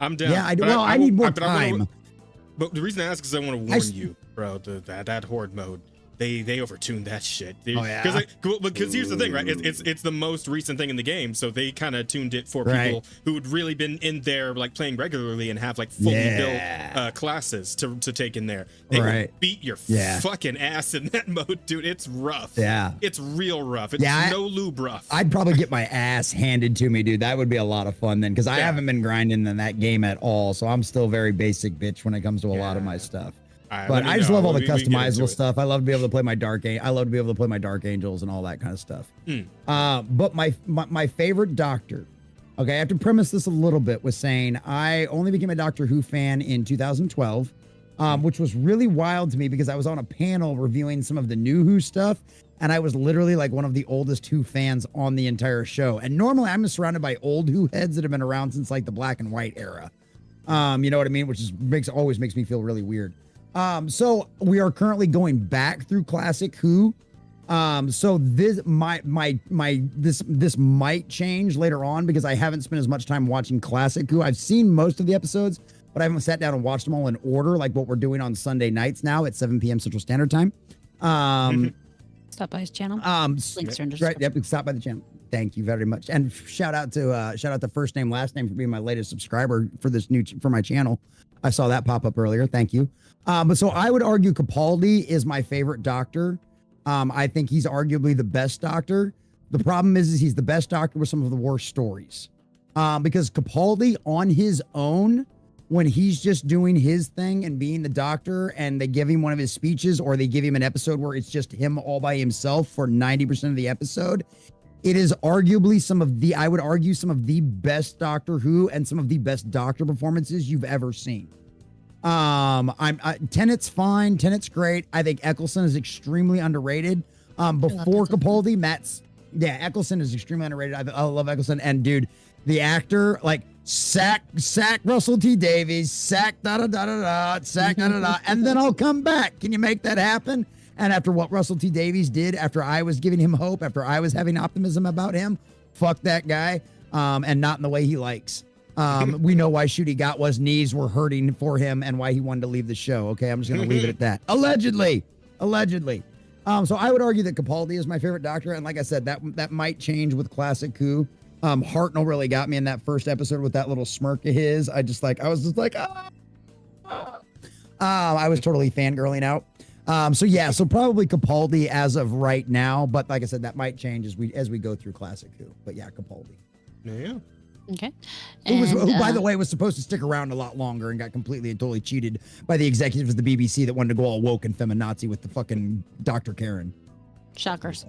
I'm down. Yeah, I do. Well, I need more time. But the reason I ask is I want to warn you, bro. That horde mode, they overtuned that shit. Oh yeah. Because here's the thing, right? It's the most recent thing in the game, so they kind of tuned it for people who had really been in there, like playing regularly and have like fully built classes to take in there. They will beat your fucking ass in that mode, dude. It's rough. Yeah. It's real rough. It's no lube rough. I'd probably get my ass handed to me, dude. That would be a lot of fun then, because I haven't been grinding in that game at all, so I'm still very basic bitch when it comes to a lot of my stuff. But I just love all the customizable stuff. I love to be able to play my I love to be able to play my Dark Angels and all that kind of stuff. But my favorite Doctor, okay, I have to premise this a little bit with saying I only became a Doctor Who fan in 2012, which was really wild to me because I was on a panel reviewing some of the new Who stuff, and I was literally like one of the oldest Who fans on the entire show. And normally I'm surrounded by old Who heads that have been around since like the black and white era. You know what I mean? Which is always makes me feel really weird. So we are currently going back through classic Who. So this might change later on because I haven't spent as much time watching classic Who. I've seen most of the episodes, but I haven't sat down and watched them all in order, like what we're doing on Sunday nights now at 7 p.m. Central Standard Time. Stop by his channel. Links are in the right. Yep. Stop by the channel. Thank you very much. And shout out to First Name Last Name for being my latest subscriber for this for my channel. I saw that pop up earlier. Thank you. But so I would argue Capaldi is my favorite Doctor. I think he's arguably the best Doctor. The problem is he's the best Doctor with some of the worst stories. Because Capaldi on his own, when he's just doing his thing and being the Doctor, and they give him one of his speeches, or they give him an episode where it's just him all by himself for 90% of the episode, it is arguably some of the best Doctor Who and some of the best Doctor performances you've ever seen. Tennant's fine. Tennant's great. I think Eccleston is extremely underrated. Before Capaldi, Eccleston is extremely underrated. I love Eccleston. And dude, the actor, like, sack Russell T Davies, sack and then I'll come back. Can you make that happen? And after what Russell T Davies did, after I was giving him hope, after I was having optimism about him, fuck that guy. And not in the way he likes. We know why Shooty got was knees were hurting for him and why he wanted to leave the show. Okay, I'm just going to leave it at that. Allegedly. So I would argue that Capaldi is my favorite Doctor. And like I said, that might change with classic Who. Hartnell really got me in that first episode with that little smirk of his. I was just like, I was totally fangirling out. So probably Capaldi as of right now. But like I said, that might change as we go through classic Who. But yeah, Capaldi. Yeah. Okay. Who, by the way, was supposed to stick around a lot longer and got completely and totally cheated by the executives of the BBC that wanted to go all woke and feminazi with the fucking Dr. Karen. Shockers.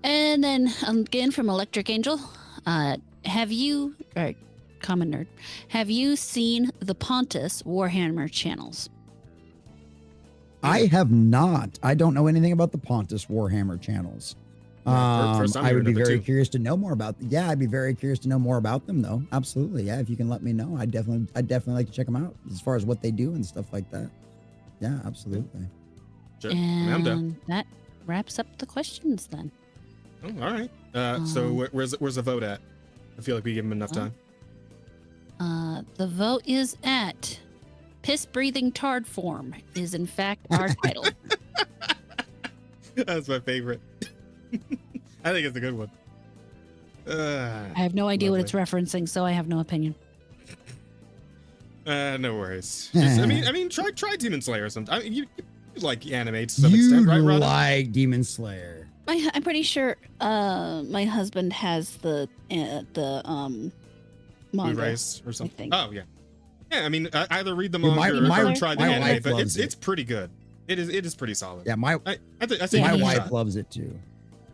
And then again from Electric Angel, TheCommonNerd, have you seen the Pontus Warhammer channels? I have not. I don't know anything about the Pontus Warhammer channels. I would be very curious to know more about. Yeah, I'd be very curious to know more about them, though. Absolutely, yeah. If you can let me know, I'd definitely like to check them out as far as what they do and stuff like that. Yeah, absolutely. Sure. And that wraps up the questions then. Oh, all right. So where's the vote at? I feel like we give him enough time. The vote is at piss breathing tard form is in fact our title. That's my favorite. I think it's a good one. I have no idea what it's referencing, so I have no opinion. No worries. I mean, try Demon Slayer sometime. I mean, you like anime to some extent, right, Rhonda? Like Demon Slayer. I'm pretty sure my husband has the manga Blu-rays or something. Oh yeah. Yeah, I mean, either read the Dude, manga or try the anime, but it's pretty good. It is pretty solid. Yeah, I think my wife loves it too.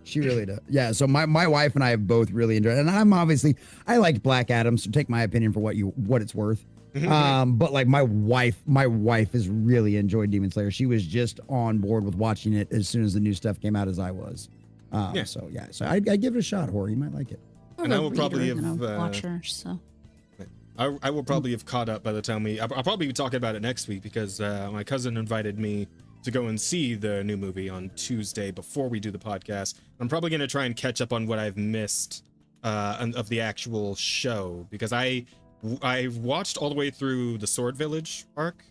She really does. Yeah, so my wife and I have both really enjoyed it. And I like Black Adam, so take my opinion for what it's worth. But like my wife has really enjoyed Demon Slayer. She was just on board with watching it as soon as the new stuff came out as I was. So I give it a shot, Hori. You might like it. And I will probably have watcher, so I will probably have caught up by the time I'll probably be talking about it next week because my cousin invited me to go and see the new movie on Tuesday before we do the podcast. I'm probably going to try and catch up on what I've missed of the actual show because I watched all the way through the Sword Village arc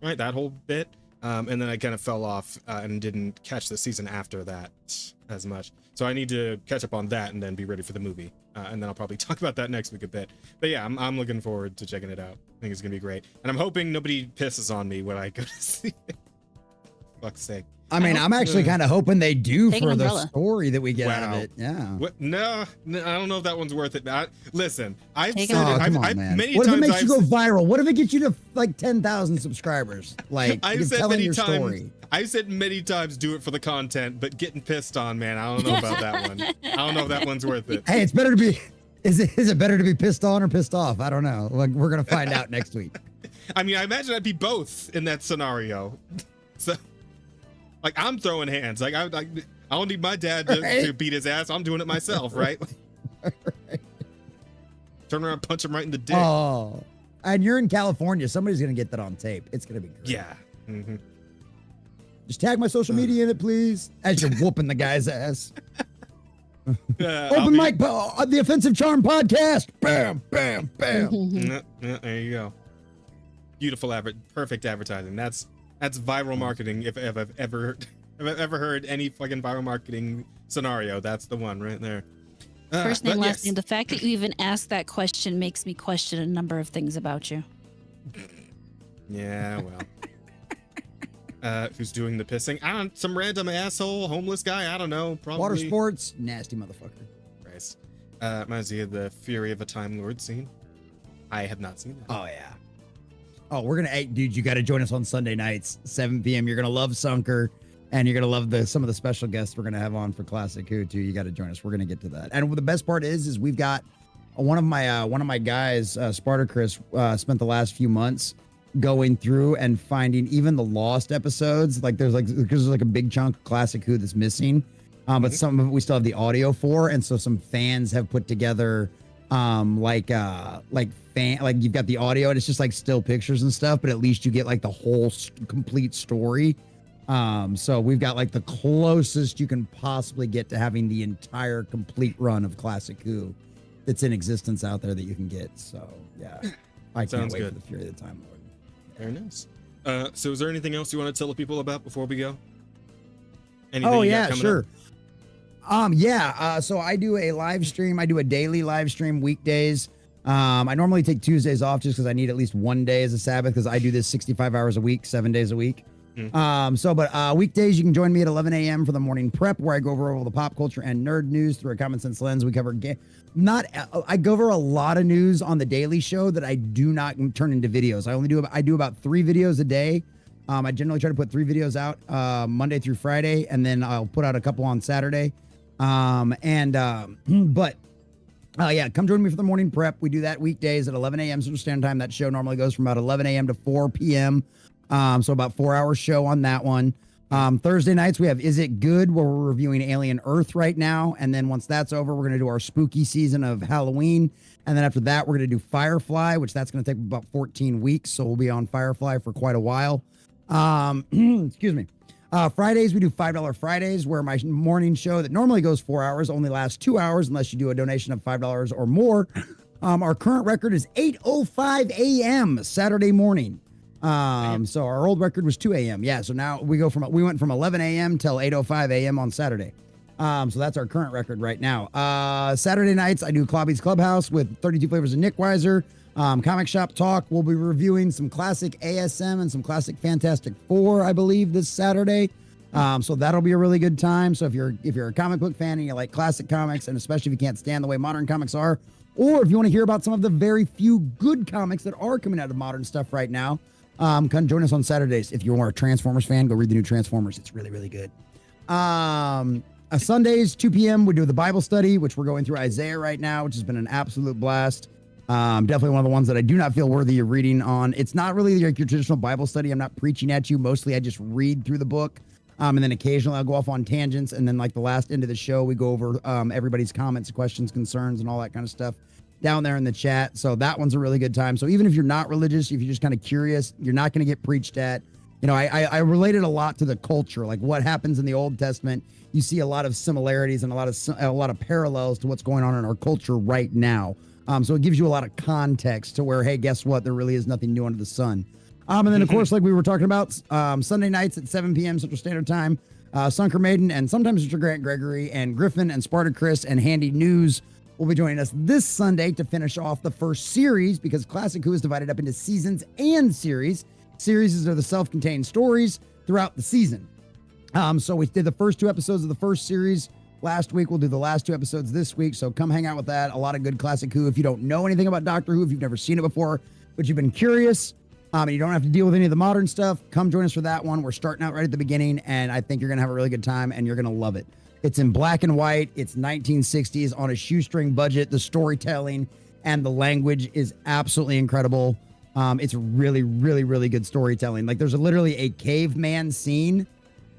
right? That whole bit. And then I kind of fell off and didn't catch the season after that as much. So I need to catch up on that and then be ready for the movie. And then I'll probably talk about that next week a bit. But yeah, I'm looking forward to checking it out. I think it's gonna be great. And I'm hoping nobody pisses on me when I go to see it. Fuck's sake. I mean, I'm actually kind of hoping they do Take an for the umbrella. story that we get out Wow. of it. Yeah. What? No, I don't know if that one's worth it. Listen, I've Take said it. it. Oh, come on, I've man. many What if it times makes you go I've, viral? What if it gets you to like 10,000 subscribers? Like, I've you're said telling many your times. story. I've said many times, do it for the content, but getting pissed on, man, I don't know about that one. I don't know if that one's worth it. Hey, it's better to be. Is it better to be pissed on or pissed off? I don't know. Like, we're gonna find out next week. I mean, I imagine I'd be both in that scenario. So, like, I'm throwing hands. Like, I don't need my dad to, Right. to beat his ass. I'm doing it myself, right? Turn around, punch him right in the dick. Oh, and you're in California. Somebody's gonna get that on tape. It's gonna be great. Yeah. Mm-hmm. Just tag my social media in it, please. As you're whooping the guy's ass. Open mic, the Offensive Charm podcast. Bam, bam, bam. There you go. Beautiful perfect advertising. That's viral marketing. If I've ever heard any fucking viral marketing scenario, that's the one right there. First name, but last yes. name. The fact that you even asked that question makes me question a number of things about you. Yeah, well. Who's doing the pissing? Some random asshole, homeless guy. I don't know. Probably. Water sports, nasty motherfucker. Christ. Reminds me of the Fury of a Time Lord scene. I have not seen that. Oh yeah. Oh, we're gonna, hey, dude, you got to join us on Sunday nights, 7 p.m. You're gonna love Sunker, and you're gonna love some of the special guests we're gonna have on for Classic Who too. You got to join us. We're gonna get to that. And the best part is we've got one of my guys, Spartacus, spent the last few months going through and finding even the lost episodes. Like there's like a big chunk of Classic Who that's missing, but some of it we still have the audio for, and so some fans have put together like you've got the audio and it's just like still pictures and stuff, but at least you get like the whole complete story. So we've got like the closest you can possibly get to having the entire complete run of Classic Who that's in existence out there that you can get. So yeah, I can't Sounds wait good. for the Fury of the Time Lord. Very nice. So is there anything else you want to tell the people about before we go? Anything Oh you got yeah, coming sure. up? So I do a live stream. I do a daily live stream weekdays. I normally take Tuesdays off just because I need at least one day as a Sabbath because I do this 65 hours a week, 7 days a week. But weekdays you can join me at 11 a.m. for the morning prep where I go over all the pop culture and nerd news through a common sense lens. We cover I go over a lot of news on the daily show that I do not turn into videos. I do about 3 videos a day. I generally try to put 3 videos out Monday through Friday, and then I'll put out a couple on Saturday. Come join me for the morning prep. We do that weekdays at 11 a.m. Central Standard Time. That show normally goes from about 11 a.m. to 4 p.m. So about 4-hour show on that one. Thursday nights, we have Is It Good, where we're reviewing Alien Earth right now. And then once that's over, we're going to do our spooky season of Halloween. And then after that, we're going to do Firefly, which that's going to take about 14 weeks. So we'll be on Firefly for quite a while. Excuse me. Fridays, we do $5 Fridays, where my morning show that normally goes 4 hours only lasts 2 hours unless you do a donation of $5 or more. Our current record is 8:05 a.m. Saturday morning. So our old record was 2 a.m. Yeah, so now we went from 11 a.m. till 8:05 a.m. on Saturday. So that's our current record right now. Saturday nights, I do Clobby's Clubhouse with 32 Flavors of Nick Weiser. Comic Shop Talk, we'll be reviewing some classic ASM and some classic Fantastic Four, I believe, this Saturday. So that'll be a really good time. So if you're a comic book fan and you like classic comics, and especially if you can't stand the way modern comics are, or if you want to hear about some of the very few good comics that are coming out of modern stuff right now, come join us on Saturdays. If you are a Transformers fan, go read the new Transformers. It's really, really good. Sundays, 2 p.m., we do the Bible study, which we're going through Isaiah right now, which has been an absolute blast. Definitely one of the ones that I do not feel worthy of reading on. It's not really like your traditional Bible study. I'm not preaching at you. Mostly I just read through the book. And then occasionally I'll go off on tangents. And then like the last end of the show, we go over everybody's comments, questions, concerns, and all that kind of stuff down there in the chat. So that one's a really good time. So even if you're not religious, if you're just kind of curious, you're not going to get preached at. You know, I related a lot to the culture, like what happens in the Old Testament. You see a lot of similarities and a lot of parallels to what's going on in our culture right now. So it gives you a lot of context to where, hey, guess what? There really is nothing new under the sun. And then, of course, like we were talking about, Sunday nights at 7 p.m. Central Standard Time, Sunker Maiden and sometimes Mr. Grant Gregory and Griffin and Spartacus and Handy News will be joining us this Sunday to finish off the first series, because Classic Who is divided up into seasons and series. Series are the self-contained stories throughout the season. So we did the first 2 episodes of the first series last week. We'll do the last 2 episodes this week. So come hang out with that. A lot of good Classic Who. If you don't know anything about Doctor Who, if you've never seen it before, but you've been curious, and you don't have to deal with any of the modern stuff, come join us for that one. We're starting out right at the beginning, and I think you're going to have a really good time, and you're going to love it. It's in black and white. It's 1960s on a shoestring budget. The storytelling and the language is absolutely incredible. It's really, really, really good storytelling. Like, there's literally a caveman scene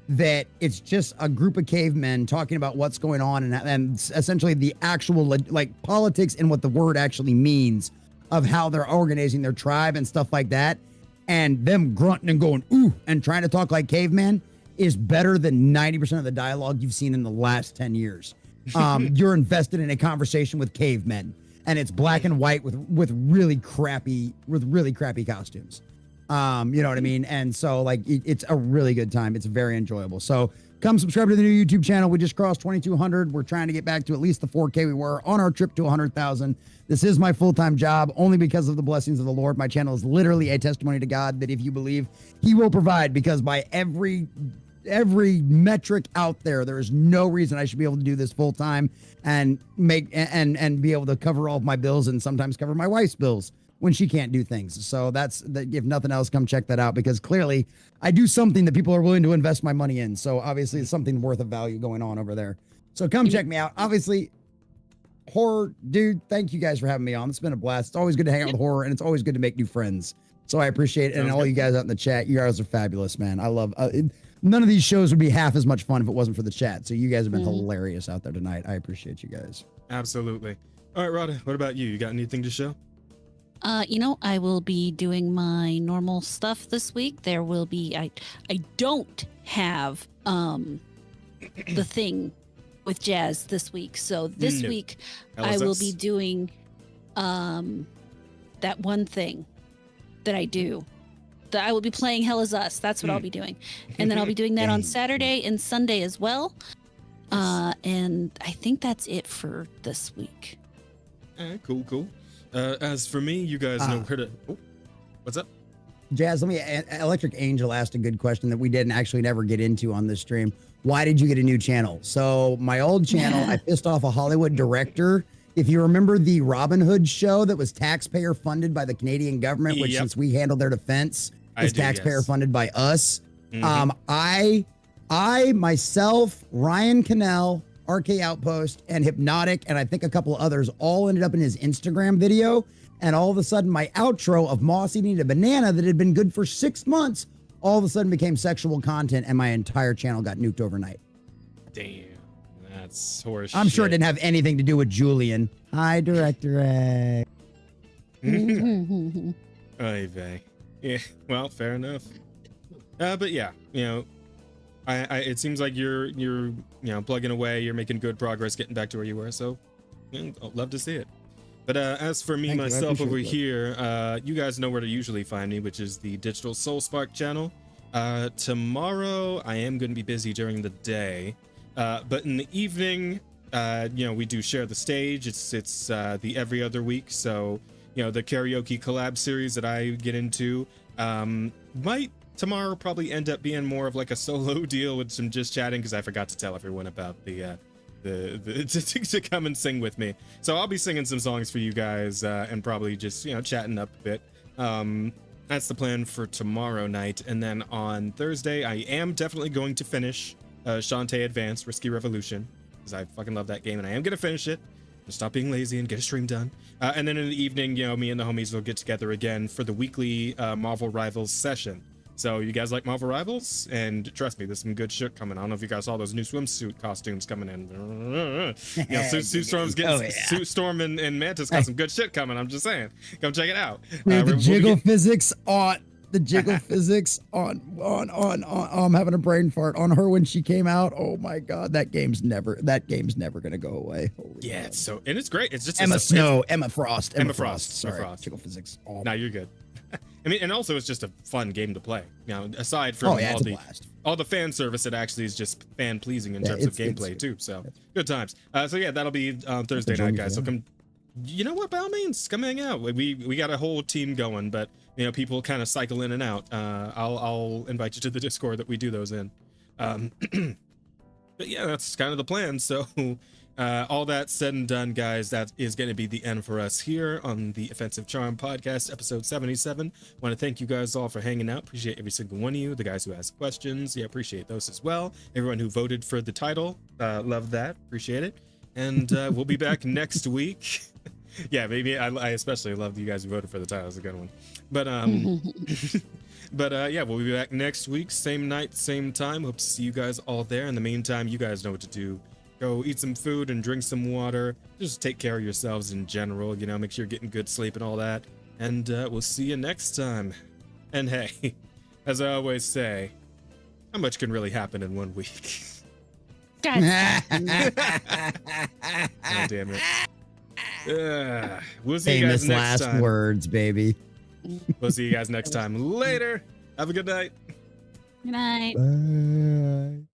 that it's just a group of cavemen talking about what's going on and essentially the actual, like, politics and what the word actually means of how they're organizing their tribe and stuff like that. And them grunting and going, ooh, and trying to talk like cavemen is better than 90% of the dialogue you've seen in the last 10 years. You're invested in a conversation with cavemen, and it's black and white with really crappy costumes. You know what I mean? And so, like, it's a really good time. It's very enjoyable. So come subscribe to the new YouTube channel. We just crossed 2,200. We're trying to get back to at least the 4K we were on our trip to 100,000. This is my full-time job, only because of the blessings of the Lord. My channel is literally a testimony to God that if you believe, he will provide, because by every metric out there, there is no reason I should be able to do this full-time and make and be able to cover all of my bills and sometimes cover my wife's bills when she can't do things. So if nothing else, come check that out, because clearly I do something that people are willing to invest my money in. So obviously it's something worth of value going on over there. So come check me out. Obviously, horror, dude, thank you guys for having me on. It's been a blast. It's always good to hang out with horror, and it's always good to make new friends. So I appreciate it. And all you guys out in the chat, you guys are fabulous, man. I love none of these shows would be half as much fun if it wasn't for the chat. So you guys have been hilarious out there tonight. I appreciate you guys. Absolutely. All right, Rhoda, what about you? You got anything to show? I will be doing my normal stuff this week. There will be I don't have the thing with Jazz this week. So this week I will be doing that one thing that I do. That I will be playing Hell Is Us. That's what I'll be doing. And then I'll be doing that on Saturday and Sunday as well. And I think that's it for this week. All right, cool. As for me, you guys know where to... Oh, what's up? Jazz, Electric Angel asked a good question that we didn't actually never get into on this stream. Why did you get a new channel? So my old channel, I pissed off a Hollywood director. If you remember the Robin Hood show that was taxpayer funded by the Canadian government, which since we handled their defense is taxpayer funded by us. I myself, Ryan Cannell, RK Outpost, and Hypnotic, and I think a couple of others all ended up in his Instagram video. And all of a sudden, my outro of Moss eating a banana that had been good for 6 months, all of a sudden became sexual content, and my entire channel got nuked overnight. Damn, that's horse I'm sure it didn't have anything to do with Julian. Hi, Director Egg. Oy vey. Yeah, well, fair enough. But yeah, it seems like you're plugging away, you're making good progress, getting back to where you were. So, I'd love to see it. But as for me, myself over here, you guys know where to usually find me, which is the Digital Soul Spark channel. Tomorrow, I am going to be busy during the day, but in the evening, we do share the stage. It's the every other week, so the karaoke collab series that I get into might tomorrow probably end up being more of like a solo deal with some just chatting, because I forgot to tell everyone about the to come and sing with me. So I'll be singing some songs for you guys and probably just chatting up a bit. That's the plan for tomorrow night. And then on Thursday, I am definitely going to finish Shantae Advance Risky Revolution, because I fucking love that game and I am gonna finish it. Stop being lazy and get a stream done. And then in the evening, me and the homies will get together again for the weekly Marvel Rivals session. So you guys like Marvel Rivals? And trust me, there's some good shit coming. I don't know if you guys saw those new swimsuit costumes coming in. Sue Storm and Mantis got some good shit coming. I'm just saying, come check it out. The jiggle physics on I'm having a brain fart on her when she came out. Oh my god, that game's never gonna go away. Holy God. And it's great. It's just Emma Frost. Sorry, jiggle physics. Now you're good. I mean, and also it's just a fun game to play. You know, aside from Oh yeah, all it's a the blast. all the fan service, it actually is just fan pleasing in Yeah, terms of it's- gameplay it's- too. So good times. So yeah, that'll be Thursday That's a night, journey guys. for So them. come. You know what? By all means, come hang out. We got a whole team going, but you know, people kind of cycle in and out. I'll invite you to the Discord that we do those in. But yeah, that's kind of the plan. So all that said and done, guys, that is going to be the end for us here on the Offensive Charm Podcast, episode 77. Want to thank you guys all for hanging out. Appreciate every single one of you. The guys who asked questions, yeah, appreciate those as well. Everyone who voted for the title, love that. Appreciate it. And we'll be back next week. Yeah, maybe I especially love you guys who voted for the title. It's a good one. But yeah, we'll be back next week, same night, same time. Hope to see you guys all there. In the meantime, you guys know what to do. Go eat some food and drink some water. Just take care of yourselves in general. You know, make sure you're getting good sleep and all that. And we'll see you next time. And hey, as I always say, how much can really happen in 1 week? God. Oh, damn it. We'll see you guys Famous next last time. words, baby. We'll see you guys next time. Later. Have a good night. Good night. Bye.